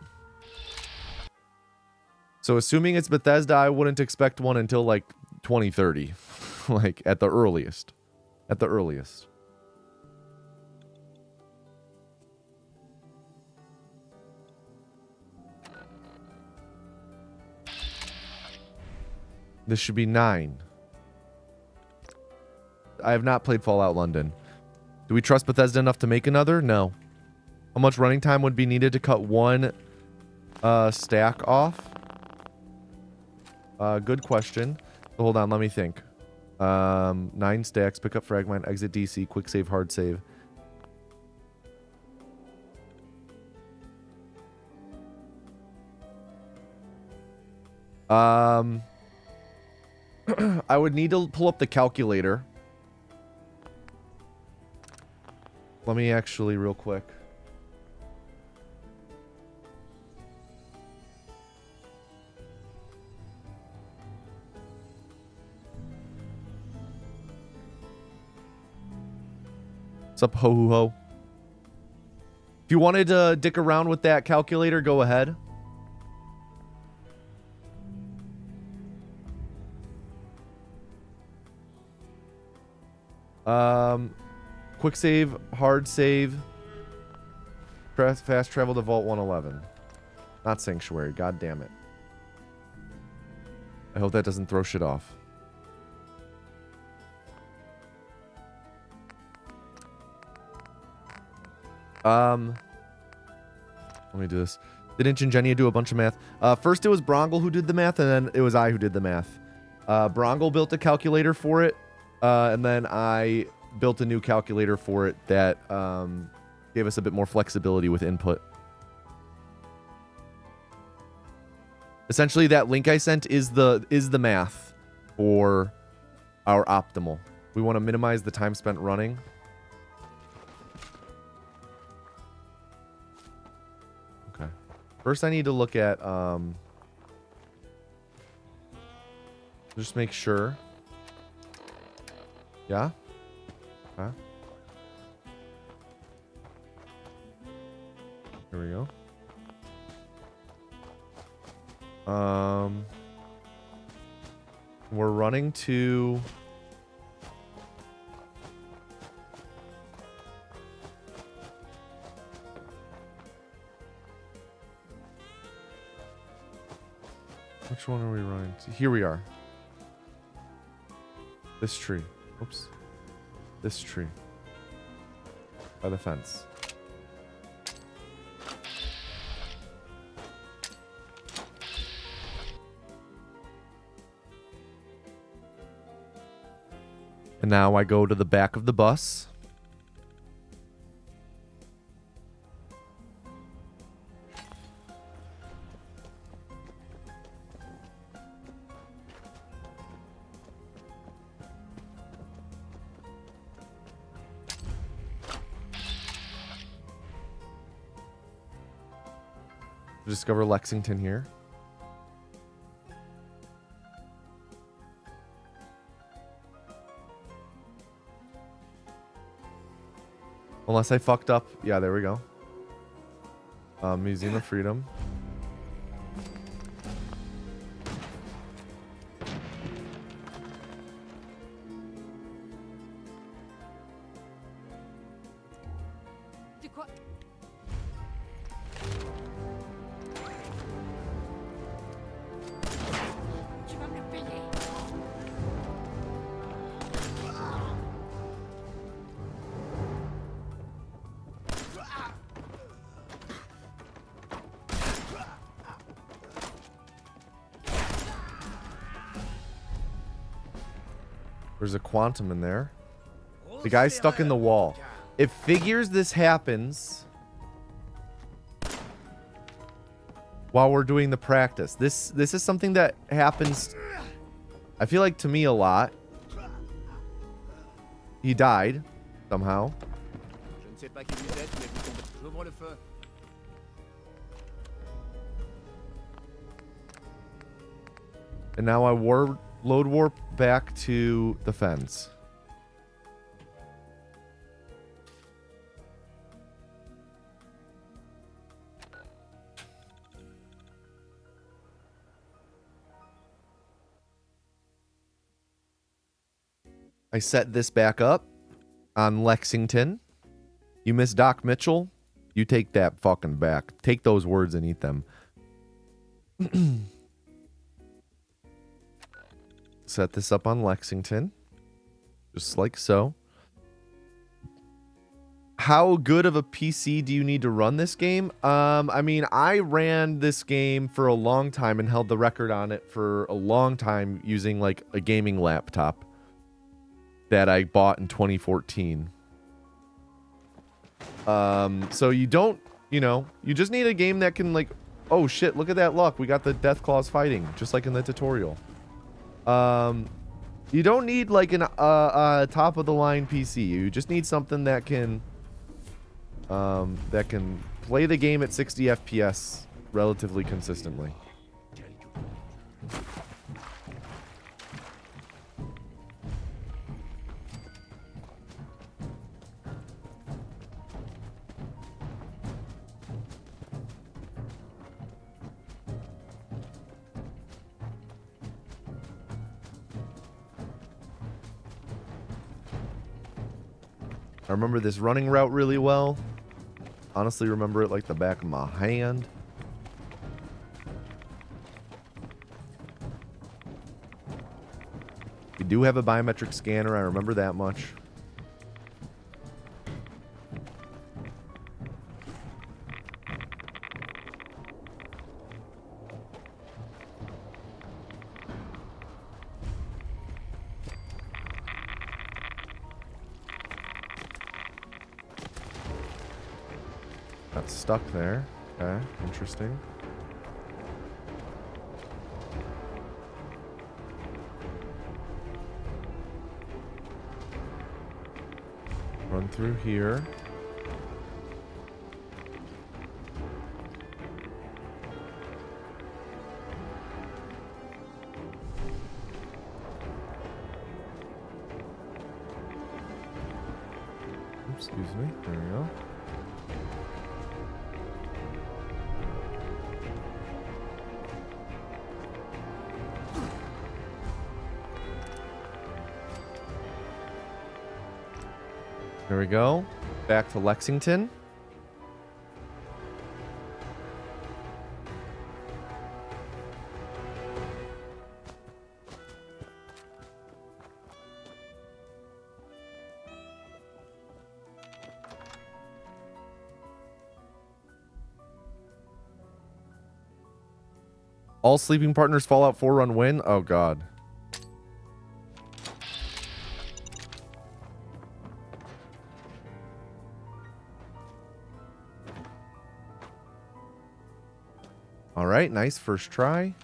So assuming it's Bethesda, I wouldn't expect one until like 2030. Like at the earliest. At the earliest. This should be 9. I have not played Fallout London. Do we trust Bethesda enough to make another? No. How much running time would be needed to cut one stack off? Good question. So hold on, let me think. 9 stacks, pick up fragment, exit DC, quick save, hard save. I would need to pull up the calculator. Let me actually real quick. What's up, ho ho ho? If you wanted to dick around with that calculator, go ahead. Quick save, hard save, fast travel to Vault 111. Not Sanctuary, god damn it. I hope that doesn't throw shit off. Let me do this. Didn't Ingenia do a bunch of math? First it was Brongle who did the math, and then it was I who did the math. Brongle built a calculator for it, and then I built a new calculator for it that gave us a bit more flexibility with input. Essentially, that link I sent is the math for our optimal. We want to minimize the time spent running. Okay. First, I need to look at just make sure. Yeah. Okay. Here we go. We're running to which one are we running to? Here we are. This tree. Oops. This tree. By the fence. And now I go to the back of the bus. Discover Lexington here. Unless I fucked up. Yeah, there we go. Museum of Freedom. Quoi? Tu vas me le payer. There's a quantum in there. The guy's stuck in the wall. It figures this happens while we're doing the practice. This is something that happens, I feel like, to me a lot. He died somehow. Je ne sais pas qui vous êtes, mais vous tombez. J'ouvre le feu. And now I load warp back to the fence. I set this back up on Lexington. You miss Doc Mitchell? You take that fucking back. Take those words and eat them. Set this up on Lexington. Just like so. How good of a PC do you need to run this game? I mean, I ran this game for a long time and held the record on it for a long time using like a gaming laptop that I bought in 2014. So you don't, you just need a game that can like, oh shit, look at that luck. We got the Death Claws fighting, just like in the tutorial. You don't need like an top of the line PC. You just need something that can play the game at 60 FPS relatively consistently. I remember this running route really well. Honestly, remember it like the back of my hand. We do have a biometric scanner. I remember that much. Got stuck there. Okay, interesting. Run through here. Oops, excuse me. There we go. There we go. Back to Lexington. All sleeping partners Fallout 4 run win? Oh god. All right, nice first try.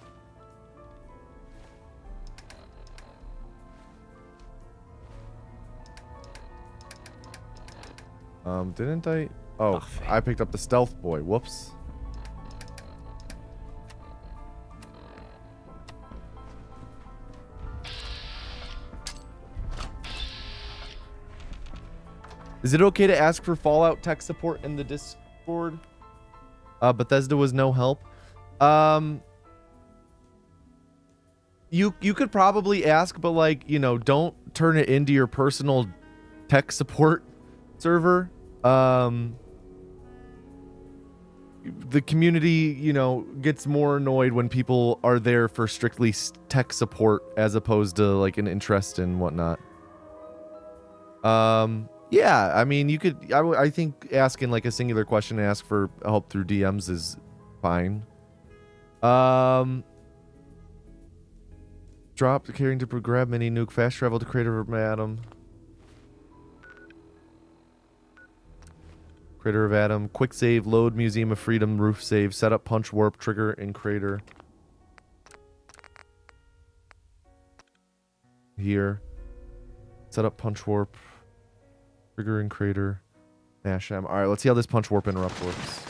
Didn't I? Oh, Parfait. I picked up the stealth boy. Whoops. Is it okay to ask for Fallout tech support in the Discord? Bethesda was no help. You could probably ask, but like, don't turn it into your personal tech support server. the community, you know, gets more annoyed when people are there for strictly tech support as opposed to like an interest and whatnot. Yeah, I mean, you could, I think asking like a singular question to ask for help through DMs is fine. Drop the carrying to grab mini nuke, fast travel to crater of Adam. Crater of Adam, quick save, load Museum of Freedom, roof save, setup punch warp, trigger, and crater. Here. Setup punch warp, trigger and crater, dash M. Alright, let's see how this punch warp interrupt works.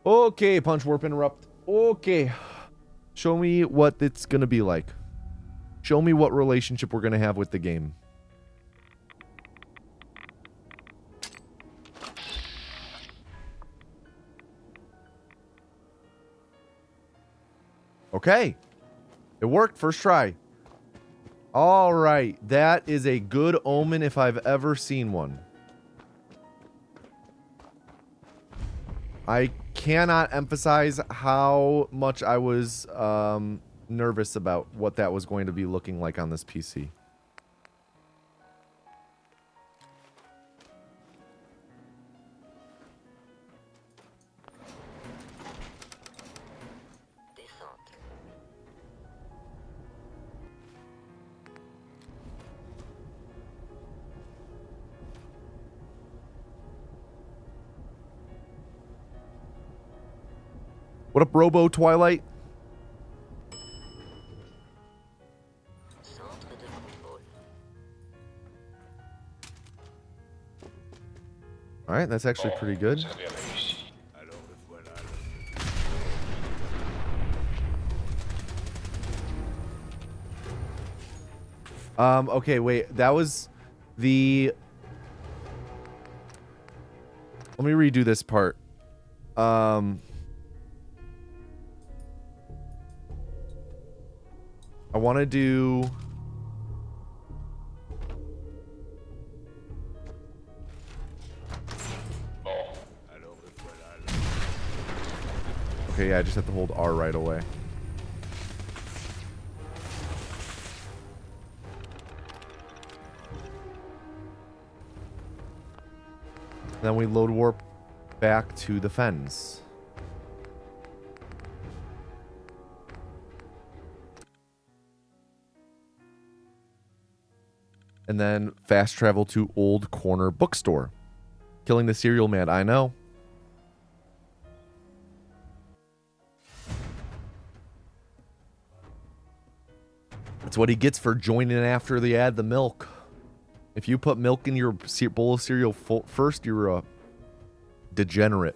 Okay, punch warp interrupt. Okay. Show me what it's gonna be like. Show me what relationship we're going to have with the game. Okay. It worked. First try. All right. That is a good omen if I've ever seen one. I cannot emphasize how much I was nervous about what that was going to be looking like on this PC. What up, Robo Twilight? All right, that's actually pretty good. Okay, wait. That was the... Let me redo this part. I want to do... Okay, yeah, I just have to hold R right away. Then we load warp back to the fens. And then fast travel to Old Corner Bookstore. Killing the cereal man, I know. That's what he gets for joining after they add the milk. If you put milk in your bowl of cereal first, you're a degenerate.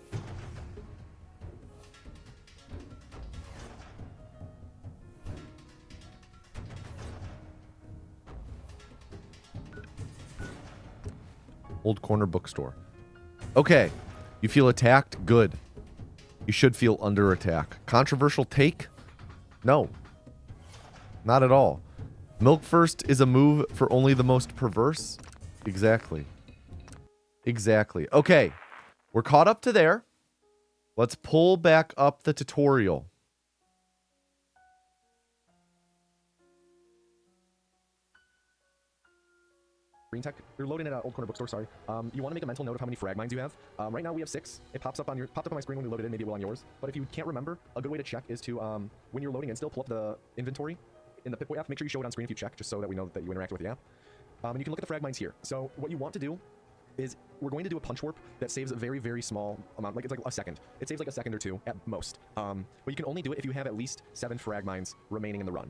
Old Corner Bookstore. Okay. You feel attacked? Good. You should feel under attack. Controversial take? No. Not at all. Milk first is a move for only the most perverse? Exactly. Exactly. Okay. We're caught up to there. Let's pull back up the tutorial. Green tech, you're loading at Old Corner Bookstore, sorry. You want to make a mental note of how many frag mines you have. Right now we have 6. It popped up on my screen when we loaded in, maybe it will on yours. But if you can't remember, a good way to check is to, when you're loading in still, pull up the inventory in the Pip-Boy app. Make sure you show it on screen if you check, just so that we know that you interacted with the app. And you can look at the frag mines here. So what you want to do is we're going to do a punch warp that saves a very, very small amount. Like it's like a second. It saves like a second or 2 at most. But you can only do it if you have at least 7 frag mines remaining in the run.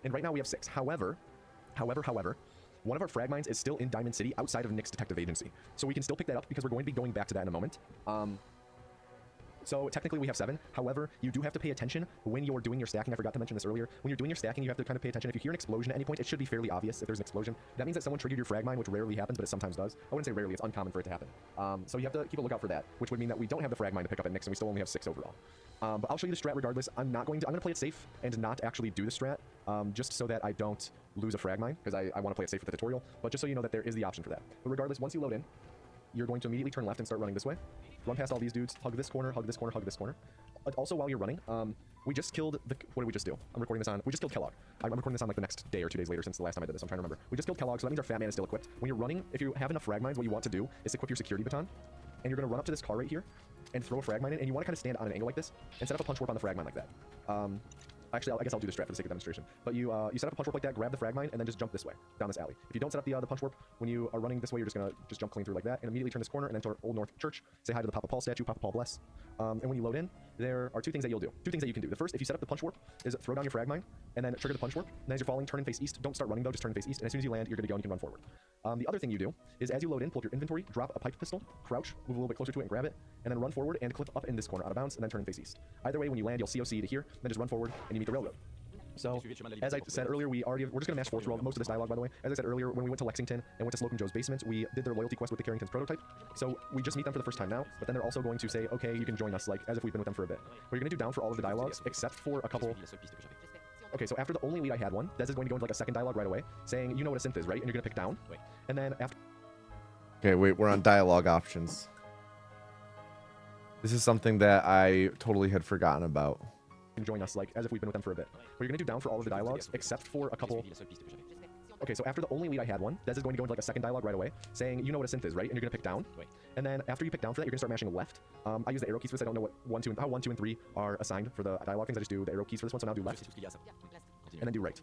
And right now we have 6. However, one of our frag mines is still in Diamond City outside of Nick's detective agency. So we can still pick that up because we're going to be going back to that in a moment. So technically we have 7. However, you do have to pay attention when you're doing your stacking. I forgot to mention this earlier. When you're doing your stacking, you have to kind of pay attention. If you hear an explosion at any point, it should be fairly obvious if there's an explosion. That means that someone triggered your frag mine, which rarely happens, but it sometimes does. I wouldn't say rarely, it's uncommon for it to happen. So you have to keep a lookout for that, which would mean that we don't have the frag mine to pick up at Nyx, and we still only have 6 overall. But I'll show you the strat regardless. I'm going to play it safe and not actually do the strat, just so that I don't lose a frag mine, because I want to play it safe for the tutorial, but just so you know that there is the option for that. But regardless, once you load in, you're going to immediately turn left and start running this way. Run past all these dudes, hug this corner, hug this corner, hug this corner. Also, while you're running, we just killed the... What did we just do? I'm recording this on... We just killed Kellogg. I'm recording this on like the next day or 2 days later since the last time I did this. I'm trying to remember. We just killed Kellogg, so that means our Fat Man is still equipped. When you're running, if you have enough frag mines, what you want to do is equip your security baton. And you're going to run up to this car right here and throw a frag mine in. And you want to kind of stand on an angle like this and set up a punch warp on the frag mine like that. Actually, I guess I'll do the strat for the sake of demonstration. But you set up a punch warp like that, grab the frag mine, and then just jump this way, down this alley. If you don't set up the punch warp, when you are running this way, you're just going to jump clean through like that, and immediately turn this corner and enter Old North Church. Say hi to the Papa Paul statue, Papa Paul bless. And when you load in, there are 2 things that you'll do. 2 things that you can do. The first, if you set up the punch warp, is throw down your frag mine, and then trigger the punch warp. And then as you're falling, turn and face east. Don't start running though, just turn and face east. And as soon as you land, you're going to go and you can run forward. The other thing you do is as you load in, pull up your inventory, drop a pipe pistol, crouch, move a little bit closer to it and grab it, and then run forward and clip up in this corner out of bounds, and then turn and face east. Either way, when you land, you'll COC to here, then just run forward, and you meet the railroad. So, as I said earlier, we're just going to mash 4 through most of this dialogue, by the way. As I said earlier, when we went to Lexington and went to Slocum Joe's basement, we did their loyalty quest with the Carrington's prototype. So, we just meet them for the first time now, but then they're also going to say, okay, you can join us, like, as if we've been with them for a bit. We're going to do down for all of the dialogues, except for a couple... Okay, so after the only lead I had one, Des is going to go into like a second dialogue right away, saying, you know what a synth is, right? And you're going to pick down. And then after... Okay, wait, we're on dialogue options. This is something that I totally had forgotten about. Join us, like, as if we've been with them for a bit. We're going to do down for all of the dialogues, except for a couple... Okay, so after the only lead I had one, Des is going to go into like a second dialogue right away, saying, you know what a synth is, right? And you're going to pick down. And then after you pick down for that, you're going to start mashing left. I use the arrow keys for this. I don't know what how 1, 2, and 3 are assigned for the dialogue things. I just do the arrow keys for this one, so now do left. And then do right.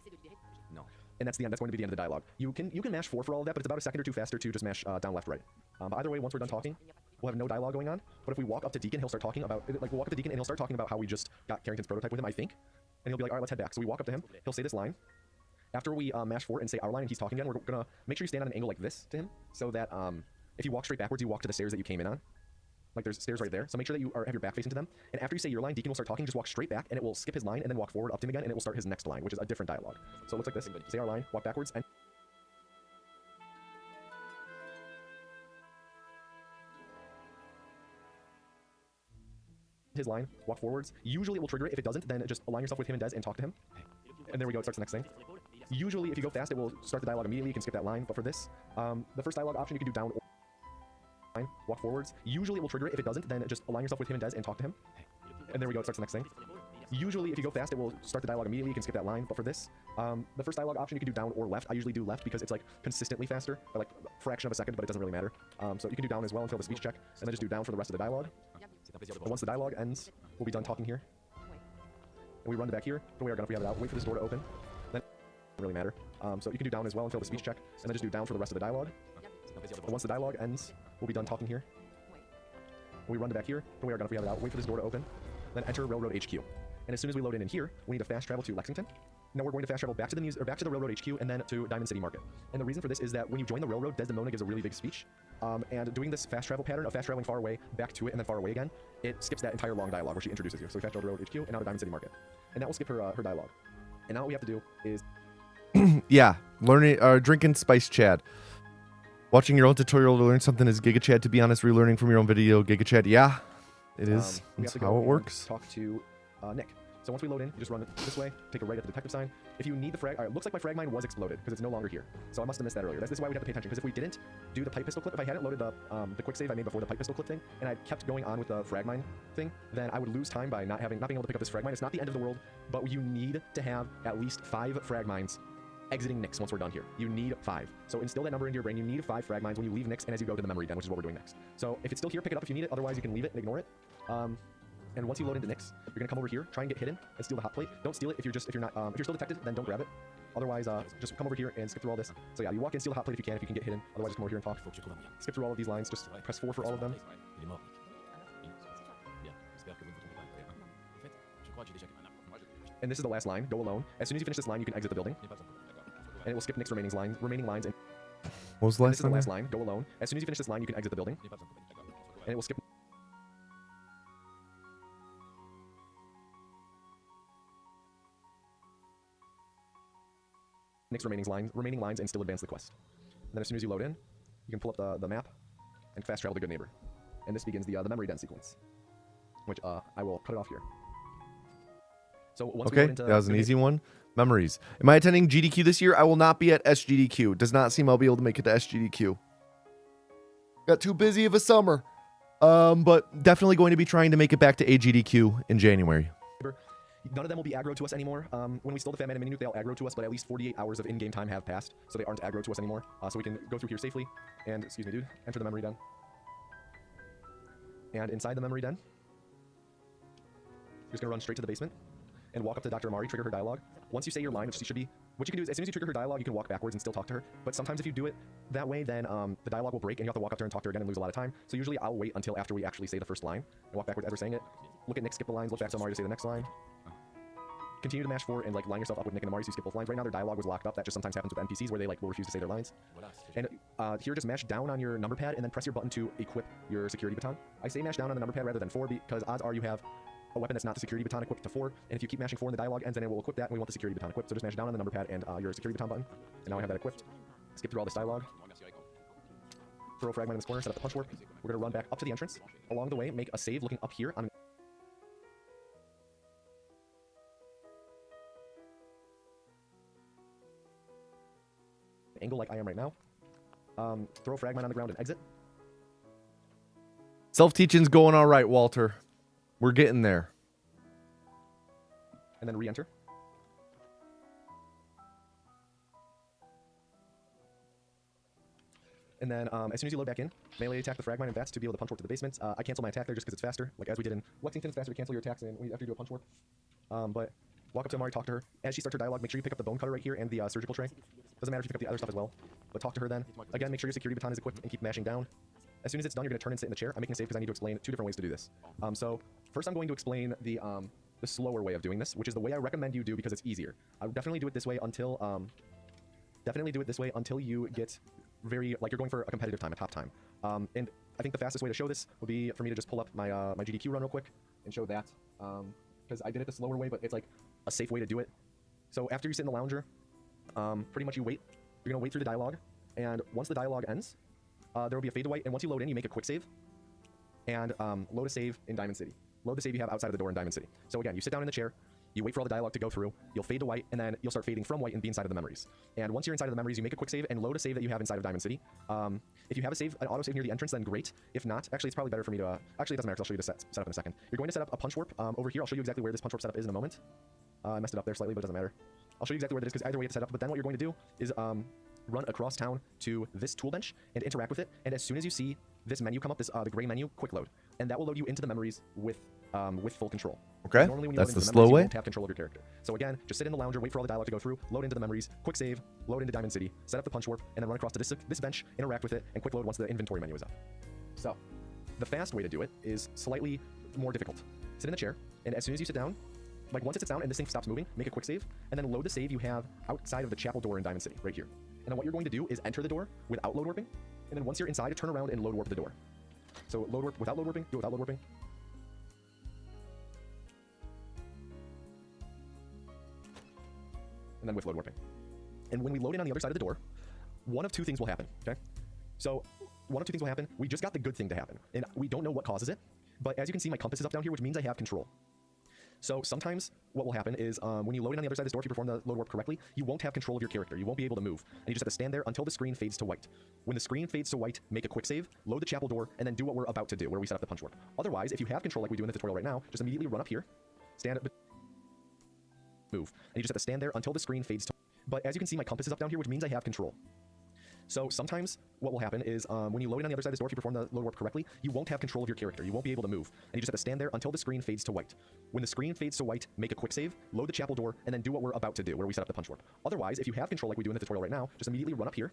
And that's the end. That's going to be the end of the dialogue. You can mash 4 for all of that, but it's about a second or 2 faster to just mash down, left, right. But either way, once we're done talking, we'll have no dialogue going on. But if we walk up to Deacon, he'll start talking about, like, we'll walk up to Deacon and he'll start talking about how we just got Carrington's prototype with him, I think. And he'll be like, all right, let's head back. So we walk up to him. He'll say this line. After we mash 4 and say our line and he's talking again, we're going to make sure you stand on an angle like this to him, so that if you walk straight backwards, you walk to the stairs that you came in on. Like, there's stairs right there. So make sure that you have your back facing to them. And after you say your line, Deacon will start talking. Just walk straight back, and it will skip his line, and then walk forward up to him again, and it will start his next line, which is a different dialogue. So it looks like this. Say our line, walk backwards, and... his line, walk forwards. Usually it will trigger it. If it doesn't, then just align yourself with him and Des and talk to him. And there we go, it starts the next thing. Usually if you go fast, it will start the dialogue immediately. You can skip that line, but for this, the first dialogue option you can do down or line, walk forwards. Usually it will trigger it. If it doesn't, then just align yourself with him and Des and talk to him. And there we go, it starts the next thing. Usually if you go fast, it will start the dialogue immediately. You can skip that line, but for this, the first dialogue option you can do down or left. I usually do left because it's like consistently faster by like a fraction of a second, but it doesn't really matter. So you can do down as well until the speech check, and then just do down for the rest of the dialogue. But once the dialogue ends, we'll be done talking here. And we run back here, but we are gonna, if we have it out, wait for this door to open. Then it doesn't really matter. So you can do down as well until the speech check, and then just do down for the rest of the dialogue. But once the dialogue ends, we'll be done talking here. And we run back here, but we are gonna, if we have it out, wait for this door to open. Then enter Railroad HQ. And as soon as we load in here, we need to fast travel to Lexington. Now we're going to fast travel back to the back to the Railroad HQ and then to Diamond City Market. And the reason for this is that when you join the railroad, Desdemona gives a really big speech. And doing this fast travel pattern of fast traveling far away, back to it, and then far away again, it skips that entire long dialogue where she introduces you. So we fast travel to Railroad HQ and now to Diamond City Market. And that will skip her dialogue. And now what we have to do is... Yeah, learning, drinking Spice Chad. Watching your own tutorial to learn something is Giga Chad. To be honest, relearning from your own video, Giga Chad. Yeah, it is. That's how it works. Talk to Nick. So once we load in, you just run this way, take a right at the detective sign. If you need the frag, it looks like my frag mine was exploded because it's no longer here. So I must have missed that earlier. This is why we have to pay attention, because if we didn't do the pipe pistol clip, if I hadn't loaded the quick save I made before the pipe pistol clip thing, and I kept going on with the frag mine thing, then I would lose time by not being able to pick up this frag mine. It's not the end of the world, but you need to have at least 5 frag mines exiting Nyx once we're done here. You need 5. So instill that number into your brain. You need 5 frag mines when you leave Nyx and as you go to the memory den, which is what we're doing next. So if it's still here, pick it up if you need it. Otherwise, you can leave it and ignore it. And once you load into Nyx, you're gonna come over here, try and get hidden, and steal the hot plate. Don't steal it if you're still detected, then don't grab it. Otherwise, just come over here and skip through all this. So yeah, you walk in, steal the hot plate if you can get hidden. Otherwise, just come over here and talk. Skip through all of these lines. Just press 4 for all of them. And this is the last line. Go alone. As soon as you finish this line, you can exit the building. And it will skip Nyx remaining lines. And what was the last this is the last line. Go alone. As soon as you finish this line, you can exit the building. And it will skip. next remaining lines and still advance the quest. And then as soon as you load in, you can pull up the map and fast travel to Good Neighbor. And this begins the memory den sequence, which I will cut it off here. So once we Okay, load into that was an Good easy one. Memories. Am I attending GDQ this year? I will not be at SGDQ. Does not seem I'll be able to make it to SGDQ. Got too busy of a summer. But definitely going to be trying to make it back to AGDQ in January. Neighbor, none of them will be aggro to us anymore. When we stole the Fat Man and Mini Nuke, they all aggro to us, but at least 48 hours of in-game time have passed, so they aren't aggro to us anymore. So we can go through here safely, and, excuse me, dude, enter the memory den. And inside the memory den, you're just going to run straight to the basement and walk up to Dr. Amari, trigger her dialogue. Once you say your line, which she should be, what you can do is as soon as you trigger her dialogue, you can walk backwards and still talk to her. But sometimes if you do it that way, then the dialogue will break and you have to walk up to her and talk to her again and lose a lot of time. So usually I'll wait until after we actually say the first line and walk backwards as we're saying it. Look at Nick, skip the lines, look back to Amari to say the next line. Continue to mash forward and like line yourself up with Nick and Amari so you skip both lines. Right now their dialogue was locked up. That just sometimes happens with NPCs where they like will refuse to say their lines. And here just mash down on your number pad and then press your button to equip your security baton. I say mash down on the number pad rather than 4 because odds are you have a weapon that's not the security baton equipped to 4, and if you keep mashing 4 and the dialogue ends, then it will equip that, and we want the security baton equipped. So just mash down on the number pad and your security baton button, and now I have that equipped. Skip through all this dialogue. Throw a fragment in this corner, set up the punch warp. We're going to run back up to the entrance. Along the way, make a save looking up here on an angle like I am right now. Throw a fragment on the ground and exit. Self-teaching's going all right, Walter. We're getting there. And then re-enter. And then as soon as you load back in, melee attack the fragmine and bats to be able to punch warp to the basement. I cancel my attack there just because it's faster. Like as we did in Lexington, it's faster to cancel your attacks and after you do a punch warp. But walk up to Amari, talk to her. As she starts her dialogue, make sure you pick up the bone cutter right here and the surgical tray. Doesn't matter if you pick up the other stuff as well. But talk to her then. Again, make sure your security baton is equipped and keep mashing down. As soon as it's done, you're going to turn and sit in the chair. I'm making a save because I need to explain 2 different ways to do this. So first I'm going to explain the slower way of doing this, which is the way I recommend you do because it's easier. I would definitely do it this way until you get very, like you're going for a competitive time, a top time. And I think the fastest way to show this would be for me to just pull up my my GDQ run real quick and show that. Because I did it the slower way, but it's like a safe way to do it. So after you sit in the lounger, pretty much you wait. You're going to wait through the dialogue. And once the dialogue ends, there will be a fade to white. And once you load in, you make a quick save. And load a save in Diamond City. Load the save you have outside of the door in Diamond City. So again, you sit down in the chair, you wait for all the dialogue to go through, you'll fade to white, and then you'll start fading from white and be inside of the memories. And once you're inside of the memories, you make a quick save and load a save that you have inside of Diamond City. If you have a save, an auto save near the entrance, then great. If not, actually it's probably better for me to, actually it doesn't matter, I'll show you the set up in a second. You're going to set up a punch warp over here. I'll show you exactly where this punch warp setup is in a moment. I messed it up there slightly, but it doesn't matter. I'll show you exactly where it is because either way it's set up, but then what you're going to do is run across town to this tool bench and interact with it. And as soon as you see this menu come up, this the gray menu, quick load, and that will load you into the memories with full control. Okay, normally when you that's load the into slow memories, you way. won't have control of your character. So again, just sit in the lounger, wait for all the dialogue to go through, load into the memories, quick save, load into Diamond City, set up the punch warp, and then run across to this bench, interact with it, and quick load once the inventory menu is up. So the fast way to do it is slightly more difficult. Sit in the chair, and as soon as you sit down, like once it sits down and this thing stops moving, make a quick save, and then load the save you have outside of the chapel door in Diamond City, right here. And then what you're going to do is enter the door without load warping, and then once you're inside, turn around and load warp the door. So load warp without load warping, do it without load warping. And then with load warping. And when we load in on the other side of the door, one of 2 things will happen, okay? So one of 2 things will happen. We just got the good thing to happen, and we don't know what causes it, but as you can see, my compass is up down here, which means I have control. So sometimes what will happen is when you load in on the other side of this door, if you perform the load warp correctly, you won't have control of your character. You won't be able to move. And you just have to stand there until the screen fades to white. When the screen fades to white, make a quick save, load the chapel door, and then do what we're about to do, where we set up the punch warp. Otherwise, if you have control like we do in the tutorial right now, just immediately run up here, stand up, move. And you just have to stand there until the screen fades to. But as you can see, my compass is up down here, which means I have control. So sometimes what will happen is when you load in on the other side of this door, if you perform the load warp correctly, you won't have control of your character. You won't be able to move. And you just have to stand there until the screen fades to white. When the screen fades to white, make a quick save, load the chapel door, and then do what we're about to do, where we set up the punch warp. Otherwise, if you have control like we do in the tutorial right now, just immediately run up here,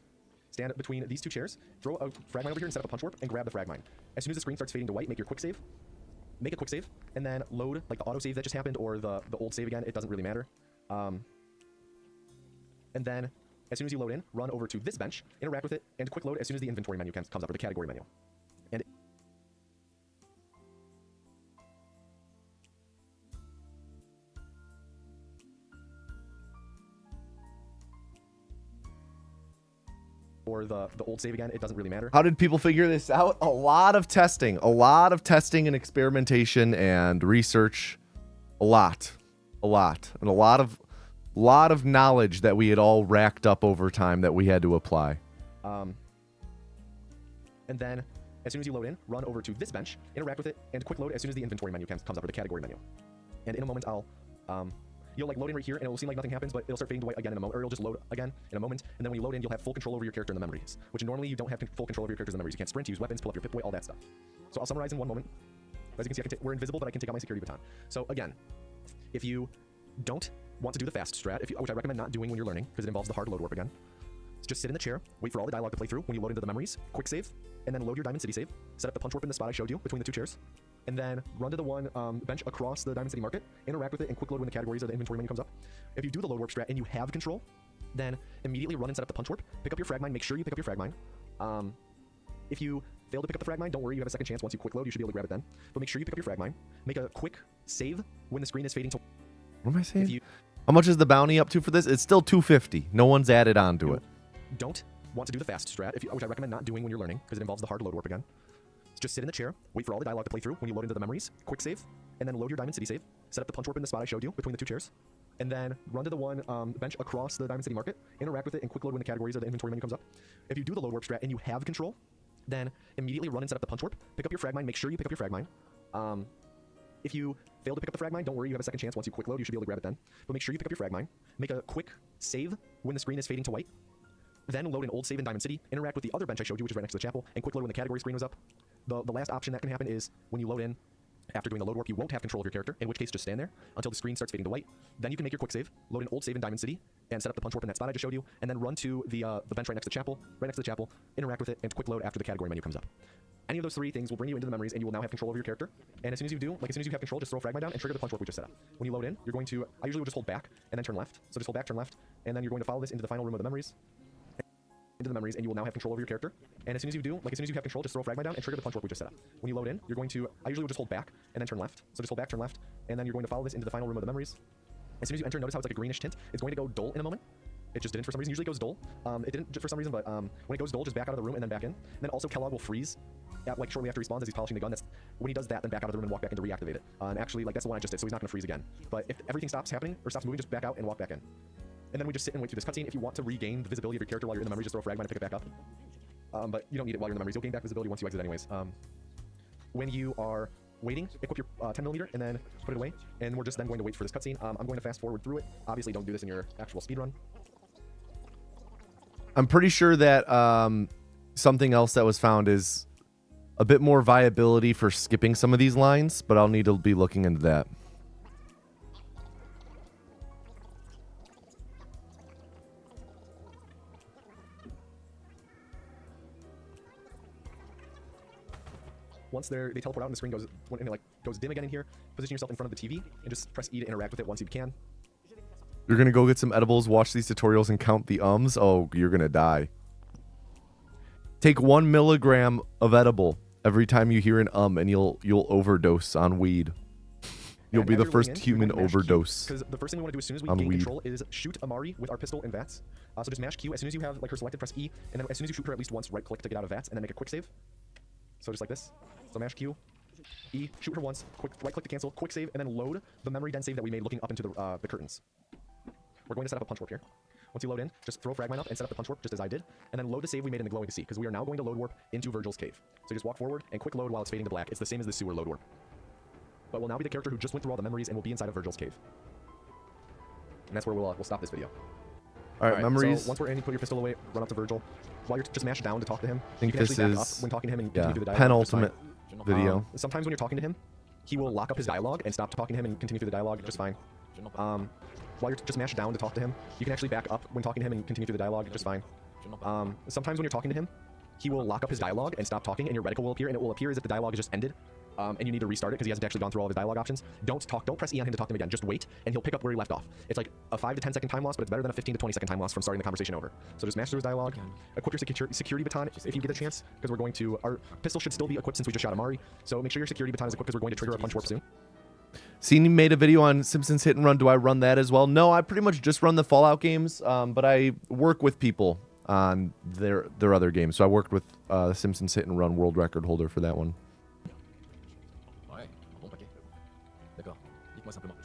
stand between these 2 chairs, throw a fragmine over here and set up a punch warp, and grab the fragmine. As soon as the screen starts fading to white, make your quick save, make a quick save, and then load like the auto save that just happened or the old save again. It doesn't really matter. And then as soon as you load in, run over to this bench, interact with it, and quick load as soon as the inventory menu comes up, or the category menu. And or the old save again, it doesn't really matter. How did people figure this out? A lot of testing and experimentation and research. A lot, and a lot of knowledge that we had all racked up over time that we had to apply. And then as soon as you load in, run over to this bench, interact with it, and quick load as soon as the inventory menu comes up, or the category menu. And in a moment, you'll like load in right here, and it will seem like nothing happens, but it'll start fading to white again in a moment, or it'll just load again in a moment. And then when you load in, you'll have full control over your character and the memories, which normally you don't have full control over your characters and the memories. You can't sprint, use weapons, pull up your Pip-Boy, all that stuff. So I'll summarize in one moment. As you can see, we're invisible, but I can take out my security baton. So again, if you don't want to do the fast strat, which I recommend not doing when you're learning, because it involves the hard load warp again, just sit in the chair, wait for all the dialogue to play through. When you load into the memories, quick save, and then load your Diamond City save. Set up the punch warp in the spot I showed you between the two chairs, and then run to the one bench across the Diamond City market, interact with it, and quick load when the categories or the inventory menu comes up. If you do the load warp strat and you have control, then immediately run and set up the punch warp, pick up your frag mine, make sure you pick up your frag mine. If you fail to pick up the frag mine, don't worry, you have a second chance. Once you quick load, you should be able to grab it then. But make sure you pick up your frag mine, make a quick save when the screen is fading to... What am I saying? How much is the bounty up to for this? It's still 250. No one's added on to it. Don't want to do the fast strat, which I recommend not doing when you're learning, because it involves the hard load warp again. Just sit in the chair, wait for all the dialogue to play through. When you load into the memories, quick save, and then load your Diamond City save. Set up the punch warp in the spot I showed you between the two chairs, and then run to the one bench across the Diamond City market, interact with it, and quick load when the categories or the inventory menu comes up. If you do the load warp strat and you have control, then immediately run and set up the punch warp, pick up your frag mine, make sure you pick up your frag mine. If you fail to pick up the frag mine, don't worry, you have a second chance. Once you quick load, you should be able to grab it then. But make sure you pick up your frag mine, make a quick save when the screen is fading to white, then load an old save in Diamond City, interact with the other bench I showed you, which is right next to the chapel, and quick load when the category screen was up. The last option that can happen is when you load in, after doing the load warp, you won't have control of your character, in which case just stand there until the screen starts fading to white. Then you can make your quick save, load an old save in Diamond City, and set up the punch warp in that spot I just showed you, and then run to the bench right next to the chapel, interact with it, and quick load after the category menu comes up. Any of those three things will bring you into the memories, and you will now have control over your character. And as soon as you do, as soon as you have control, just throw a frag mine down and trigger the punch warp we just set up. When you load in, you're going to, I usually will just hold back and then turn left. So just hold back, turn left, and then you're going to follow this into the final room of the memories. And you will now have control over your character. And as soon as you do, as soon as you have control, just throw a frag mine down and trigger the punch warp we just set up. When you load in, you're going to, I usually will just hold back and then turn left. So just hold back, turn left, and then you're going to follow this into the final room of the memories. As soon as you enter, notice how it's like a greenish tint. It's going to go dull in a moment. It just didn't for some reason. Usually it goes dull. It didn't for some reason, but when it goes dull, just back out of the room and then back in. And then also Kellogg will freeze like shortly after he spawns as he's polishing the gun. That's when he does that, then back out of the room and walk back in to reactivate it. And actually, like that's the one I just did, so he's not going to freeze again. But if everything stops happening or stops moving, just back out and walk back in. And then we just sit and wait through this cutscene. If you want to regain the visibility of your character while you're in the memories, just throw a frag mine and pick it back up. But you don't need it while you're in the memories. You'll gain back visibility once you exit anyways. When you are waiting, equip your 10mm and then put it away. And we're just then going to wait for this cutscene. I'm going to fast forward through it. Obviously, don't do this in your actual speedrun. I'm pretty sure that something else that was found is a bit more viability for skipping some of these lines, but I'll need to be looking into that. Once they teleport out and the screen goes dim again in here, position yourself in front of the TV and just press E to interact with it once you can. You're gonna go get some edibles, watch these tutorials, and count the ums? Oh, you're gonna die. Take 1 milligram of edible every time you hear an and you'll overdose on weed. You'll be the first human overdose. Because the first thing we want to do as soon as we gain control is shoot Amari with our pistol and VATS. So just mash Q. As soon as you have like her selected, press E, and then as soon as you shoot her at least once, right click to get out of VATS, and then make a quick save. So just like this. So mash Q, E, shoot her once, right click to cancel, quick save, and then load the memory den save that we made looking up into the curtains. We're going to set up a punch warp here. Once you load in, just throw frag mine up and set up the punch warp just as I did, and then load the save we made in the glowing sea, because we are now going to load warp into Virgil's cave. So just walk forward and quick load while it's fading to black. It's the same as the sewer load warp. But we'll now be the character who just went through all the memories and will be inside of Virgil's cave. And that's where we'll stop this video. All right, memories. So once we're in, you put your pistol away, run up to Virgil. While you're just mash down to talk to him. I think you can this actually back is up when talking to him and continue through the dialogue. penultimate video. Sometimes when you're talking to him, he will lock up his dialogue and stop talking to him and continue through the dialogue just fine. While you're just mash down to talk to him, you can actually back up when talking to him and continue through the dialogue just fine. Sometimes when you're talking to him, he will lock up his dialogue and stop talking, and your reticle will appear, and it will appear as if the dialogue has just ended. And you need to restart it because he hasn't actually gone through all of his dialogue options. Don't press E on him to talk to him again. Just wait, and he'll pick up where he left off. It's like a 5 to 10 second time loss, but it's better than a 15 to 20 second time loss from starting the conversation over. So just mash through his dialogue. Equip your security baton if you get a chance, because we're going to, our pistol should still be equipped since we just shot Amari. So make sure your security baton is equipped because we're going to trigger a punch warp soon. Seen you made a video on Simpsons Hit and Run. Do I run that as well? No, I pretty much just run the Fallout games, but I work with people on their other game. So I worked with the Simpsons hit and run world record holder for that one. Ouais, un bon paquet. D'accord. Dites-moi simplement.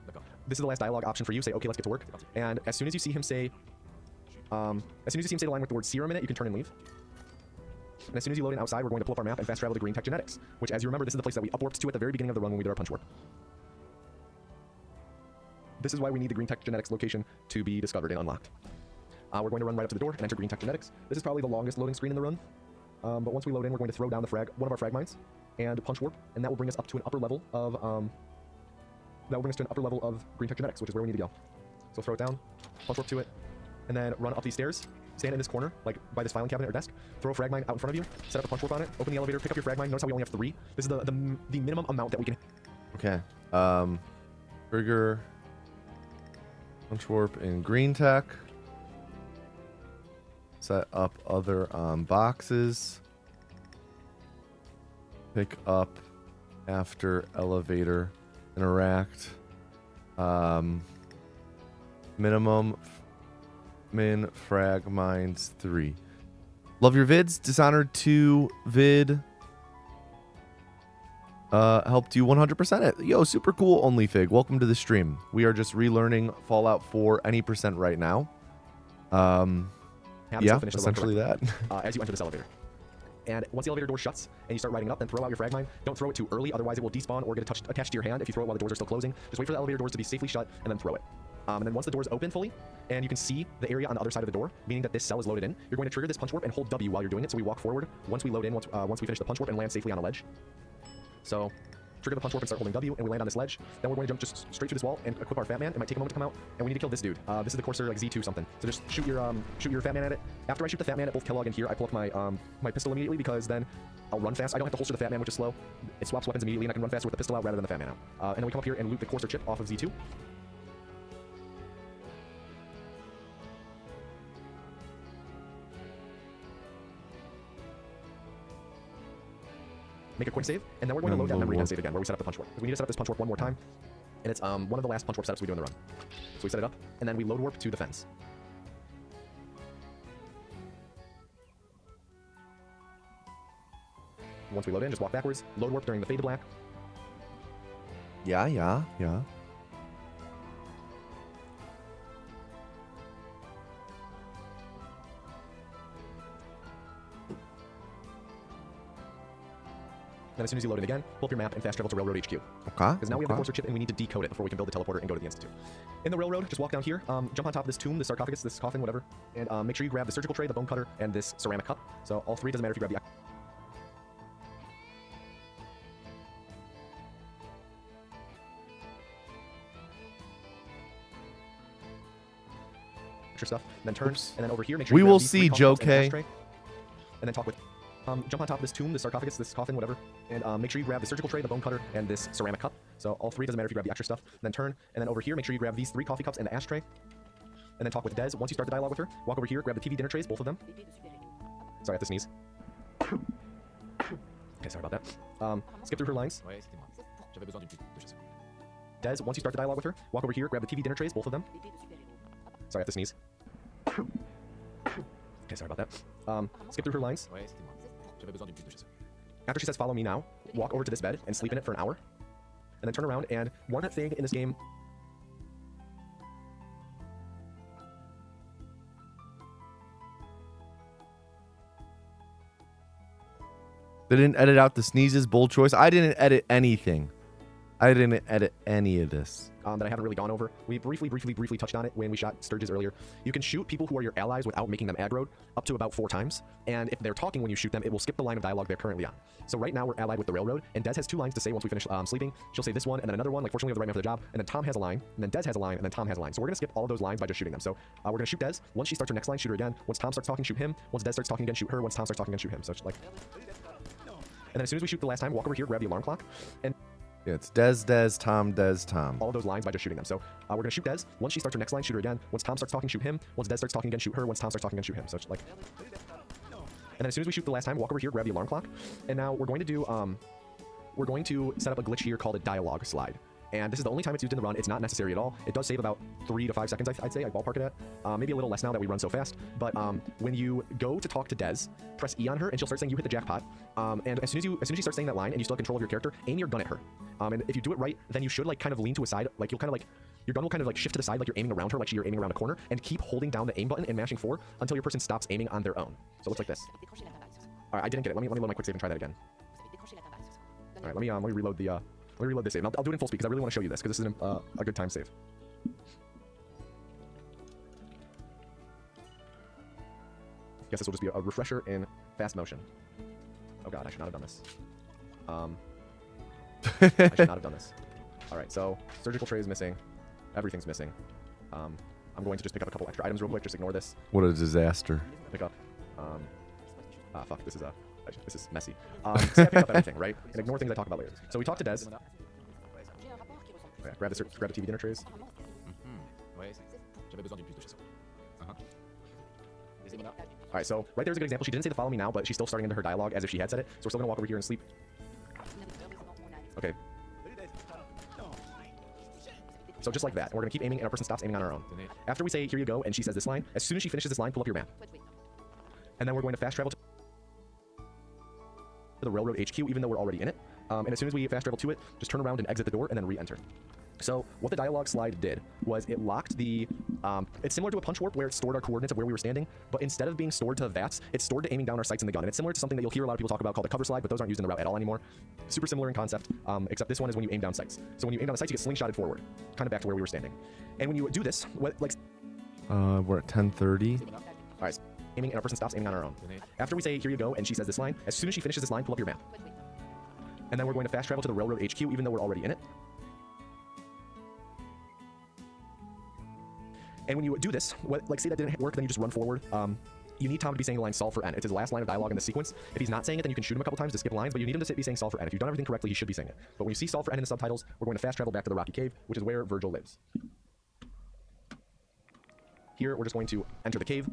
D'accord. This is the last dialogue option for you. Say, okay, let's get to work. And as soon as you see him say, the line with the word serum in it, you can turn and leave. And as soon as you load in outside, we're going to pull up our map and fast travel to Green Tech Genetics, which, as you remember, this is the place that we upwarped to at the very beginning of the run when we did our punch warp. This is why we need the Green Tech Genetics location to be discovered and unlocked. We're going to run right up to the door and enter Green Tech Genetics. This is probably the longest loading screen in the run. But once we load in, we're going to throw down one of our frag mines and punch warp, and that will bring us up to an upper level of Green Tech Genetics, which is where we need to go. So throw it down, punch warp to it, and then run up these stairs. Stand in this corner, like by this filing cabinet or desk. Throw a frag mine out in front of you. Set up the punch warp on it. Open the elevator. Pick up your frag mine. Notice how we only have 3. This is the minimum amount that we can. Okay. Trigger. Punch warp in Green Tech. Set up other boxes. Pick up after elevator. Interact. Minimum. Min frag mines 3. Love your vids. Dishonored 2 vid. Helped you 100% it. Yo, super cool OnlyFig. Welcome to the stream. We are just relearning Fallout 4 any percent right now. Yeah, essentially that. As you enter this elevator. And once the elevator door shuts and you start riding it up, then throw out your frag mine. Don't throw it too early, otherwise it will despawn or get attached to your hand if you throw it while the doors are still closing. Just wait for the elevator doors to be safely shut and then throw it. And then once the doors open fully, and you can see the area on the other side of the door, meaning that this cell is loaded in, you're going to trigger this punch warp and hold W while you're doing it. So we walk forward once we load in, once we finish the punch warp and land safely on a ledge. So trigger the punch warp and start holding W, and we land on this ledge. Then we're going to jump just straight through this wall and equip our Fat Man. It might take a moment to come out, and we need to kill this dude. This is the Corsair like Z2 something. So just shoot your Fat Man at it. After I shoot the Fat Man at both Kellogg and here, I pull up my my pistol immediately because then I'll run fast. I don't have to holster the Fat Man, which is slow. It swaps weapons immediately, and I can run faster with the pistol out rather than the Fat Man out. And then we come up here and loot the Corsair chip off of Z2. Make a quick save, and then we're going to load that memory and save again, where we set up the punch warp. We need to set up this punch warp one more time, and it's one of the last punch warp setups we do in the run. So we set it up, and then we load warp to the fence. Once we load in, just walk backwards, load warp during the fade to black. Yeah. Then as soon as you load in again, pull up your map and fast travel to Railroad HQ. Okay. Because now we have the Corsair chip and we need to decode it before we can build the teleporter and go to the Institute. In the Railroad, just walk down here, jump on top of this tomb, this sarcophagus, this coffin, whatever, and make sure you grab the surgical tray, the bone cutter, and this ceramic cup. So all 3, doesn't matter if you grab the... extra stuff, then turn, and then over here, make sure We you grab will these see, 3 coffee cups and an Joe K. ashtray, and then talk with... jump on top of this tomb, this sarcophagus, this coffin, whatever, and make sure you grab the surgical tray, the bone cutter, and this ceramic cup. So all 3, doesn't matter if you grab the extra stuff. Then turn, and then over here, make sure you grab these 3 coffee cups and the ashtray. And then talk with Des. Once you start the dialogue with her, walk over here, grab the TV dinner trays, both of them. Sorry, I have to sneeze. Okay, sorry about that. Skip through her lines. Ouais, c'était moi. J'avais besoin d'une petite de chasseur. Des, once you start the dialogue with her, walk over here, grab the TV dinner trays, both of them. Sorry, I have to sneeze. Okay, sorry about that. Skip through her lines. Ouais, c'était moi. J'avais besoin d'une petite de chasseur. After she says follow me now, walk over to this bed and sleep in it for an hour. And then turn around, and one thing in this game... They didn't edit out the sneezes, bold choice. I didn't edit anything. I didn't edit any of this. That I haven't really gone over. We briefly touched on it when we shot Sturges earlier. You can shoot people who are your allies without making them aggroed up to about 4 times. And if they're talking when you shoot them, it will skip the line of dialogue they're currently on. So right now we're allied with the Railroad, and Des has 2 lines to say once we finish sleeping. She'll say this one, and then another one, like fortunately we have the right man for the job, and then Tom has a line, and then Des has a line, and then Tom has a line. So we're going to skip all of those lines by just shooting them. So we're going to shoot Des. Once she starts her next line, shoot her again. Once Tom starts talking, shoot him. Once Des starts talking again, shoot her. Once Tom starts talking again, shoot him. So it's like... And then as soon as we shoot the last time, walk over here, grab the alarm clock, and... Yeah, it's Des, Tom. all of those lines by just shooting them. So we're going to shoot Des. Once she starts her next line, shoot her again. Once Tom starts talking, shoot him. Once Des starts talking again, shoot her. Once Tom starts talking again, shoot him. So it's like... And then as soon as we shoot the last time, walk over here, grab the alarm clock. And now we're going to do... we're going to set up a glitch here called a dialogue slide. And this is the only time it's used in the run. It's not necessary at all. It does save about 3 to 5 seconds, I'd say. I ballpark it at. Maybe a little less now that we run so fast. But when you go to talk to Dez, press E on her, and she'll start saying you hit the jackpot. And as soon as she starts saying that line, and you still have control of your character, aim your gun at her. And if you do it right, then you should like kind of lean to a side. Like you'll kind of like your gun will kind of like shift to the side, like you're aiming around her, like you're aiming around a corner, and keep holding down the aim button and mashing 4 until your person stops aiming on their own. So it looks like this. All right, I didn't get it. Let me load my quick save and try that again. All right, let me reload the let me reload this save. And I'll do it in full speed because I really want to show you this because this is a good time save. Guess this will just be a refresher in fast motion. Oh god, I should not have done this. I should not have done this. All right, so surgical tray is missing. Everything's missing. I'm going to just pick up a couple extra items real quick. Just ignore this. What a disaster. Pick up. Fuck. This is messy. So I pick up everything, right? And ignore things I talk about later. So we talked to Dez. Okay, grab the TV dinner trays. Ouais, j'avais besoin d'une puce de chasseur. All right, so right there's a good example. She didn't say to follow me now, but she's still starting into her dialogue as if she had said it. So we're still gonna walk over here and sleep. Okay. So just like that, and we're gonna keep aiming, and our person stops aiming on her own. After we say "here you go," and she says this line, as soon as she finishes this line, pull up your map. And then we're going to fast travel to the railroad HQ, even though we're already in it. And as soon as we fast travel to it, just turn around and exit the door, and then re-enter. So what the dialogue slide did was it locked the, it's similar to a punch warp where it stored our coordinates of where we were standing, but instead of being stored to VATS, it's stored to aiming down our sights in the gun. And it's similar to something that you'll hear a lot of people talk about called a cover slide, but those aren't used in the route at all anymore. Super similar in concept, except this one is when you aim down sights. So when you aim down the sights, you get slingshotted forward, kind of back to where we were standing. And when you do this, We're at 10:30. All right, so aiming, and our person stops aiming on our own. After we say "here you go," and she says this line, as soon as she finishes this line, pull up your map. And then we're going to fast travel to the railroad HQ, even though we're already in it. And when you do this, say that didn't work, then you just run forward. You need Tom to be saying the line "solve for N." It's his last line of dialogue in the sequence. If he's not saying it, then you can shoot him a couple times to skip lines, but you need him to be saying "solve for N." If you've done everything correctly, he should be saying it. But when you see "solve for N" in the subtitles, we're going to fast travel back to the Rocky Cave, which is where Virgil lives. Here, we're just going to enter the cave.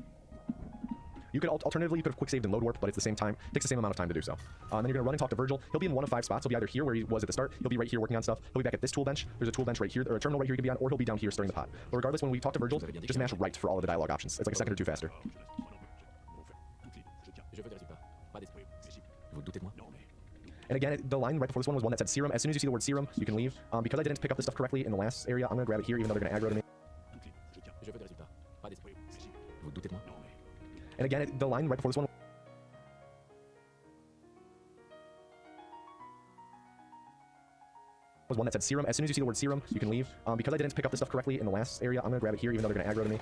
You could alternatively, you could have quick saved and load warp, but it's the same time. It takes the same amount of time to do so. Then you're gonna run and talk to Virgil. He'll be in one of 5 spots. He'll be either here where he was at the start. He'll be right here working on stuff. He'll be back at this tool bench. There's a tool bench right here, or a terminal right here he can be on, or he'll be down here stirring the pot. But regardless, when we talk to Virgil, just mash right for all of the dialogue options. It's like a second or 2 faster. And again, the line right before this one was one that said serum. As soon as you see the word serum, you can leave. Because I didn't pick up this stuff correctly in the last area, I'm gonna grab it here, even though they're gonna aggro to me. And again, the line right before this one was one that said serum. As soon as you see the word serum, you can leave. Because I didn't pick up this stuff correctly in the last area, I'm gonna grab it here, even though they're gonna aggro to me.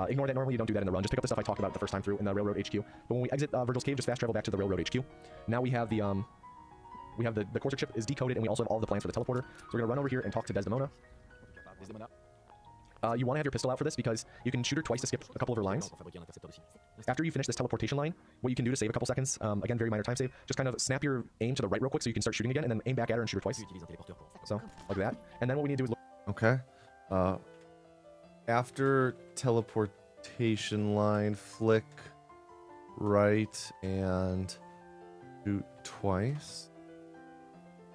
Ignore that. Normally you don't do that in the run. Just pick up the stuff I talked about the first time through in the railroad HQ. But when we exit Virgil's cave, just fast travel back to the railroad HQ. Now we have the Corsair chip is decoded, and we also have all of the plans for the teleporter. So we're gonna run over here and talk to Desdemona. You want to have your pistol out for this because you can shoot her twice to skip a couple of her lines. After you finish this teleportation line, what you can do to save a couple seconds, again, very minor time save, just kind of snap your aim to the right real quick so you can start shooting again, and then aim back at her and shoot her twice. So, like that. And then what we need to do is look. Okay. After teleportation line, flick right and shoot twice.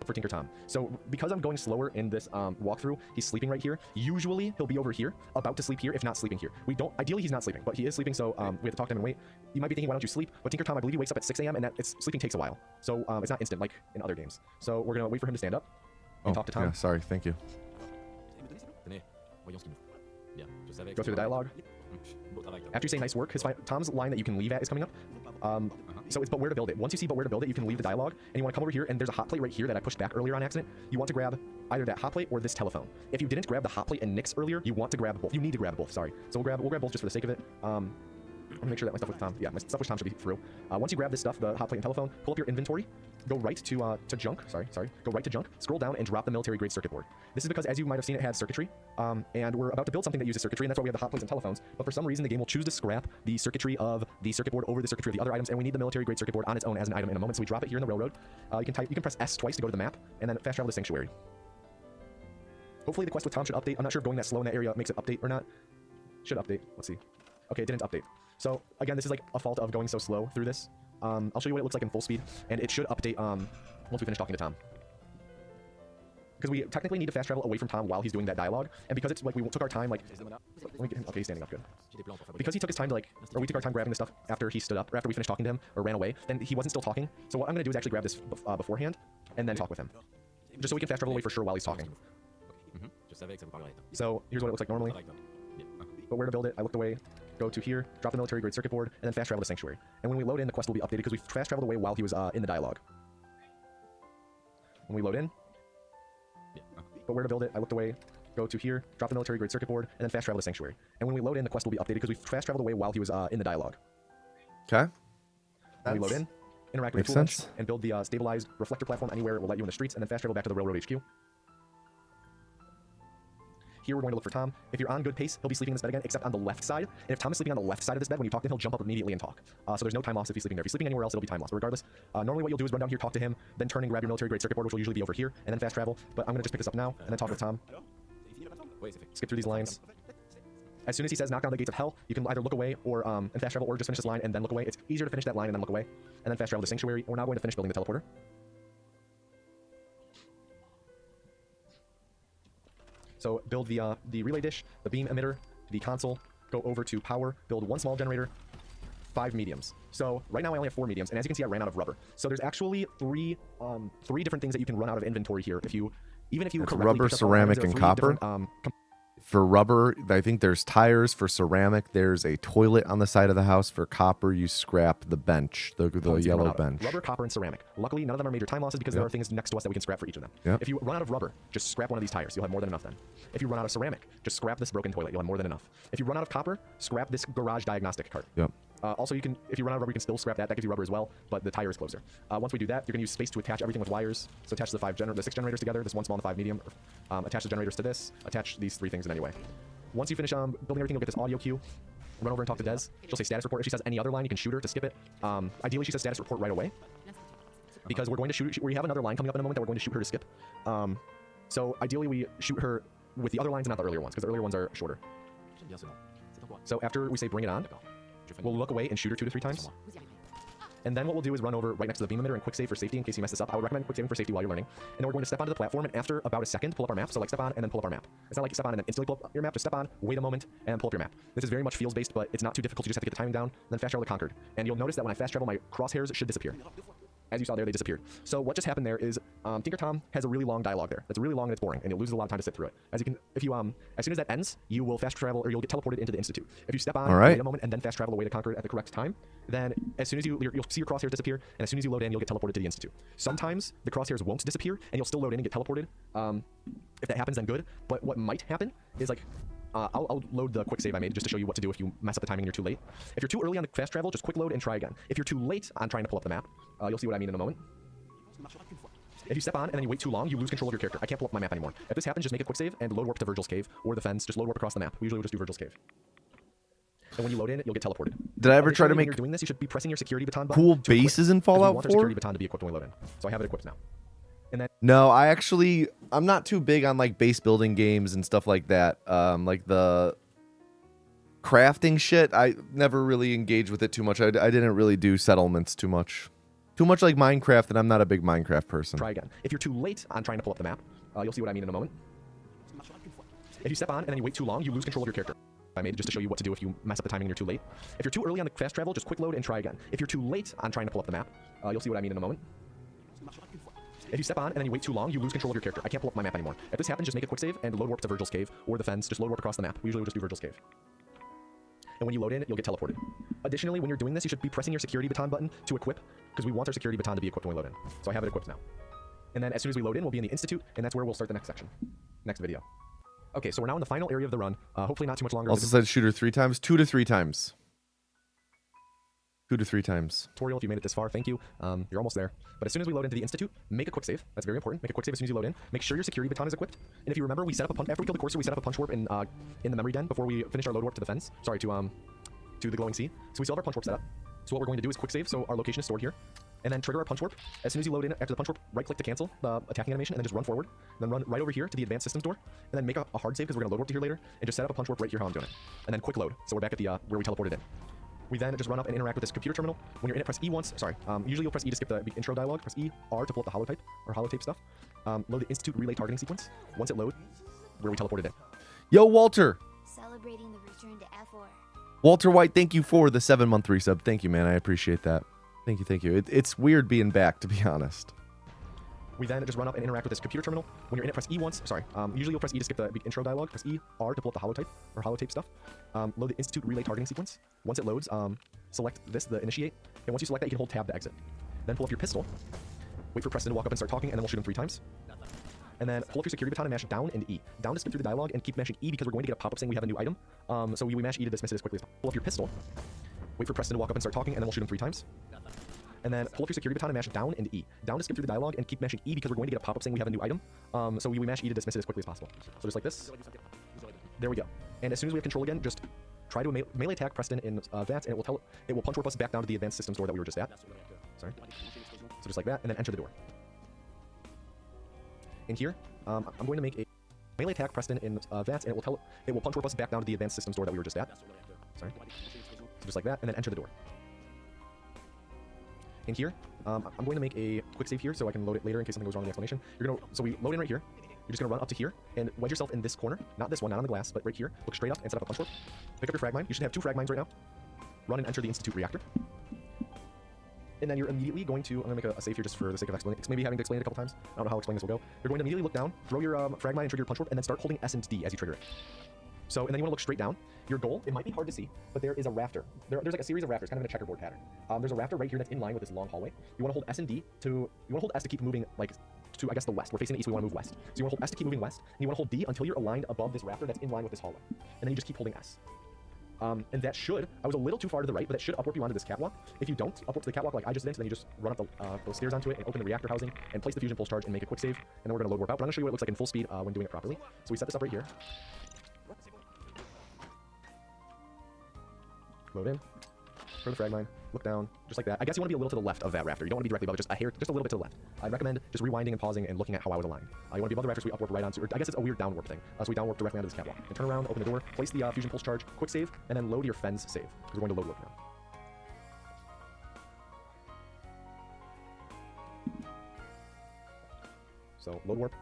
For Tinker Tom. So because I'm going slower in this walkthrough, he's sleeping right here. Usually he'll be over here, about to sleep here, if not sleeping here. Ideally he's not sleeping, but he is sleeping, so we have to talk to him and wait. You might be thinking, why don't you sleep? But Tinker Tom, I believe he wakes up at 6 a.m. and sleeping takes a while. So it's not instant like in other games. So we're gonna wait for him to stand up and talk to Tom. Yeah, sorry, thank you. Go through the dialogue. After you say nice work, Tom's line that you can leave at is coming up. So it's but where to build it. Once you see but where to build it, you can leave the dialogue, and you want to come over here, and there's a hot plate right here that I pushed back earlier on accident. You want to grab either that hot plate or this telephone. If you didn't grab the hot plate and Nix earlier, you want to grab both. You need to grab both, sorry. So we'll grab both just for the sake of it. I'm gonna make sure that my stuff with Tom, my stuff with Tom should be through. Once you grab this stuff, the hot plate and telephone, pull up your inventory, go right to junk, go right to junk, scroll down and drop the military grade circuit board. This is because, as you might have seen, it has circuitry, and we're about to build something that uses circuitry, and that's why we have the hot plates and telephones, but for some reason the game will choose to scrap the circuitry of the circuit board over the circuitry of the other items, and we need the military grade circuit board on its own as an item in a moment, so we drop it here in the railroad. You can press S twice to go to the map, and then fast travel to Sanctuary. Hopefully the quest with Tom should update. I'm not sure if going that slow in that area makes it update or not. Should update. Let's see. Okay, it didn't update. So again, this is like a fault of going so slow through this. I'll show you what it looks like in full speed, and it should update once we finish talking to Tom. because we technically need to fast travel away from Tom while he's doing that dialogue, and because it's like we took our time, like, let me get him. Okay, he's standing up, good. Because he took his time to like, or we took our time grabbing the stuff after he stood up, or after we finished talking to him, or ran away, then he wasn't still talking. So what I'm gonna do is actually grab this beforehand, and then talk with him, just so we can fast travel away for sure while he's talking. So here's what it looks like normally. But where to build it, I looked away, go to here, drop the military grade circuit board, and then fast travel to Sanctuary. And when we load in, the quest will be updated because we fast traveled away while he was in the dialogue. When we load in, but where to build it, I looked away, go to here, drop the military grade circuit board, and then fast travel to Sanctuary. And when we load in, the quest will be updated because we fast traveled away while he was in the dialogue. Okay. When we load in, interact with the tool bench, and build the stabilized reflector platform anywhere it will let you in the streets, and then fast travel back to the railroad HQ. Here we're going to look for Tom. If you're on good pace, he'll be sleeping in this bed again, except on the left side. And if Tom is sleeping on the left side of this bed, when you talk to him, he'll jump up immediately and talk. So there's no time loss if he's sleeping there. If he's sleeping anywhere else, it'll be time loss. But regardless, normally what you'll do is run down here, talk to him, then turn and grab your military grade circuit board, which will usually be over here, and then fast travel. But I'm going to just pick this up now, and then talk with Tom. Skip through these lines. As soon as he says knock down the gates of hell, you can either look away or and fast travel, or just finish this line and then look away. It's easier to finish that line and then look away, and then fast travel to Sanctuary. We're now going to finish building the teleporter. So build the relay dish, the beam emitter, the console, go over to power, build one small generator, 5 mediums. So right now I only have 4 mediums, and as you can see, I ran out of rubber. So there's actually three different things that you can run out of inventory here. Even if you correctly rubber, pick up ceramic, and copper. For rubber, I think there's tires. For ceramic, there's a toilet on the side of the house. For copper, you scrap the bench, the yellow bench. Rubber, copper, and ceramic. Luckily, none of them are major time losses because there are things next to us that we can scrap for each of them. Yep. If you run out of rubber, just scrap one of these tires. You'll have more than enough then. If you run out of ceramic, just scrap this broken toilet. You'll have more than enough. If you run out of copper, scrap this garage diagnostic cart. Yep. Also, if you run out of rubber, you can still scrap that. That gives you rubber as well, but the tire is closer. Once we do that, you're going to use space to attach everything with wires. So attach the 6 generators together, this 1 small and the 5 medium. Attach the generators to this. Attach these 3 things in any way. Once you finish building everything, you'll get this audio cue. Run over and talk to Des. She'll say status report. If she says any other line, you can shoot her to skip it. Ideally, she says status report right away, because we're going to shoot. We have another line coming up in a moment that we're going to shoot her to skip. So ideally, we shoot her with the other lines and not the earlier ones, because the earlier ones are shorter. So after we say bring it on, we'll look away and shoot her 2 to 3 times. And then what we'll do is run over right next to the beam emitter and quick save for safety in case you mess this up. I would recommend quick saving for safety while you're learning. And then we're going to step onto the platform, and after about a second, pull up our map. So like step on and then pull up our map. It's not like you step on and then instantly pull up your map. Just step on, wait a moment, and pull up your map. This is very much feels based, but it's not too difficult. You just have to get the timing down, then fast travel to Concord. And you'll notice that when I fast travel, my crosshairs should disappear. As you saw there, they disappeared. So what just happened there is Tinker Tom has a really long dialogue there. That's really long and it's boring, and you'll lose a lot of time to sit through it. As soon as that ends, you will fast travel, or you'll get teleported into the Institute. If you step on, wait a moment, and then fast travel away to Concord at the correct time, then as soon as you'll see your crosshairs disappear, and as soon as you load in, you'll get teleported to the Institute. Sometimes the crosshairs won't disappear, and you'll still load in and get teleported. If that happens, then good. But what might happen is like, I'll load the quick save I made just to show you what to do if you mess up the timing and you're too late. If you're too early on the fast travel, just quick load and try again. If you're too late on trying to pull up the map, you'll see what I mean in a moment. If you step on and then you wait too long, you lose control of your character. I can't pull up my map anymore. If this happens, just make a quick save and load warp to Virgil's Cave or the fence. Just load warp across the map. We usually will just do Virgil's Cave. And when you load in, you'll get teleported. Did I ever try to make when you're doing this, you should be pressing your security baton button cool bases in Fallout 4? We want our security baton to be equipped when we load in. So I have it equipped now. And then no, I'm not too big on like base building games and stuff like that. Like the crafting shit, I never really engaged with it too much. I didn't really do settlements too much. Too much like Minecraft, and I'm not a big Minecraft person. Try again. If you're too late on trying to pull up the map, you'll see what I mean in a moment. If you step on and then you wait too long, you lose control of your character. I made just to show you what to do if you mess up the timing and you're too late. If you're too early on the fast travel, just quick load and try again. If you're too late on trying to pull up the map, you'll see what I mean in a moment. If you step on and then you wait too long, you lose control of your character. I can't pull up my map anymore. If this happens, just make a quick save and load warp to Virgil's Cave or the fence. Just load warp across the map. We usually will just do Virgil's Cave. And when you load in, you'll get teleported. Additionally, when you're doing this, you should be pressing your security baton button to equip, because we want our security baton to be equipped when we load in. So I have it equipped now. And then as soon as we load in, we'll be in the Institute, and that's where we'll start the next section, next video. Okay, so we're now in the final area of the run. Hopefully not too much longer. Also said shooter 3 times, 2 to 3 times. 2 to 3 times. Tutorial, if you made it this far, thank you. You're almost there. But as soon as we load into the Institute, make a quick save. That's very important. Make a quick save as soon as you load in. Make sure your security baton is equipped. And if you remember, we set up a punch after we killed the Courser, we set up a punch warp in the memory den before we finished our load warp to the fence. Sorry, to the glowing sea. So we still have our punch warp set up. So what we're going to do is quick save, so our location is stored here, and then trigger our punch warp. As soon as you load in, after the punch warp, right click to cancel the attacking animation, and then just run forward. Then run right over here to the advanced systems door, and then make a hard save because we're going to load warp to here later, and just set up a punch warp right here how I'm doing it. And then quick load, so we're back at the where we teleported in. We then just run up and interact with this computer terminal. When you're in it, press E once. Sorry. Usually you'll press E to skip the intro dialogue. Press E, R to pull up the holotype or holotape stuff. Load the Institute relay targeting sequence. Once it loads, where we teleported in. Yo, Walter. Celebrating the return to F4. Walter White, thank you for the 7-month resub. Thank you, man. I appreciate that. Thank you, thank you. It's weird being back, to be honest. We then just run up and interact with this computer terminal. When you're in it, press E once. Sorry. Usually you'll press E to skip the intro dialogue. Press E, R to pull up the holotype or holotape stuff. Load the Institute relay targeting sequence. Once it loads, select this, the initiate. And once you select that, you can hold tab to exit. Then pull up your pistol. Wait for Preston to walk up and start talking, and then we'll shoot him 3 times. And then pull up your security baton and mash down and E. Down to skip through the dialogue, and keep mashing E because we're going to get a pop-up saying we have a new item. So we mash E to dismiss it as quickly as possible. Pull up your pistol. Wait for Preston to walk up and start talking, and then we'll shoot him 3 times. And then pull up your security baton and mash down and E. Down to skip through the dialogue, and keep mashing E because we're going to get a pop-up saying we have a new item. So we mash E to dismiss it as quickly as possible. So just like this. There we go. And as soon as we have control again, just try to melee attack Preston in that, and it will punch warp us back down to the advanced systems door that we were just at. Sorry. So just like that, and then enter the door. In here, I'm going to make a melee attack Preston in that, and it will punch warp us back down to the advanced systems door that we were just at. Sorry. So just like that, and then enter the door. In here, I'm going to make a quick save here so I can load it later in case something goes wrong in the explanation. So we load in right here. You're just going to run up to here and wedge yourself in this corner. Not this one, not on the glass, but right here. Look straight up and set up a punch warp. Pick up your frag mine. You should have 2 frag mines right now. Run and enter the Institute reactor. And then you're immediately going to, I'm going to make a save here just for the sake of explaining. It's maybe having to explain it a couple times. I don't know how explain this will go. You're going to immediately look down, throw your frag mine and trigger your punch warp, and then start holding S and D as you trigger it. So, and then you want to look straight down. Your goal, it might be hard to see, but there is a rafter. There's like a series of rafters, kind of in a checkerboard pattern. There's a rafter right here that's in line with this long hallway. You want to hold S and D to, you want to hold S to keep moving, like, to, I guess, the west. We're facing the east, we want to move west. So you want to hold S to keep moving west, and you want to hold D until you're aligned above this rafter that's in line with this hallway. And then you just keep holding S. And that should, I was a little too far to the right, but that should upwarp you onto this catwalk. If you don't upwarp to the catwalk like I just did, then you just run up those stairs onto it and open the reactor housing and place the fusion pulse charge and make a quick save. And then we're going to load warp out. But I'm going to show you what it looks like in full speed when doing it properly. So we set this up right here. Load in. Throw the frag mine. Look down. Just like that. I guess you want to be a little to the left of that rafter. You don't want to be directly above it, just a hair, just a little bit to the left. I'd recommend just rewinding and pausing and looking at how I was aligned. You want to be above the rafter, so we upwarp right onto, or I guess it's a weird downwarp thing. So we downwarp directly onto this catwalk. And turn around, open the door, place the fusion pulse charge, quick save, and then load your fens save. Because we're going to load warp now. So load warp.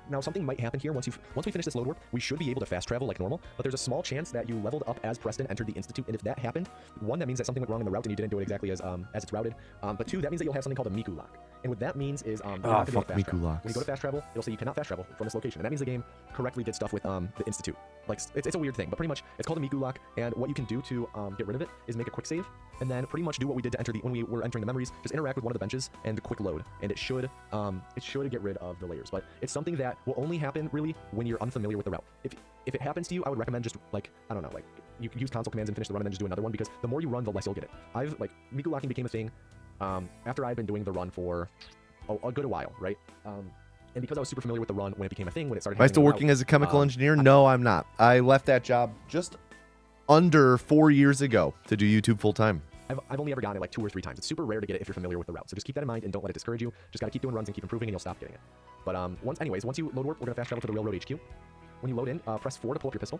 Now something might happen here once we finish this load warp, we should be able to fast travel like normal, but there's a small chance that you leveled up as Preston entered the Institute, and if that happened, 1, that means that something went wrong in the route and you didn't do it exactly as it's routed, but 2, that means that you'll have something called a Miku lock. And what that means is you're not gonna be able to fast travel. When you go to fast travel, it'll say you cannot fast travel from this location, and that means the game correctly did stuff with the Institute. Like it's a weird thing, but pretty much it's called a Miku lock, and what you can do to get rid of it is make a quick save, and then pretty much do what we did to enter when we were entering the memories, just interact with one of the benches and quick load, and it should get rid of the layers. But it's something that will only happen really when you're unfamiliar with the route. If it happens to you, I would recommend just like, I don't know, like you can use console commands and finish the run and then just do another one, because the more you run, the less you'll get it. Miku locking became a thing after I'd been doing the run for a good while, right? And because I was super familiar with the run when it became a thing, when it started. Am I still working as a chemical engineer? No, I'm not. I left that job just under 4 years ago to do YouTube full time. I've only ever gotten it like 2 or 3 times. It's super rare to get it if you're familiar with the route. So just keep that in mind and don't let it discourage you. Just gotta keep doing runs and keep improving and you'll stop getting it. But once you load warp, we're gonna fast travel to the railroad HQ. When you load in, press 4 to pull up your pistol.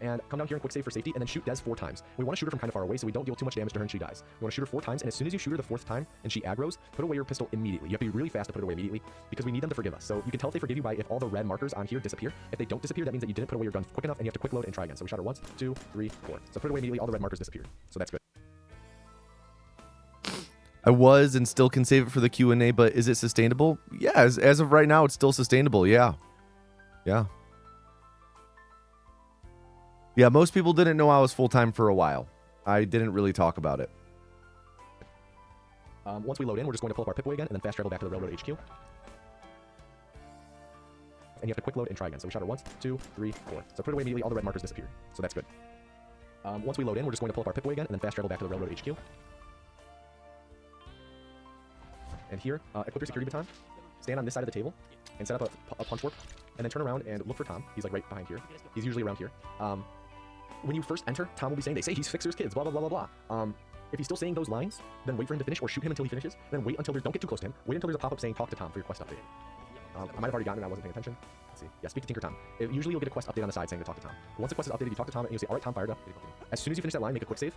And come down here and quick save for safety, and then shoot Des 4 times. We want to shoot her from kind of far away so we don't deal too much damage to her and she dies. We want to shoot her 4 times, and as soon as you shoot her the 4th time and she aggroes, put away your pistol immediately. You have to be really fast to put it away immediately because we need them to forgive us. So you can tell if they forgive you by if all the red markers on here disappear. If they don't disappear, that means that you didn't put away your gun quick enough and you have to quick load and try again. So we shot her 1, 2, 3, 4. So put it away immediately, all the red markers disappear. So that's good. I was and still can save it for the Q&A, but is it sustainable? Yeah, as of right now, it's still sustainable. Yeah. Yeah, most people didn't know I was full-time for a while. I didn't really talk about it. Once we load in, we're just going to pull up our Pip-Boy again and then fast travel back to the railroad HQ. And you have to quick load and try again. So we shot her 1, 2, 3, 4. So put it away immediately, all the red markers disappear. So that's good. Once we load in, we're just going to pull up our Pip-Boy again and then fast travel back to the railroad HQ. And here, equip your security baton, stand on this side of the table, and set up a punch warp, and then turn around and look for Tom. He's like right behind here. He's usually around here. When you first enter, Tom will be saying, they say he's Fixer's kids, blah, blah, blah, blah, blah. If he's still saying those lines, then wait for him to finish or shoot him until he finishes. Then wait until don't get too close to him. Wait until there's a pop-up saying talk to Tom for your quest update. I might have already gotten it, I wasn't paying attention. Let's see. Yeah, speak to Tinker Tom. Usually you'll get a quest update on the side saying to talk to Tom. Once the quest is updated, you talk to Tom and you'll say, alright, Tom fired up. As soon as you finish that line, make a quick save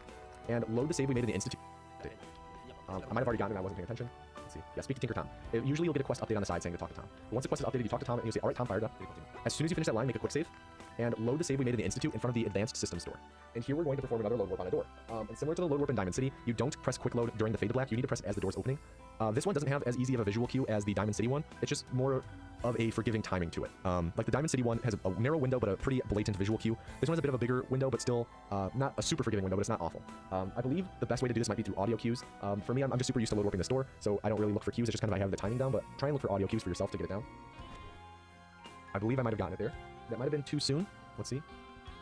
and load the save we made in the institute. I might have already gotten it, I wasn't paying attention. Let's see. Yeah, speak to Tinker Tom. Usually you'll get a quest update on the side saying to talk to Tom. Once the quest is updated, you talk to Tom and you'll say, alright, Tom fired up. As soon as you finish that line, make a quick save and load the save we made in the institute in front of the advanced system store. And here we're going to perform another load warp on a door. And similar to the load warp in Diamond City, you don't press quick load during the fade to black, you need to press it as the door's opening. This one doesn't have as easy of a visual cue as the Diamond City one. It's just more of a forgiving timing to it. Like the Diamond City one has a narrow window, but a pretty blatant visual cue. This one has a bit of a bigger window, but still not a super forgiving window, but it's not awful. I believe the best way to do this might be through audio cues. For me, I'm just super used to load warping this door, so I don't really look for cues. It's just kind of I have the timing down, but try and look for audio cues for yourself to get it down. I believe I might have gotten it there. That might have been too soon. Let's see.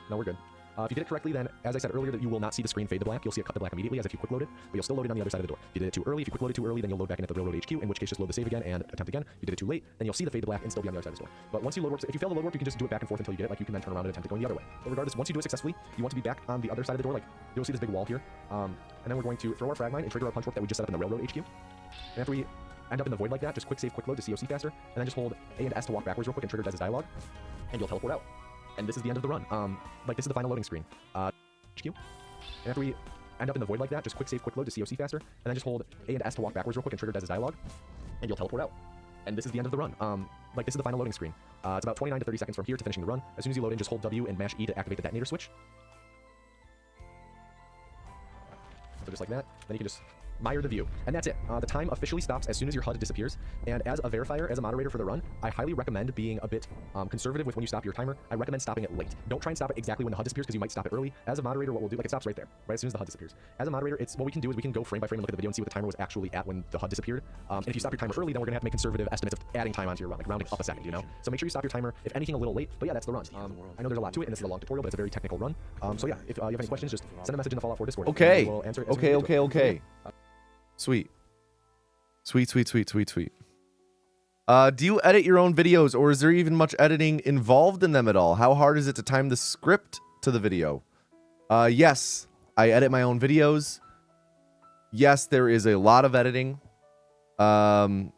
No, we're good. If you did it correctly, then, as I said earlier, that you will not see the screen fade to black. You'll see it cut to black immediately as if you quick loaded, but you'll still load it on the other side of the door. If you did it too early, if you quick loaded too early, then you'll load back in at the railroad HQ, in which case just load the save again and attempt again. If you did it too late, then you'll see the fade to black and still be on the other side of the door. But once you load warp, if you fail the load warp, you can just do it back and forth until you get it. Like you can then turn around and attempt it going the other way. But regardless, once you do it successfully, you want to be back on the other side of the door. Like you'll see this big wall here, and then we're going to throw our frag mine and trigger our punch warp that we just set up in the railroad HQ. And after we end up in the void like that, just quick save, quick load to COC faster, and then just hold A and S to walk backwards real quick and trigger Dez's dialogue, and you'll teleport out. And this is the end of the run. Like this is the final loading screen. HQ. And after we end up in the void like that, just quick save, quick load to COC faster, and then just hold A and S to walk backwards real quick and trigger Dez's dialogue, and you'll teleport out. And this is the end of the run. Like this is the final loading screen. It's about 29 to 30 seconds from here to finishing the run. As soon as you load in, just hold W and mash E to activate the detonator switch. So just like that, then you can just mire the view. And that's it. The time officially stops as soon as your HUD disappears. And as a verifier, as a moderator for the run, I highly recommend being a bit conservative with when you stop your timer. I recommend stopping it late. Don't try and stop it exactly when the HUD disappears because you might stop it early. As a moderator, what we'll do, like it stops right there, right as soon as the HUD disappears. As a moderator, what we can do is we can go frame by frame and look at the video and see what the timer was actually at when the HUD disappeared. And if you stop your timer early, then we're gonna have to make conservative estimates of adding time onto your run, like rounding up a second, you know? So make sure you stop your timer, if anything, a little late. But yeah, that's the run. I know there's a lot to it, and this is a long tutorial, but it's a very technical run. So yeah, if you have any questions, just send a message in the Fallout 4 Discord. Okay. We'll answer it Okay. Sweet. Sweet. Do you edit your own videos, or is there even much editing involved in them at all? How hard is it to time the script to the video? Yes, I edit my own videos. Yes, there is a lot of editing. How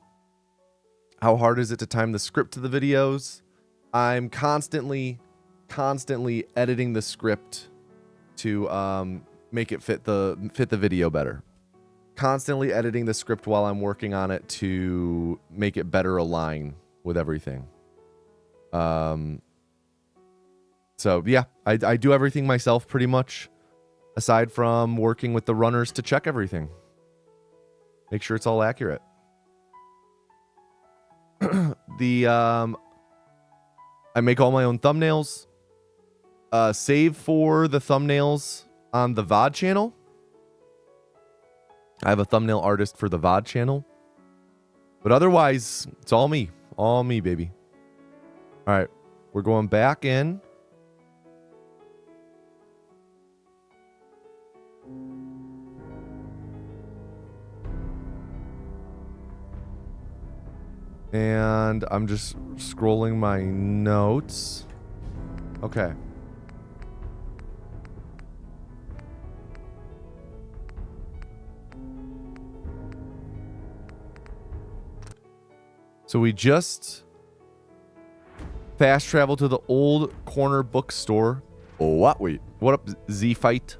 hard is it to time the script to the videos? I'm constantly editing the script to make it fit the video better. Constantly editing the script while I'm working on it to make it better align with everything. So yeah, I do everything myself pretty much, aside from working with the runners to check everything. Make sure it's all accurate. I make all my own thumbnails. Save for the thumbnails on the VOD channel. I have a thumbnail artist for the VOD channel. But otherwise, it's all me. All me, baby. All right. We're going back in. And I'm just scrolling my notes. Okay. So we just fast travel to the old corner bookstore. Oh, what? Wait. What up, Z-Fight?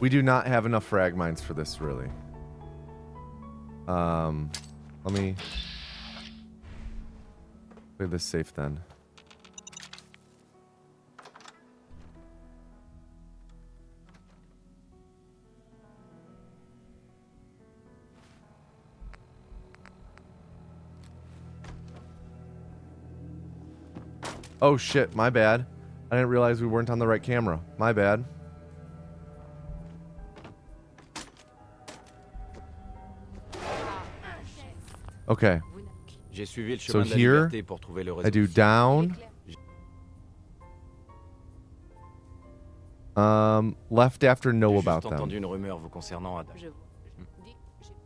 We do not have enough frag mines for this, really. Let me play this safe then. Oh shit, my bad. I didn't realize we weren't on the right camera. My bad. Okay. So here, I do down. Left after know about them.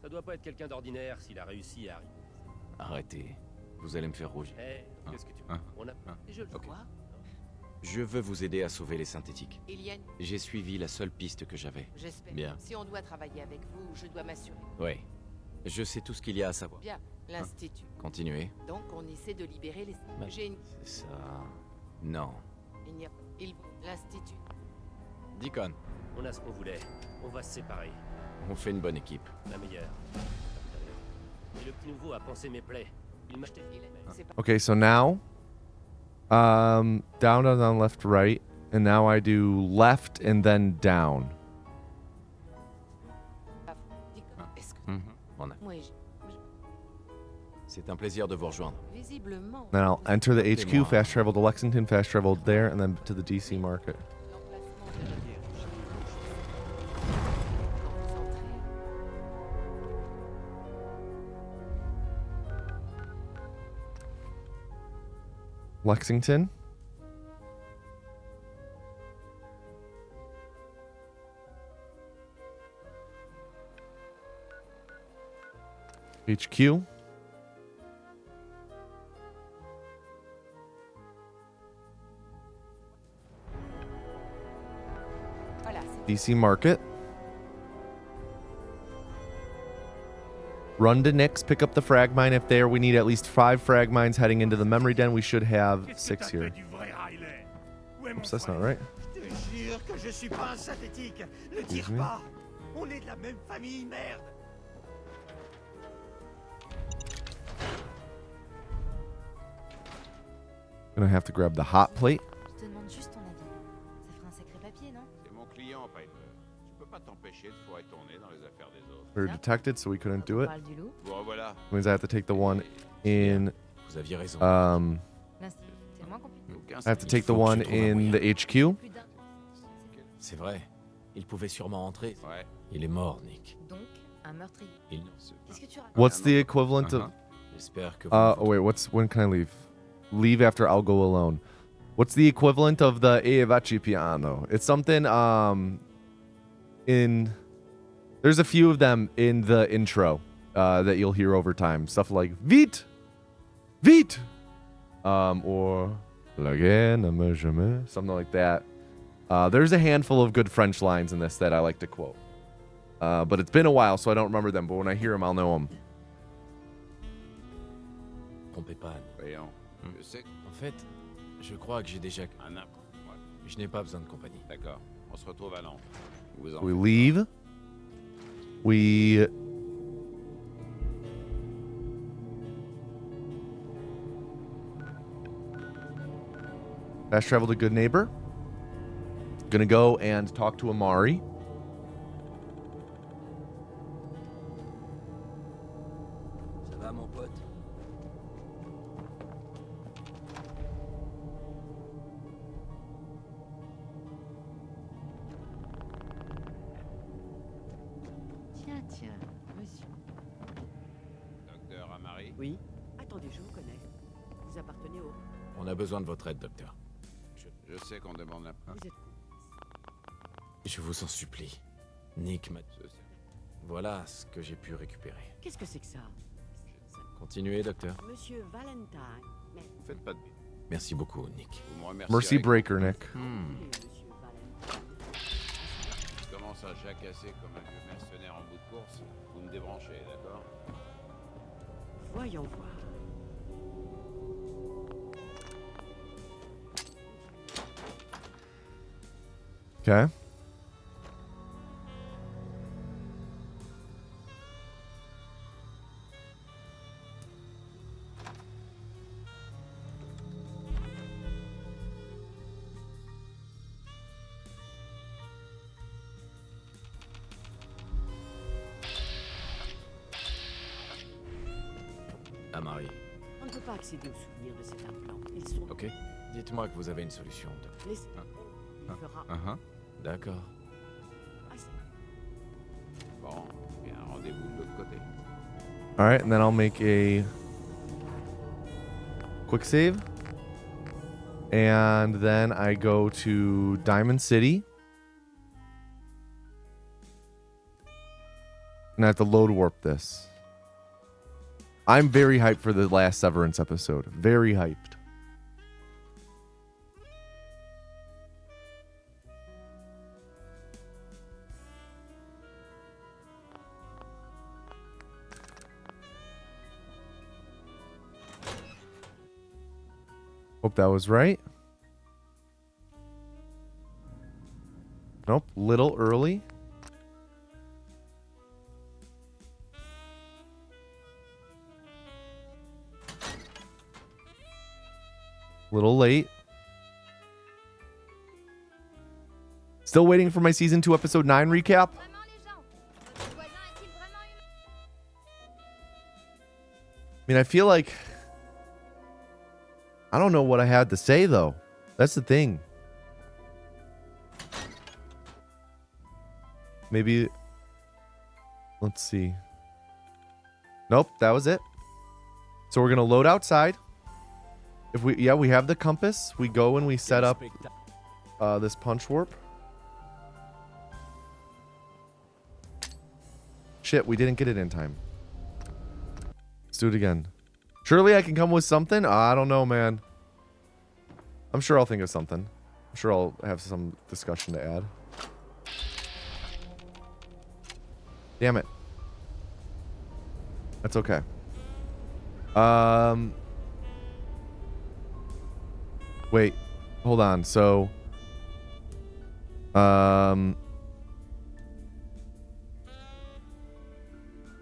Ça doit pas être quelqu'un d'ordinaire s'il a réussi à arriver. Arrêtez. Vous allez me faire rougir. Eh, qu'est-ce que tu veux? On a... Je le Ok. vois. Je veux vous aider à sauver les synthétiques. Il y a une... J'ai suivi la seule piste que j'avais. J'espère. Bien. Si on doit travailler avec vous, je dois m'assurer. Ouais. Je sais tout ce qu'il y a à savoir. Bien, l'Institut. Continuez. Donc on essaie de libérer les... Ma- J'ai une... C'est ça. Non. Il n'y a... Il... L'Institut. Deacon, On a ce qu'on voulait. On va se séparer. on fait une bonne équipe. La meilleure. Et le petit nouveau a pensé mes plaies. Il m'a acheté. C'est pas... Okay, so now, down, down, left, right, and now I do left and then down. Est-ce que... On a. Moi, C'est un plaisir de vous rejoindre. visiblement... Then I'll enter the HQ, Appelez-moi. fast travel to Lexington, fast travel there, and then to the DC market. L'emplacement de la... Lexington. HQ. Voilà, c'est... DC Market. Run to Nick's, pick up the frag mine if there. We need at least 5 frag mines heading into the memory den. We should have 6 here. Oops, that's not right. Je te jure que je suis pas un synthétique. Ne tire Excuse me? pas. On est de la même famille, merde. Gonna have to grab the hot plate. Je te demande juste ton avis. Ça ferait un sacré papier, non? C'est mon client, Piper. Je peux pas t'empêcher de foirer ton nez dans les affaires des autres. We were detected, so we couldn't do On it. parle du loup. Vous revoilà. Means I have to take the one in. Vous aviez raison. L'Institut, c'est moins compliqué. Aucun I have to Il take the faut que one je trouve un in moyen. the HQ. Plus d'un. C'est vrai. Il pouvait sûrement entrer. Ouais. Il est mort, Nick. Donc, un meurtrier. Il... Qu'est-ce que tu racontes? What's the equivalent of? J'espère que. Oh wait, when can I leave? Leave after I'll go alone. What's the equivalent of the E Evaci piano? It's something in there's a few of them in the intro that you'll hear over time. Stuff like vite, vite, or la guerre ne meurt jamais, something like that. There's a handful of good French lines in this that I like to quote. But it's been a while, so I don't remember them. But when I hear them, I'll know them. Trompez pas. Voyons. Je sais que En fait, je crois que j'ai déjà. un imp. Ouais. Je n'ai pas besoin de compagnie. D'accord. On se retrouve à Londres. Vous en We faites leave. We fast travel to Good Neighbor. Gonna go and talk to Amari. Ça va, mon pote? Tiens, tiens, monsieur. Docteur Amari. Oui. Attendez, je vous connais. Vous appartenez au... On a besoin de votre aide, docteur. Je sais qu'on demande la... Vous êtes... Je vous en supplie. Nick m'a. Je sais. Voilà ce que j'ai pu récupérer. Qu'est-ce que c'est que ça? Continuez, docteur. Monsieur Valentine. Mais... Faites pas de... Merci beaucoup, Nick. Vous me remerciez. Mercy Breaker, Nick. Monsieur Valentine. Je commence à jacasser comme un vieux mercenaire en bout de course. Vous me débranchez, d'accord? Voyons voir. Okay. Amari. On ne peut pas accéder aux souvenirs de cet implant. Ils sont... Ok. Dites-moi que vous avez une solution, docteur. Laissez... Il fera... D'accord. assez. Bon, bien, rendez-vous de l'autre côté. All right, and then I'll make a quick save. And then I go to Diamond City. And I have to load warp this. I'm very hyped for the last Severance episode. Very hyped. Hope that was right. Nope, little early. Little late. Still waiting for my season 2 episode 9 recap. I mean, I feel like I don't know what I had to say though. That's the thing. Maybe let's see. Nope, that was it. So we're gonna load outside. If we we have the compass. We go and we set up this punch warp. Shit, we didn't get it in time. Let's do it again. Surely I can come with something? I don't know, man. I'm sure I'll think of something. I'm sure I'll have some discussion to add. Damn it. That's okay. Wait. Hold on. So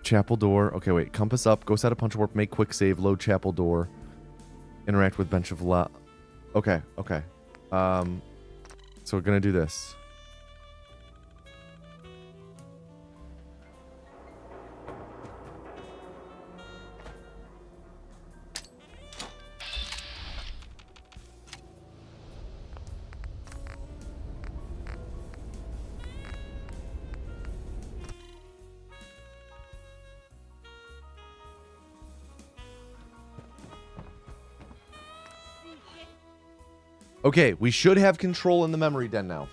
chapel door. Okay, wait. Compass up. Go set a punch warp. Make quick save. Load chapel door. Interact with bench of la. Okay. Okay. So we're gonna do this. Okay, we should have control in the memory den now.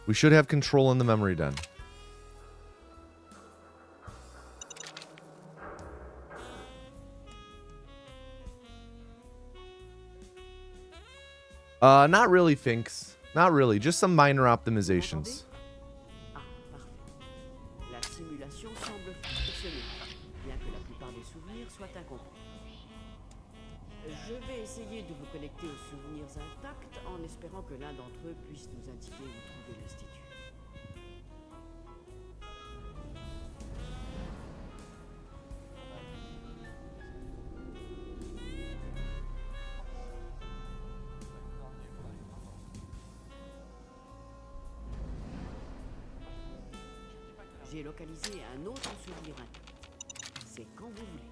We should have control in the memory den. Not really, Finks. Not really. Just some minor optimizations. Ah, parfait. La simulation semble fonctionner, bien que la plupart des souvenirs soient incomplets. Je vais essayer de vous connecter aux souvenirs intacts en espérant que l'un d'entre eux puisse nous indiquer où trouver l'institut. J'ai localisé un autre souvenir intact. C'est quand vous voulez.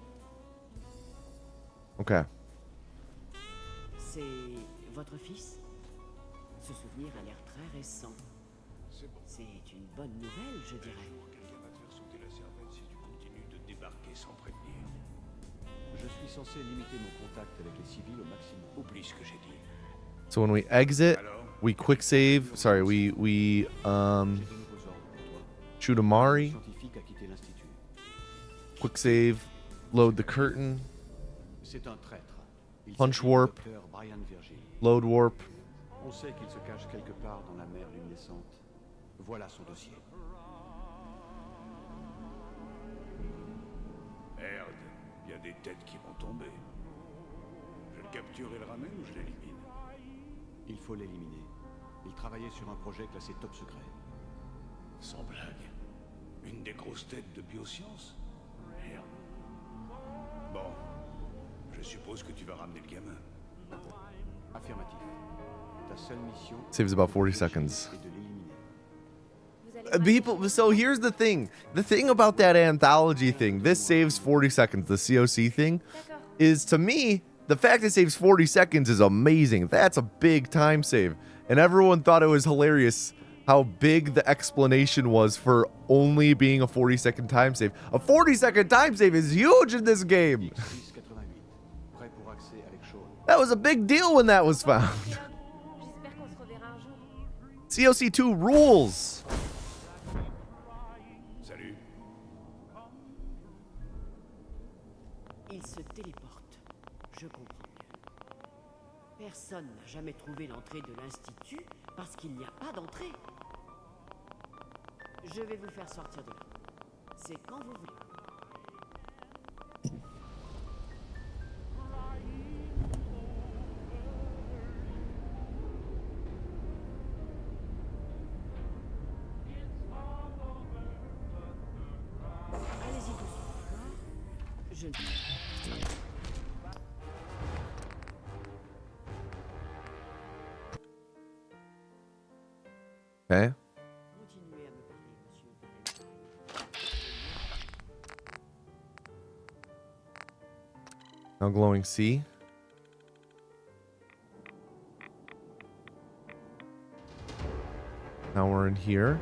Okay. C'est votre fils? Ce souvenir a l'air très récent. C'est une bonne nouvelle, je dirais. Quelqu'un va te faire sauter la cervelle si tu continues de débarquer sans prévenir. Je suis censé limiter mon contact avec les civils au maximum. Oublie ce que j'ai dit. So when we exit, we quick save. Sorry, we J'ai de nouveaux ordres pour toi. shoot a Mari. Le scientifique a quitté l'institut. Quick save. Load the curtain. C'est un traître. Il Punch s'appelle warp. Dr. Brian Virgil. Load warp. On sait qu'il se cache quelque part dans la mer luminescente. Voilà son dossier. Merde, il y a des têtes qui vont tomber. Je le capture et le ramène ou je l'élimine? Il faut l'éliminer. Il travaillait sur un projet classé top secret. Sans blague. Une des grosses têtes de biosciences? Merde. Bon. Je suppose que tu vas ramener le gamin. Affirmatif. Ta seule mission Saves about 40 seconds. est de l'éliminer. People, so here's the thing. The thing about that anthology thing, this saves 40 seconds, the COC thing, is to me, the fact it saves 40 seconds is amazing. That's a big time save. And everyone thought it was hilarious how big the explanation was for only being a 40-second time save. A 40-second time save is huge in this game. X688. Prêt pour accès avec Shaw. That was a big deal when that was found. J'espère qu'on se reverra un jour. COC2 rules. se téléporte. Je comprends mieux. Personne n'a jamais trouvé l'entrée de l'Institut parce qu'il n'y a pas d'entrée. Je vais vous faire sortir de là. C'est quand vous voulez. Allez-y doucement, d'accord? Je ne... Okay. Continuez à me parler, monsieur. Now glowing sea. Now we're in here.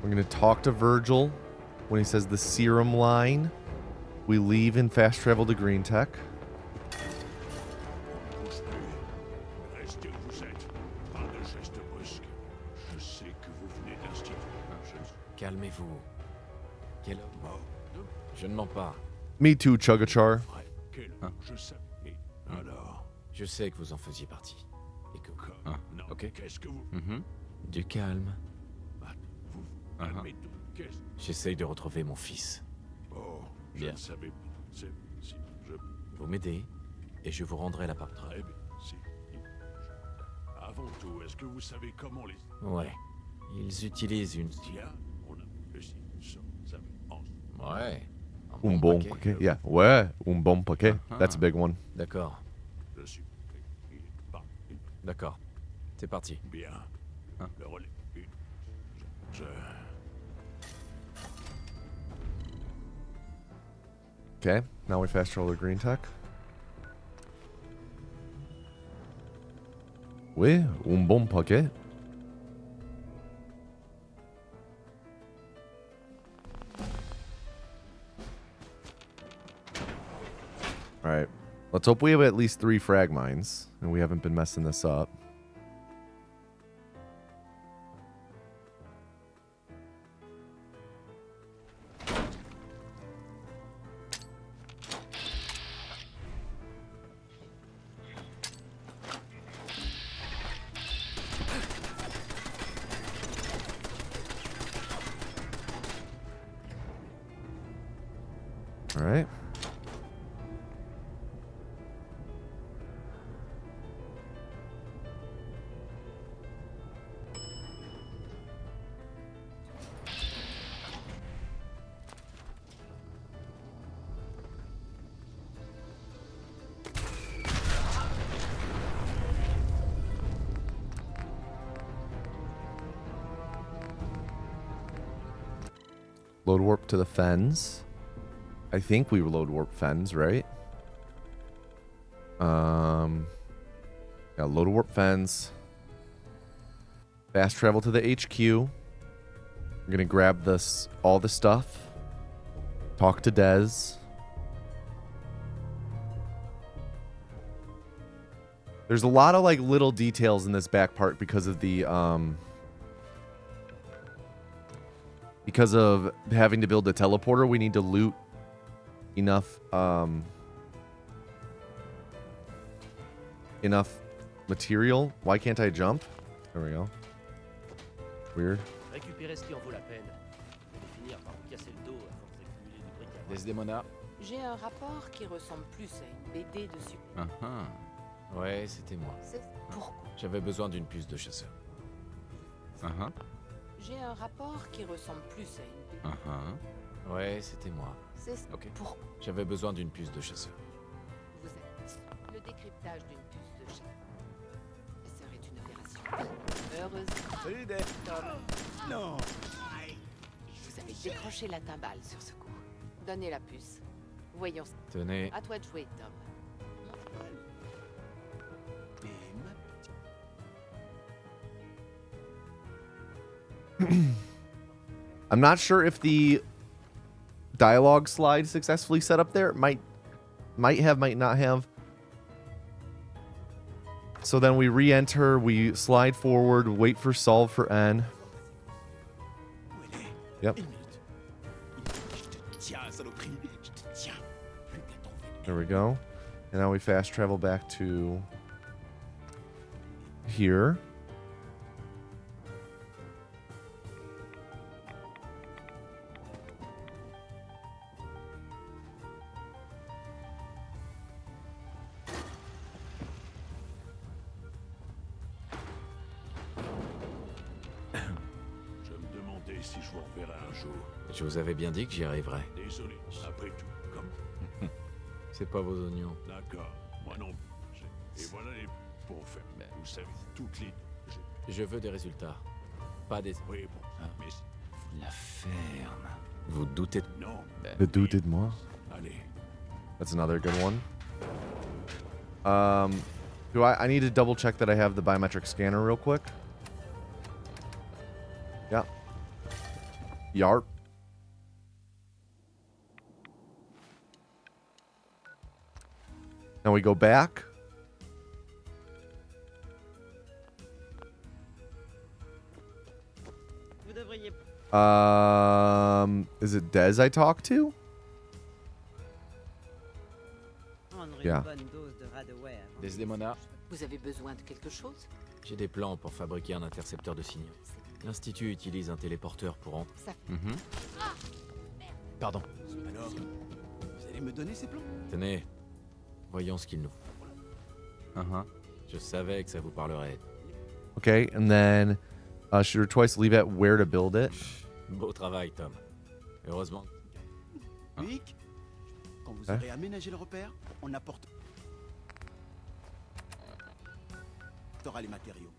We're gonna talk to Virgil when he says the serum line. We leave and fast travel to Green Tech. Restez où vous êtes. Pas de gestes brusques. Je sais que vous venez de l'Institut. Calmez-vous. Quel homme? Je ne mens pas. Me too, Chugachar. Quel je sais. Et alors? Je sais que vous en faisiez partie. Et que... Non, ok. qu'est-ce que vous... Du calme. Vous calmez tout. Qu'est-ce... J'essaye de retrouver mon fils. Oh, je Bien. ne savais pas. C'est... Si, je... Vous m'aidez et je vous rendrai la part. Très bien. Si. Avant tout, est-ce que vous savez comment les... Ouais. Ils utilisent une... Tiens, on a réussi. Ça en... Ouais. Bon paquet. Yeah. Ouais. Bon paquet. That's a big one. D'accord. Je suis... Il est pas... D'accord. C'est parti. Bien. Le relais... Je... Okay. Now we fast travel to Green Tech. Oui, bon paquet. Alright. Let's hope we have at least 3 frag mines, and we haven't been messing this up. Alright. Load warp to the fens. I think we load warp fens, right? Yeah, load warp fens. Fast travel to the HQ. I'm gonna grab this, all the stuff. Talk to Dez. There's a lot of like little details in this back part because of the because of having to build a teleporter. We need to loot enough enough material. Why can't I jump? There we go. Weird. Récupérer ce qui en vaut la peine. Je vais finir par vous casser le dos à force d'accumuler du bric-à-brac. Desdemona. J'ai un rapport qui ressemble plus à une BD de super. Ouais, c'était moi. C'est pourquoi J'avais besoin d'une puce de chasseur. J'ai un rapport qui ressemble plus à une BD. Ouais, c'était moi. C'est Ok. pourquoi J'avais besoin d'une puce de chasseur. vous êtes le décryptage d'une puce de chat. Serait une opération heureuse. Salut, Dave. Non. Vous avez décroché la timbale sur ce coup. Donnez la puce. Voyons. Tenez. À toi de jouer, Tom. I'm not sure if the dialogue slide successfully set up there. Might have, might not have. So then we re-enter, we slide forward, wait for solve for N. Yep. There we go. And now we fast travel back to here. Je me demandais si je vous reverrai un jour. Je vous avais bien dit que j'y arriverais. Désolé, après tout, comme... C'est pas vos oignons. D'accord, moi non plus. Et voilà les... Pour faire... Vous savez, toutes les... Je veux des résultats. Pas des... Oui, bon, mais... La ferme. Vous doutez de... Non. Le doute de moi. Allez. That's another good one. Do I need to double check that I have the biometric scanner real quick. Yeah. Yarp. Now we go back. Vous devriez... Is it Dez I talk to? prendre Yeah. une bonne dose de Radaway avant. Desdemona, Vous avez besoin de quelque chose? j'ai des plans pour fabriquer un intercepteur de signaux. L'Institut utilise un téléporteur pour en... Ça fait... Pardon. Alors, vous allez me donner ces plans? Tenez, voyons ce qu'il nous faut. Je savais que ça vous parlerait. Okay, and then shoot her twice, leave at where to build it. Beau travail, Tom. Heureusement. Vic, quand vous Hein? aurez aménagé le repère, on apporte... T'auras les matériaux.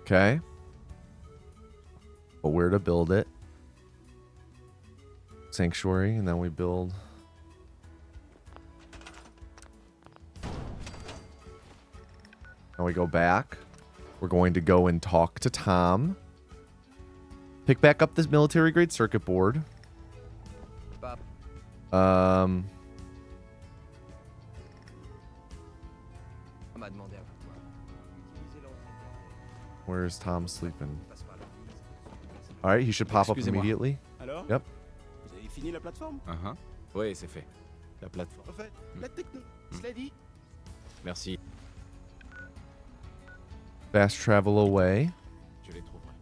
Okay. But where to build it. Sanctuary, and then we build. Now we go back. We're going to go and talk to Tom. Pick back up this military grade circuit board. Where's Tom sleeping? All right, he should pop up Excusez-moi. immediately. Alors? Yep. Vous avez fini la plateforme? Oui, c'est fait. La plateforme. En fait, la techno... Cela dit, Merci. Fast travel away. Je les trouverai.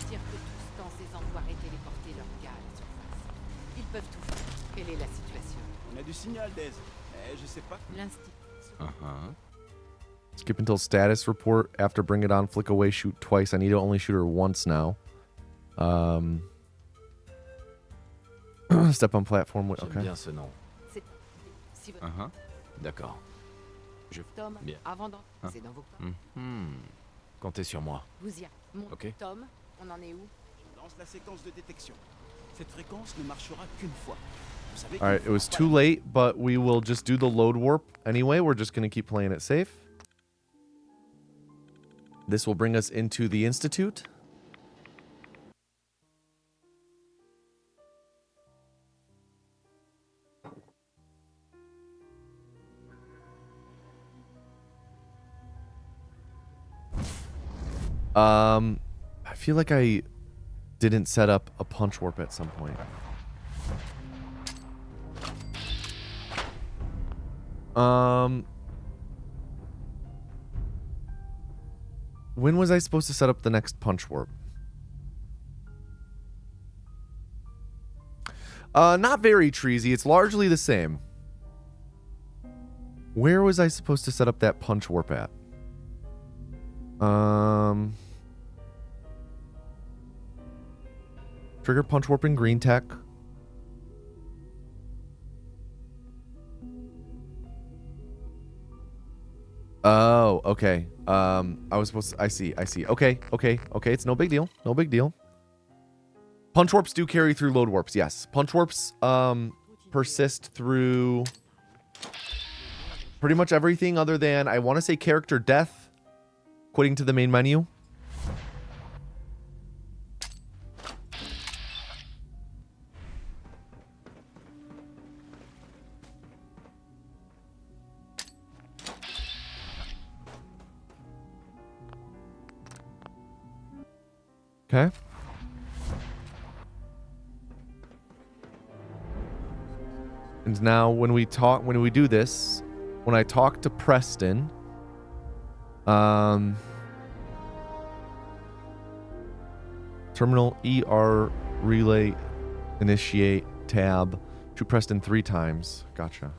Dire que tous dans ces enfoirés téléportés leur gars à la surface. Ils peuvent tout faire. Quelle est la situation? on a du signal, Dez. Mais je sais pas... L'instinct. Skip until status report. After bring it on, flick away, shoot twice. I need to only shoot her once now. Step on platform. J'aime Okay. bien ce nom. Si vous... D'accord. Tom, Bien. avant d'en... C'est dans vos plans. Comptez sur moi. Vous y allez. Ok. Tom, on en est où? Je lance la séquence de détection. Cette fréquence ne marchera qu'une fois. Vous savez All right, qu'il it was faut pas too la- late, but we will just do the load warp anyway. We're just going to keep playing it safe. This will bring us into the Institute. I feel like I didn't set up a punch warp at some point. When was I supposed to set up the next punch warp? Not very treesy. It's largely the same. Where was I supposed to set up that punch warp at? Trigger punch warp in green tech. Oh, okay. I was supposed to, I see. Okay. It's no big deal. No big deal. Punch warps do carry through load warps. Yes. Punch warps persist through pretty much everything other than, I want to say, character death, quitting to the main menu. Okay. And now when we do this, when I talk to Preston, terminal ER relay initiate tab, shoot Preston 3 times. Gotcha.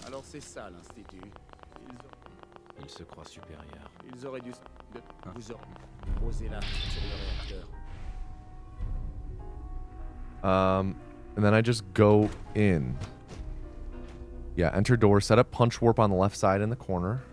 Alors c'est ça l'institut. Il se croit supérieur. Ils auraient dû vous auriez posé là sur le réacteur. And then I just go in. Yeah, enter door, set up punch warp on the left side in the corner.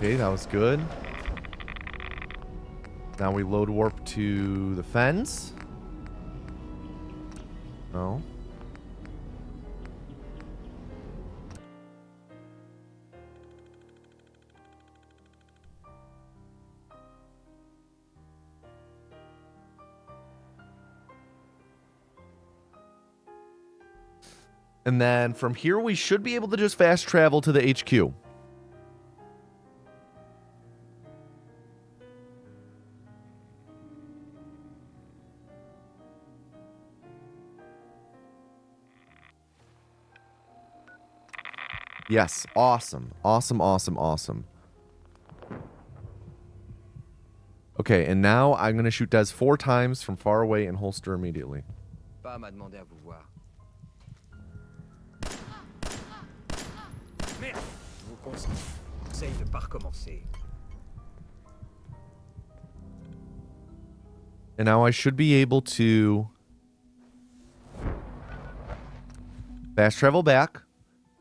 Okay, that was good. Now we load warp to the fence. No. And then from here, we should be able to just fast travel to the HQ. Yes, awesome. Awesome. Okay, and now I'm going to shoot Des 4 times from far away and holster immediately. Pas m'a demandé à vous voir. Merde, je vous conseille de pas recommencer. And now I should be able to fast travel back.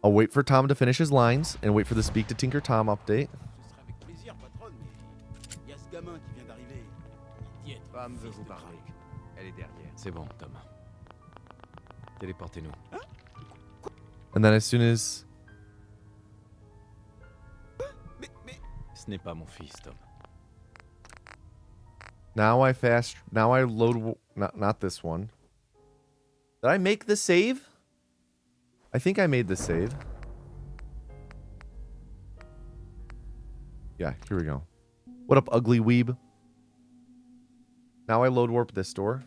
I'll wait for Tom to finish his lines and wait for the Speak to Tinker Tom update. Ce serait avec plaisir, patronne, mais il y a ce gamin qui vient d'arriver. Femme veut vous parler. Elle est derrière. C'est bon, Tom. Téléportez-nous. And then as soon as... Ce n'est pas mon fils, Tom. Now I load... Not this one. Did I make the save? I think I made the save. Yeah, here we go. What up, ugly weeb? Now I load warp this door.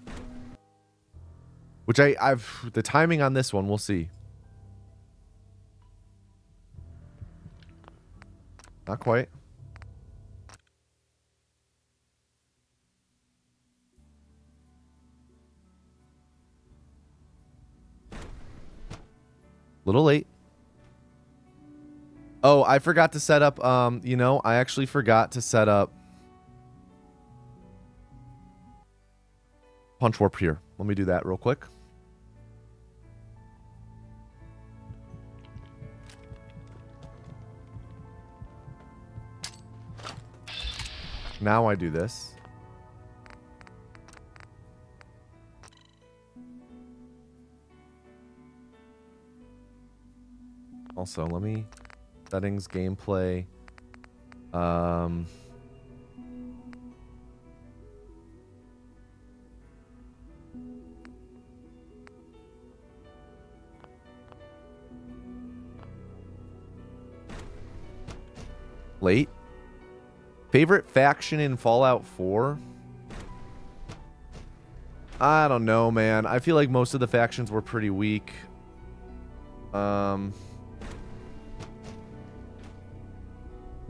Which I've... The timing on this one, we'll see. Not quite. Little late. Oh, I forgot to set up, I actually forgot to set up punch warp here. Let me do that real quick. Now I do this. Also, let me settings, gameplay. Late. Favorite faction in Fallout 4? I don't know, man. I feel like most of the factions were pretty weak.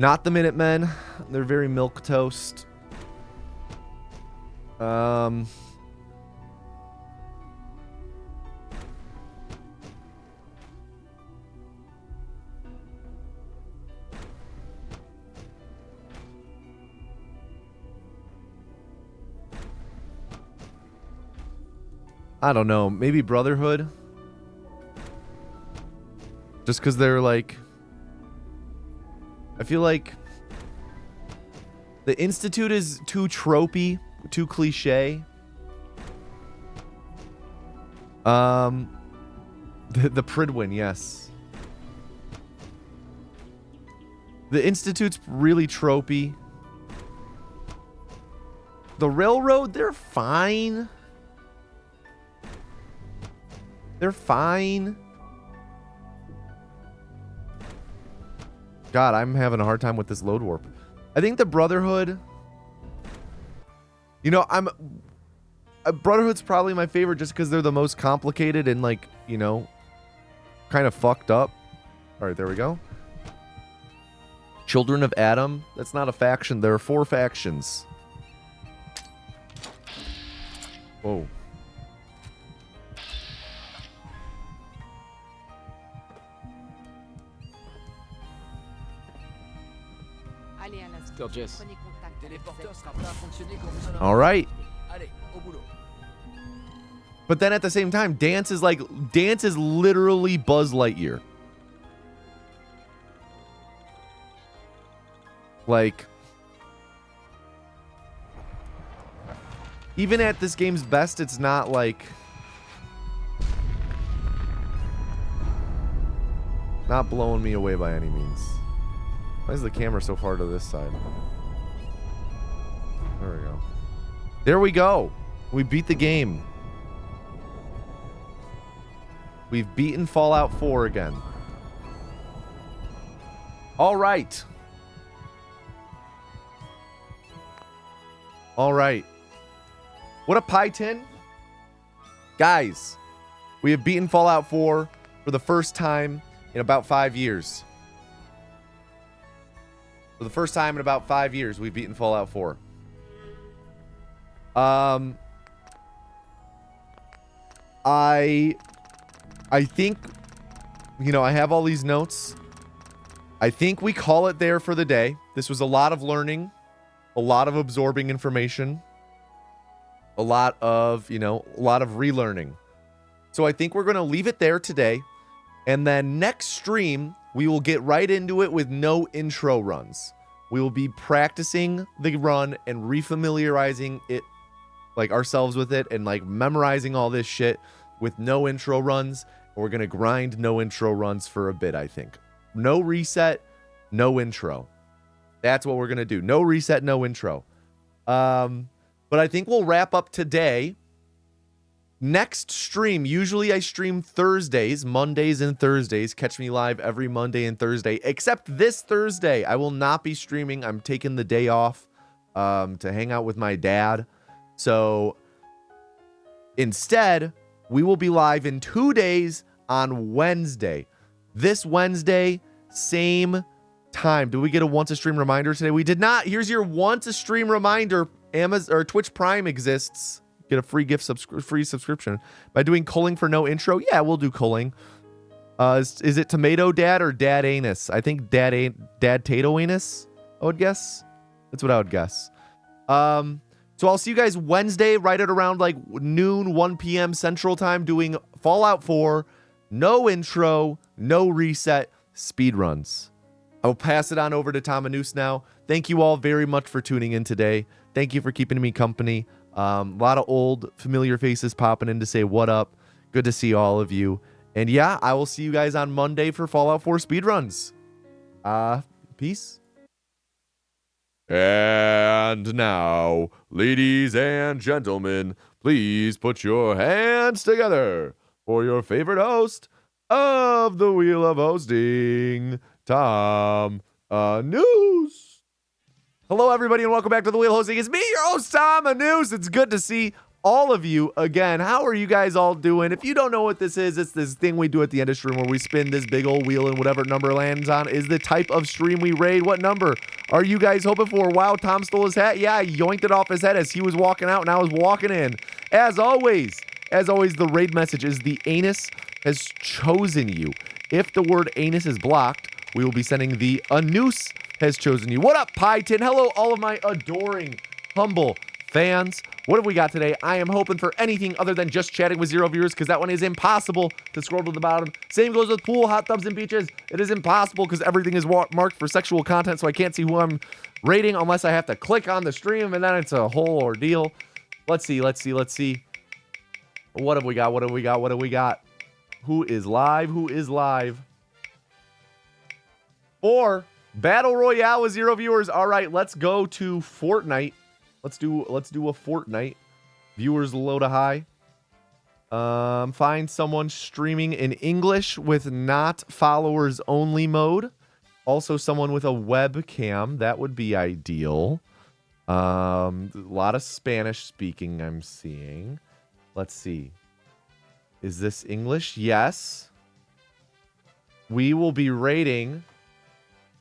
Not the Minutemen. They're very milquetoast. I don't know. Maybe Brotherhood? Just because they're like... I feel like... The Institute is too tropey, too cliche. The Pridwin, yes. The Institute's really tropey. The Railroad, they're fine. They're fine. God, I'm having a hard time with this load warp. I think the Brotherhood... You know, Brotherhood's probably my favorite just because they're the most complicated and, like, you know, kind of fucked up. All right, there we go. Children of Adam. That's not a faction. There are 4 factions. Whoa. All right. But then at the same time, Dance is literally Buzz Lightyear. Like, even at this game's best, it's not like... Not blowing me away by any means. Why is the camera so far to this side? There we go. There we go. We beat the game. We've beaten Fallout 4 again. All right. All right. What a pie tin. Guys, we have beaten Fallout 4 for the first time in about 5 years. For the first time in about 5 years, we've beaten Fallout 4. I think, you know, I have all these notes. I think we call it there for the day. This was a lot of learning, a lot of absorbing information, a lot of, you know, a lot of relearning. So I think we're going to leave it there today. And then next stream, we will get right into it with no intro runs. We will be practicing the run and refamiliarizing it, like, ourselves with it, and like memorizing all this shit with no intro runs. We're going to grind no intro runs for a bit, I think. No reset, no intro. That's what we're going to do. No reset, no intro. But I think we'll wrap up today. Next stream, usually I stream Thursdays, Mondays and Thursdays. Catch me live every Monday and Thursday, except this Thursday. I will not be streaming. I'm taking the day off to hang out with my dad. So instead, we will be live in 2 days on Wednesday. This Wednesday, same time. Did we get a once a stream reminder today? We did not. Here's your once a stream reminder. Amazon or Twitch Prime exists. Get a free gift free subscription by doing culling for no intro. Yeah, we'll do culling. Is it Tomato Dad or Dad Anus? I think Dad Tato Anus, I would guess. That's what I would guess. So I'll see you guys Wednesday right at around like noon, 1 p.m. Central Time, doing Fallout 4, no intro, no reset, speedruns. I'll pass it on over to Tom Anus now. Thank you all very much for tuning in today. Thank you for keeping me company. A lot of old familiar faces popping in to say what up. Good to see all of you. And yeah, I will see you guys on Monday for Fallout 4 speedruns. Peace. And now, ladies and gentlemen, please put your hands together for your favorite host of the Wheel of Hosting, Tom Anus. Hello, everybody, and welcome back to the Wheel of Hosting. It's me, your host, Tom Anus. It's good to see all of you again. How are you guys all doing? If you don't know what this is, it's this thing we do at the end of stream where we spin this big old wheel and whatever number lands on is the type of stream we raid. What number are you guys hoping for? Wow, Tom stole his hat. Yeah, he yoinked it off his head as he was walking out and I was walking in. As always, the raid message is the anus has chosen you. If the word anus is blocked, we will be sending the anus has chosen you. What up, Python? Hello, all of my adoring, humble fans. What have we got today? I am hoping for anything other than just chatting with 0 viewers because that one is impossible to scroll to the bottom. Same goes with pool, hot tubs, and beaches. It is impossible because everything is marked for sexual content, so I can't see who I'm rating unless I have to click on the stream, and then it's a whole ordeal. Let's see. What have we got? Who is live? For Battle Royale with 0 viewers. All right, let's go to Fortnite. Let's do a Fortnite. Viewers low to high. Find someone streaming in English with not followers only mode. Also someone with a webcam. That would be ideal. A lot of Spanish speaking I'm seeing. Let's see. Is this English? Yes. We will be rating.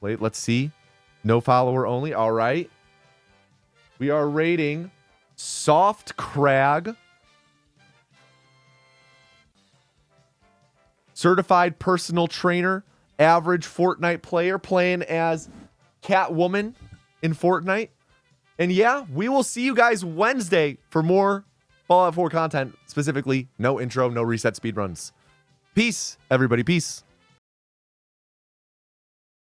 Wait, let's see. No follower only. All right. We are rating Soft Crag, certified personal trainer, average Fortnite player playing as Catwoman in Fortnite. And yeah, we will see you guys Wednesday for more Fallout 4 content, specifically no intro, no reset speedruns. Peace, everybody. Peace.